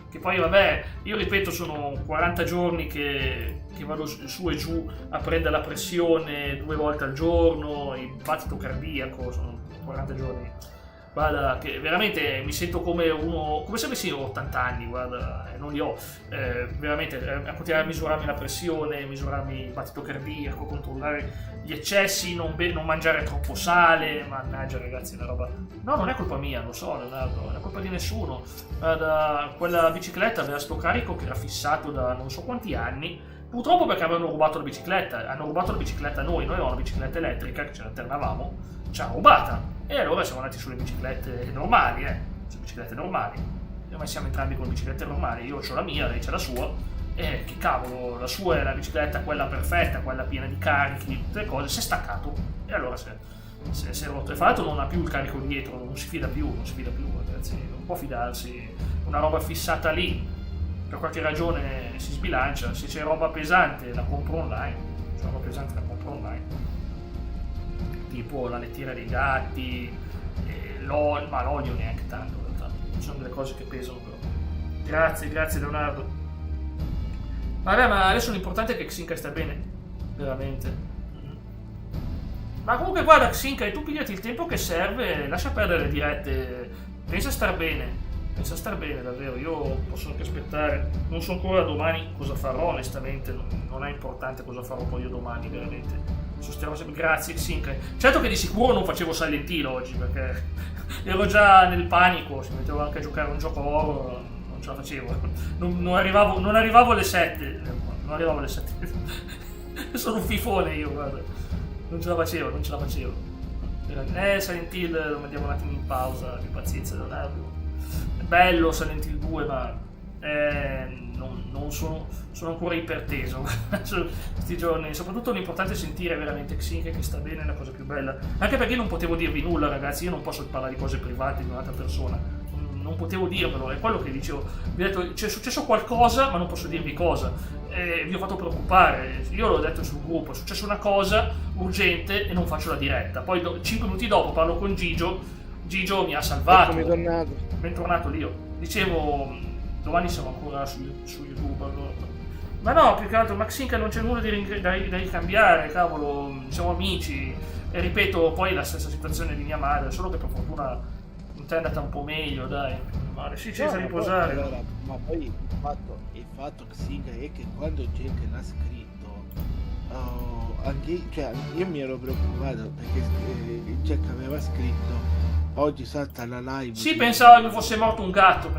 che poi vabbè, io ripeto, sono 40 giorni che vado su e giù a prendere la pressione 2 volte al giorno, il battito cardiaco, sono 40 giorni. Guarda, che veramente mi sento come se avessi 80 anni, guarda, non li ho, veramente, a continuare a misurarmi la pressione, misurarmi il battito cardiaco, controllare gli eccessi, non mangiare troppo sale, mannaggia ragazzi, una roba, no, non è colpa mia, lo so, Leonardo, non è colpa di nessuno, guarda, quella bicicletta aveva sto carico che era fissato da non so quanti anni, purtroppo perché avevano rubato la bicicletta, hanno rubato la bicicletta a noi avevamo una bicicletta elettrica che ce l'alternavamo, ci hanno rubata. E allora siamo andati sulle biciclette normali, sulle biciclette normali. Noi siamo entrambi con biciclette normali, io ho la mia, lei c'ha la sua. E che cavolo, la sua è la bicicletta, quella perfetta, quella piena di carichi, tutte le cose, si è staccato. E allora si è rotto. E fra l'altro non ha più il carico dietro, non si fida più, ragazzi, non può fidarsi. Una roba fissata lì, per qualche ragione si sbilancia, se c'è roba pesante la compro online, tipo la lettiera dei gatti, ma l'olio neanche tanto in realtà, ci sono delle cose che pesano però. Grazie Leonardo. Vabbè, ma adesso l'importante è che Xinka sta bene, veramente. Ma comunque guarda Xinka, tu pigliati il tempo che serve, lascia perdere le dirette, pensa a star bene davvero, io posso anche aspettare, non so ancora domani cosa farò onestamente, non è importante cosa farò poi io domani veramente. Grazie Xinka. Certo che di sicuro non facevo Silent Hill oggi perché ero già nel panico, se mettevo anche a giocare un gioco horror non ce la facevo, non arrivavo alle 7, sono un fifone io, guarda, non ce la facevo. Silent Hill lo mettiamo un attimo in pausa, che pazienza Leonardo, è bello Silent Hill 2 ma non sono ancora iperteso questi giorni, soprattutto l'importante è sentire veramente Xinka che sta bene, è la cosa più bella, anche perché io non potevo dirvi nulla ragazzi, io non posso parlare di cose private di un'altra persona, non potevo dirvelo, è quello che dicevo, vi ho detto c'è successo qualcosa ma non posso dirvi cosa, vi ho fatto preoccupare, io l'ho detto sul gruppo, è successa una cosa urgente e non faccio la diretta, poi 5 minuti dopo parlo con Gigio mi ha salvato, bentornato Lio, dicevo domani siamo ancora su YouTube allora. Ma no, più che altro Xinka non c'è nulla da ricambiare, cavolo, siamo amici e ripeto poi la stessa situazione di mia madre, solo che per fortuna non è andata un po' meglio, dai, male, sì, c'è da riposare. Allora, ma poi il fatto Xinka è che quando Jack l'ha scritto anche, cioè, io mi ero preoccupato perché Jack aveva scritto oggi salta la live. Sì, pensavo che fosse morto un gatto.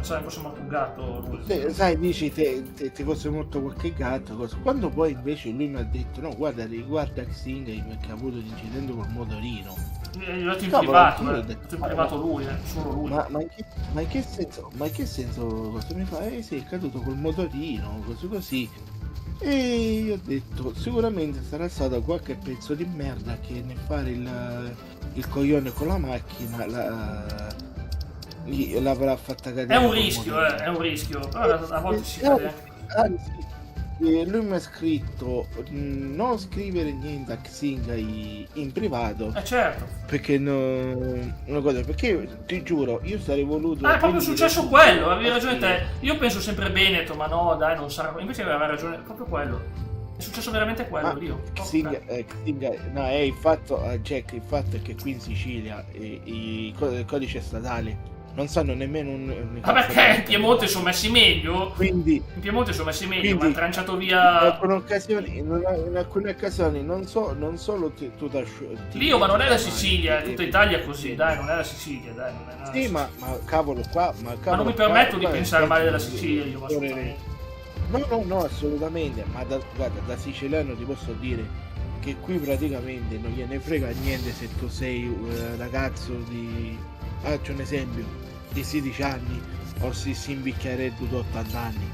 Sai, dici ti fosse morto qualche gatto, cosa. Quando poi invece lui mi ha detto no, guarda, riguarda Xinka perché ha avuto l'incidente col motorino. L'ho detto in privato, lui, solo lui. Ma in che senso cosa mi fa? Sì, è caduto col motorino, così. E io ho detto sicuramente sarà stato qualche pezzo di merda che nel fare il coglione con la macchina l'avrà fatta cadere. È un rischio, però a volte si cade lui mi ha scritto non scrivere niente a Xinga in privato. Certo. Perché una cosa, perché io, ti giuro, io sarei voluto. È proprio successo quello, avevi ragione te. Io penso sempre bene, ho detto, ma no, dai, non sarà. Invece aveva ragione, proprio quello. È successo veramente quello, Dio. Xinga, no, è il fatto, Jack, il fatto è che qui in Sicilia i codici statali non sanno nemmeno ma perché in Piemonte sono messi meglio? Quindi in Piemonte sono messi meglio, ma hanno tranciato via. In alcune occasioni non solo tu da Lio, ma non è la Sicilia, è tutta Italia così, dai, non è la Sicilia, dai, non è la sì, ma cavolo qua, ma non mi permetto di pensare male della Sicilia, io no, assolutamente, ma guarda, da siciliano ti posso dire che qui praticamente non gliene frega niente se tu sei un ragazzo di, faccio un esempio, di 16 anni o se si invecchierebbe di 80 anni.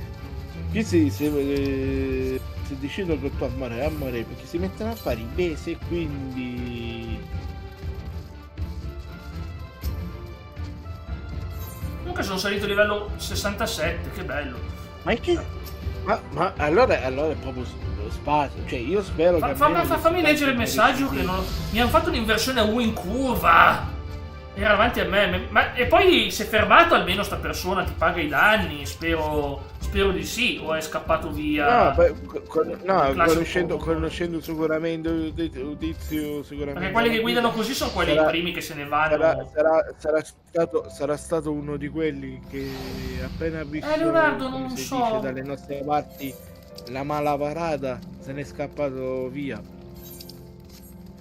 Qui se decido che tu amore perché si mettono a fare i mesi e quindi comunque sono salito a livello 67, che bello. Ma è che ma allora è proprio spazio, cioè io spero che fammi leggere il messaggio che mi hanno fatto un'inversione a U in curva. Era avanti a me, e poi si è fermato almeno sta persona, ti paga i danni, spero di sì, o è scappato via? Conoscendo sicuramente un tizio sicuramente. Perché quelli che guidano così sono quelli i primi che se ne vanno. Sarà stato uno di quelli che appena visto Leonardo, non si so, dice dalle nostre parti la mala parata se n'è scappato via.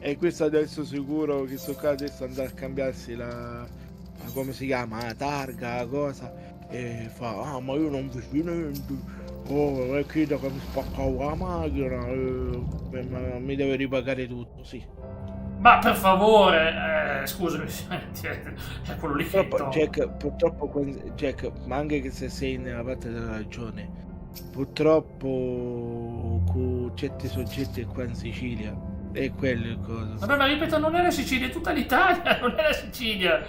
E questo adesso sicuro che sto qua adesso andrà a cambiarsi la come si chiama, la targa, la cosa, e fa ma io non vi niente, è che che mi spaccavo la macchina, mi deve ripagare tutto, sì. Ma per favore, scusami, è quello lì che purtroppo Jack, ma anche che se sei nella parte della ragione, purtroppo con certi soggetti qua in Sicilia è quello il cosa. Vabbè, ma ripeto, non è la Sicilia, è tutta l'Italia, non è la Sicilia.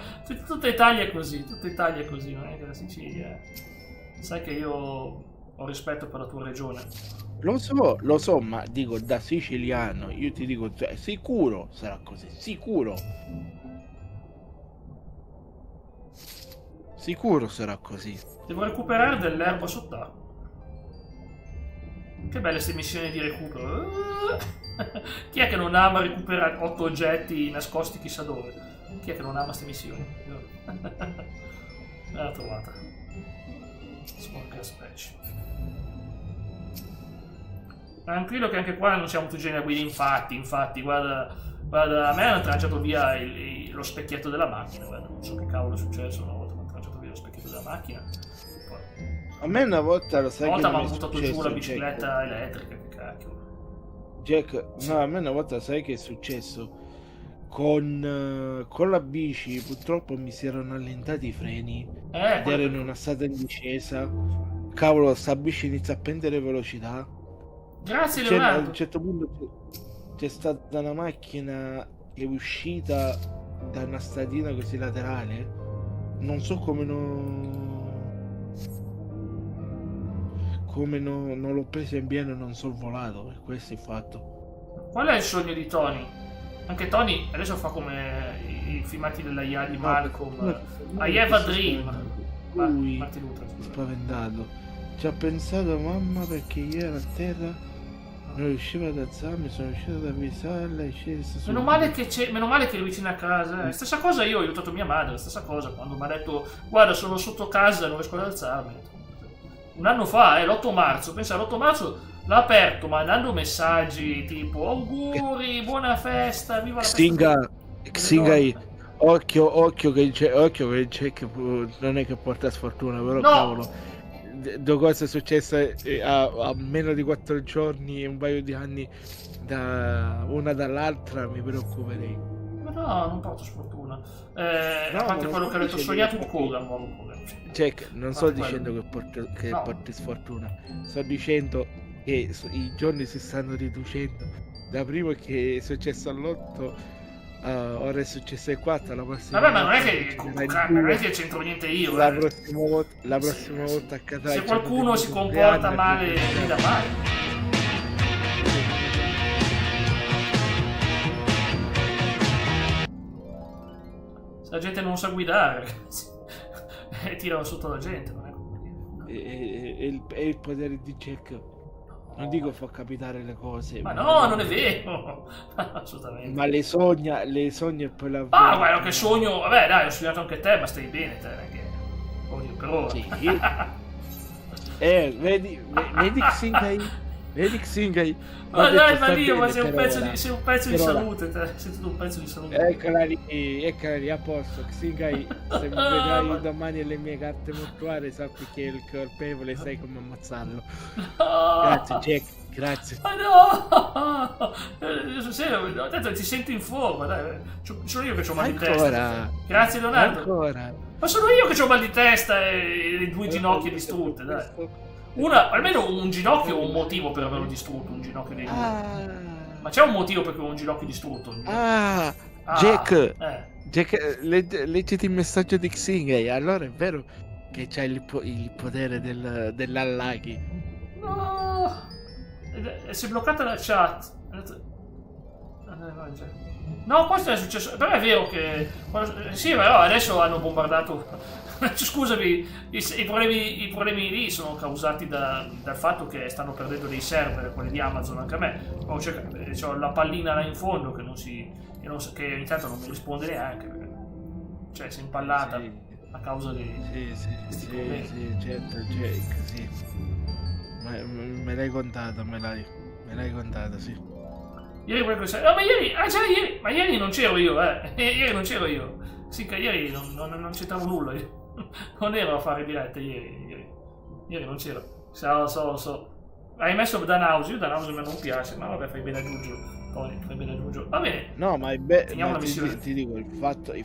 Tutta Italia è così, non è che la Sicilia. Sai che io ho rispetto per la tua regione. Lo so, ma dico da siciliano, io ti dico, cioè, sicuro sarà così, sicuro sarà così. Devo recuperare dell'erba sott'acqua. Che belle queste missioni di recupero. Chi è che non ama recuperare 8 oggetti nascosti chissà dove? Chi è che non ama queste missioni? Me l'ha trovata. Sporca specie. Tranquillo che anche qua non siamo tutti geni a guida, infatti, guarda, a me hanno tranciato via lo specchietto della macchina, guarda, non so che cavolo è successo, una volta mi hanno tranciato via lo specchietto della macchina. A me una volta, lo sai, una volta mi hanno buttato giù la bicicletta elettrica, che cacchio. Jack, no, a me una volta sai che è successo? Con la bici purtroppo mi si erano allentati i freni ed ero in una strada in discesa. Cavolo, sta bici inizia a prendere velocità. Grazie Leonardo. A un certo punto c'è stata una macchina che è uscita da una stradina così laterale. Non so come non l'ho preso in pieno e non sono volato, e questo è il fatto. Qual è il sogno di Tony? Anche Tony adesso fa come i filmati della IA di Malcolm. I have a dream. Lui spaventato. Ci ha pensato mamma perché io ero a terra, non riuscivo ad alzarmi, sono riuscito ad avvisarla e meno male che eri vicino a casa. Stessa cosa io ho aiutato mia madre, stessa cosa quando mi ha detto guarda sono sotto casa non riesco ad alzarmi. Un anno fa, l'8 marzo, pensa l'8 marzo l'ha aperto mandando messaggi tipo auguri, buona festa, viva la festa. Xinga, occhio che c'è che non è che porta sfortuna, però no. Cavolo, due cose successe a meno di 4 giorni e un paio di anni una dall'altra, mi preoccuperei. Ma no, non porto sfortuna. A parte quello che ho detto, sognato un Kogan. Jack, non sto dicendo che porti sfortuna, sto dicendo che i giorni si stanno riducendo. Da prima che è successo all'8, ora è successo ai 4. La prossima vabbè, ma non è che c'entro niente io. La prossima volta accadrà. Se qualcuno si comporta male, mi dà male. Se la gente non sa guidare, ragazzi, e tirano sotto la gente, non è complicato. È il potere di Jack. Non dico fa capitare le cose. Ma no, non è vero. Assolutamente. Ma le sogna e poi la... Ah, guarda che sogno. Vabbè, dai, ho sognato anche te, ma stai bene te, perché... Oddio, per ora. Sì. Vedi Xingai? Vedi Xingai? Ma dai, Mario, ma sei un pezzo di salute, te. Sei tutto un pezzo di salute. Eccola lì, a posto. Xingai, se mi vedrai domani alle mie carte mortuarie, sappi che il colpevole sai come ammazzarlo. Grazie, Jack, grazie. Ma no! Tanto ti senti in forma, dai. Sono io che ho mal di testa. Grazie, Leonardo. Ancora. Ma sono io che ho mal di testa e le due ginocchia distrutte, dai. Almeno un ginocchio o un motivo per averlo distrutto, un ginocchio dei due. Ma c'è un motivo per cui ho un ginocchio distrutto? Jack, leggiti il messaggio di Xingai. Allora è vero che c'hai il potere dell'allaghi. No! Si è bloccata la chat. No, questo è successo. Però è vero che... Sì, però adesso hanno bombardato... Scusami, i problemi lì sono causati dal fatto che stanno perdendo dei server, quelli di Amazon, anche a me. C'ho la pallina là in fondo che che intanto non mi risponde neanche. Cioè, si è impallata a causa di... Sì, certo, Jake, sì. Me l'hai contata, sì. Ieri quello che no, ma ieri non c'ero io, ieri non c'ero io. Sì, che ieri non c'entravo nulla io. Non ero a fare dirette ieri non c'ero. So. Hai messo Danhausen, io Danhausen a me non piace, ma vabbè, fai bene a Giugio. Tony, fai bene a Giugio. Va bene. No, ma ti dico, il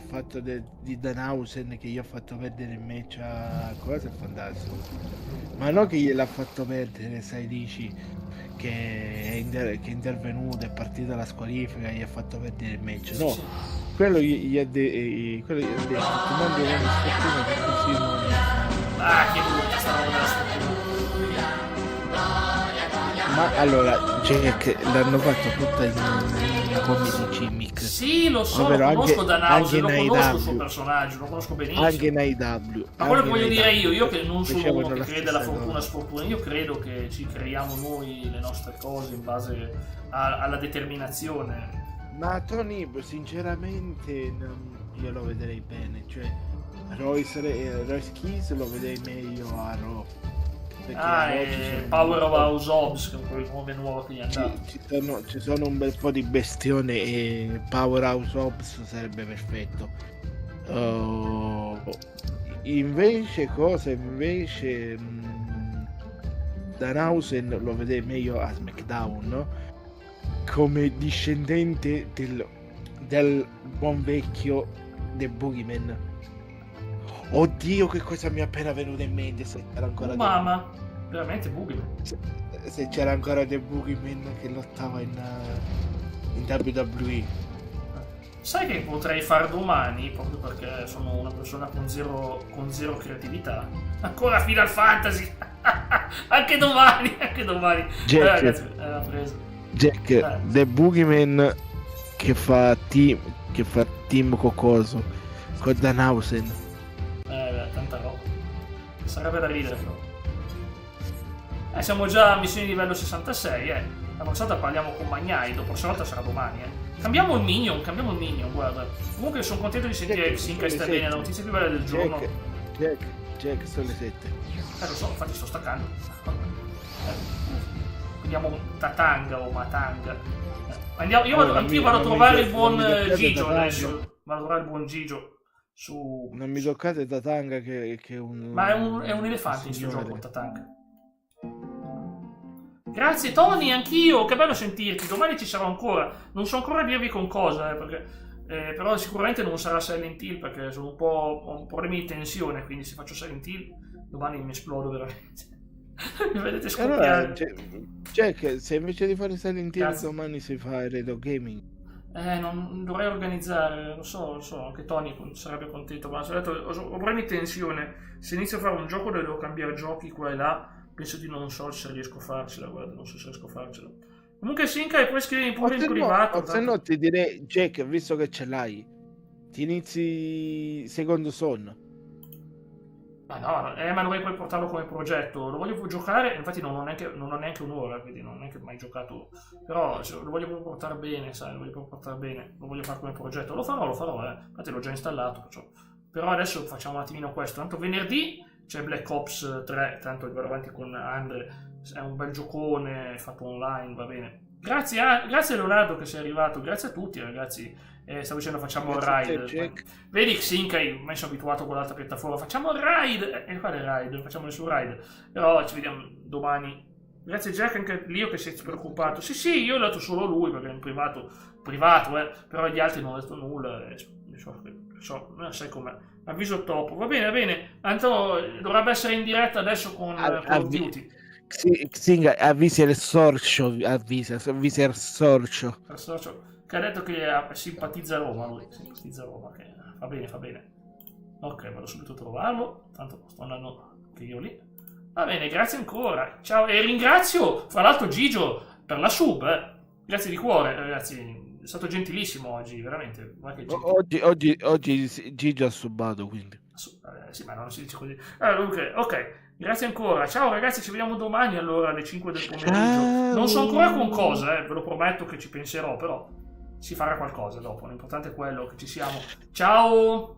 fatto di Danhausen che gli ha fatto perdere il match a cosa è fantastico. Ma no che gliel'ha fatto perdere, sai, dici che è intervenuto, è partita la squalifica e gli ha fatto perdere il match. No, sì. Quello gli ha detto ti mando una sfortuna per così non... Ah, che brutta sta roba della sfortuna. Ma allora, Jack, l'hanno fatto tutta in come di Gimmick. Sì, lo so, lo conosco Danhausen, lo conosco il suo personaggio, lo conosco benissimo. Anche in AEW. Ma quello che voglio dire io che non sono uno che crede alla fortuna sfortuna, io credo che ci creiamo noi le nostre cose in base alla determinazione. Ma Tony, sinceramente, io lo vedrei bene, cioè Royce Keys lo vedrei meglio a Raw. Power of House Hobbs, che è quel nome nuovo che gli è andato. Ci sono un bel po' di bestione e Power House Hobbs sarebbe perfetto. Invece Danhausen lo vedrei meglio a SmackDown, no? Come discendente del buon vecchio The Boogeyman. Oddio, che cosa mi è appena venuto in mente, se c'era ancora mamma, veramente Boogeyman. Se c'era ancora The Boogeyman che lottava in WWE. Sai che potrei fare domani, proprio perché sono una persona con zero creatività. Ancora Final Fantasy. anche domani. Jack, ragazzi, l'ha preso. Jack, The Boogeyman che fa team Cocoso con Danhausen. Tanta roba. Sarebbe da ridere però. Siamo già a missione livello 66, La prossima volta parliamo con Magnai, la prossima volta sarà domani, Cambiamo il minion, guarda. Comunque sono contento di sentire che Xinkai sta bene, la notizia più bella del giorno. Jack, sono le 7. Lo so, infatti sto staccando. Andiamo Tatanga o Matanga. Io vado a trovare il buon Gigio adesso. Vado a trovare il buon Gigio. Non mi toccate Tatanga che è un... Ma è un elefante in questo gioco, Tatanga. Grazie Tony, anch'io, che bello sentirti. Domani ci sarò ancora. Non so ancora dirvi con cosa, perché però sicuramente non sarà Silent Hill, perché sono ho un problemi di tensione, quindi se faccio Silent Hill domani mi esplodo veramente. Mi vedete scoppiare. Allora, Jack, se invece di fare Silent Hill domani si fa Redo Gaming. Non dovrei organizzare, lo so, anche Tony sarebbe contento, ma ho problemi di tensione. Se inizio a fare un gioco dove devo cambiare giochi qua e là, penso di non so se riesco a farcela, guarda, non so se riesco a farcela. Comunque Xinkai, puoi scrivere pure in privato. Se no ti direi, Jack, visto che ce l'hai, ti inizi secondo sonno. Ma no, ma dovrei poi portarlo come progetto. Lo voglio giocare, infatti non ho neanche un'ora, quindi non ho neanche mai giocato. Però lo voglio proprio portare bene, sai, lo voglio proprio portare bene. Lo voglio fare come progetto. Lo farò, Infatti l'ho già installato, perciò. Però adesso facciamo un attimino questo. Tanto venerdì c'è Black Ops 3, tanto vado avanti con Andre. È un bel giocone, fatto online, va bene. Grazie Leonardo che sei arrivato, grazie a tutti ragazzi. Stavo dicendo facciamo il raid. Vedi Xinkai, ormai sono abituato con l'altra piattaforma. Facciamo il raid. E quale raid? Non facciamo nessun raid. Però ci vediamo domani. Grazie Jack, anche Lio che si è preoccupato. Sì, io ho dato solo lui perché è in privato, però gli altri non ho detto nulla. Sai com'è. Avviso topo. Va bene. Tanto dovrebbe essere in diretta adesso con Call of Duty. Xinga, avvisa il sorcio. Che ha detto che simpatizza Roma lui. Che va bene. Ok, vado subito a trovarlo. Tanto sto andando anche io lì. Va bene, grazie ancora. Ciao, e ringrazio fra l'altro Gigio per la sub. Grazie di cuore, ragazzi. È stato gentilissimo oggi, veramente. Oggi Gigio ha subato, quindi. Sì, ma non si dice così. Allora, ok. Grazie ancora, ciao ragazzi, ci vediamo domani allora alle 5 del pomeriggio. Ciao. Non so ancora con cosa, ve lo prometto che ci penserò, però si farà qualcosa dopo, l'importante è quello che ci siamo. Ciao!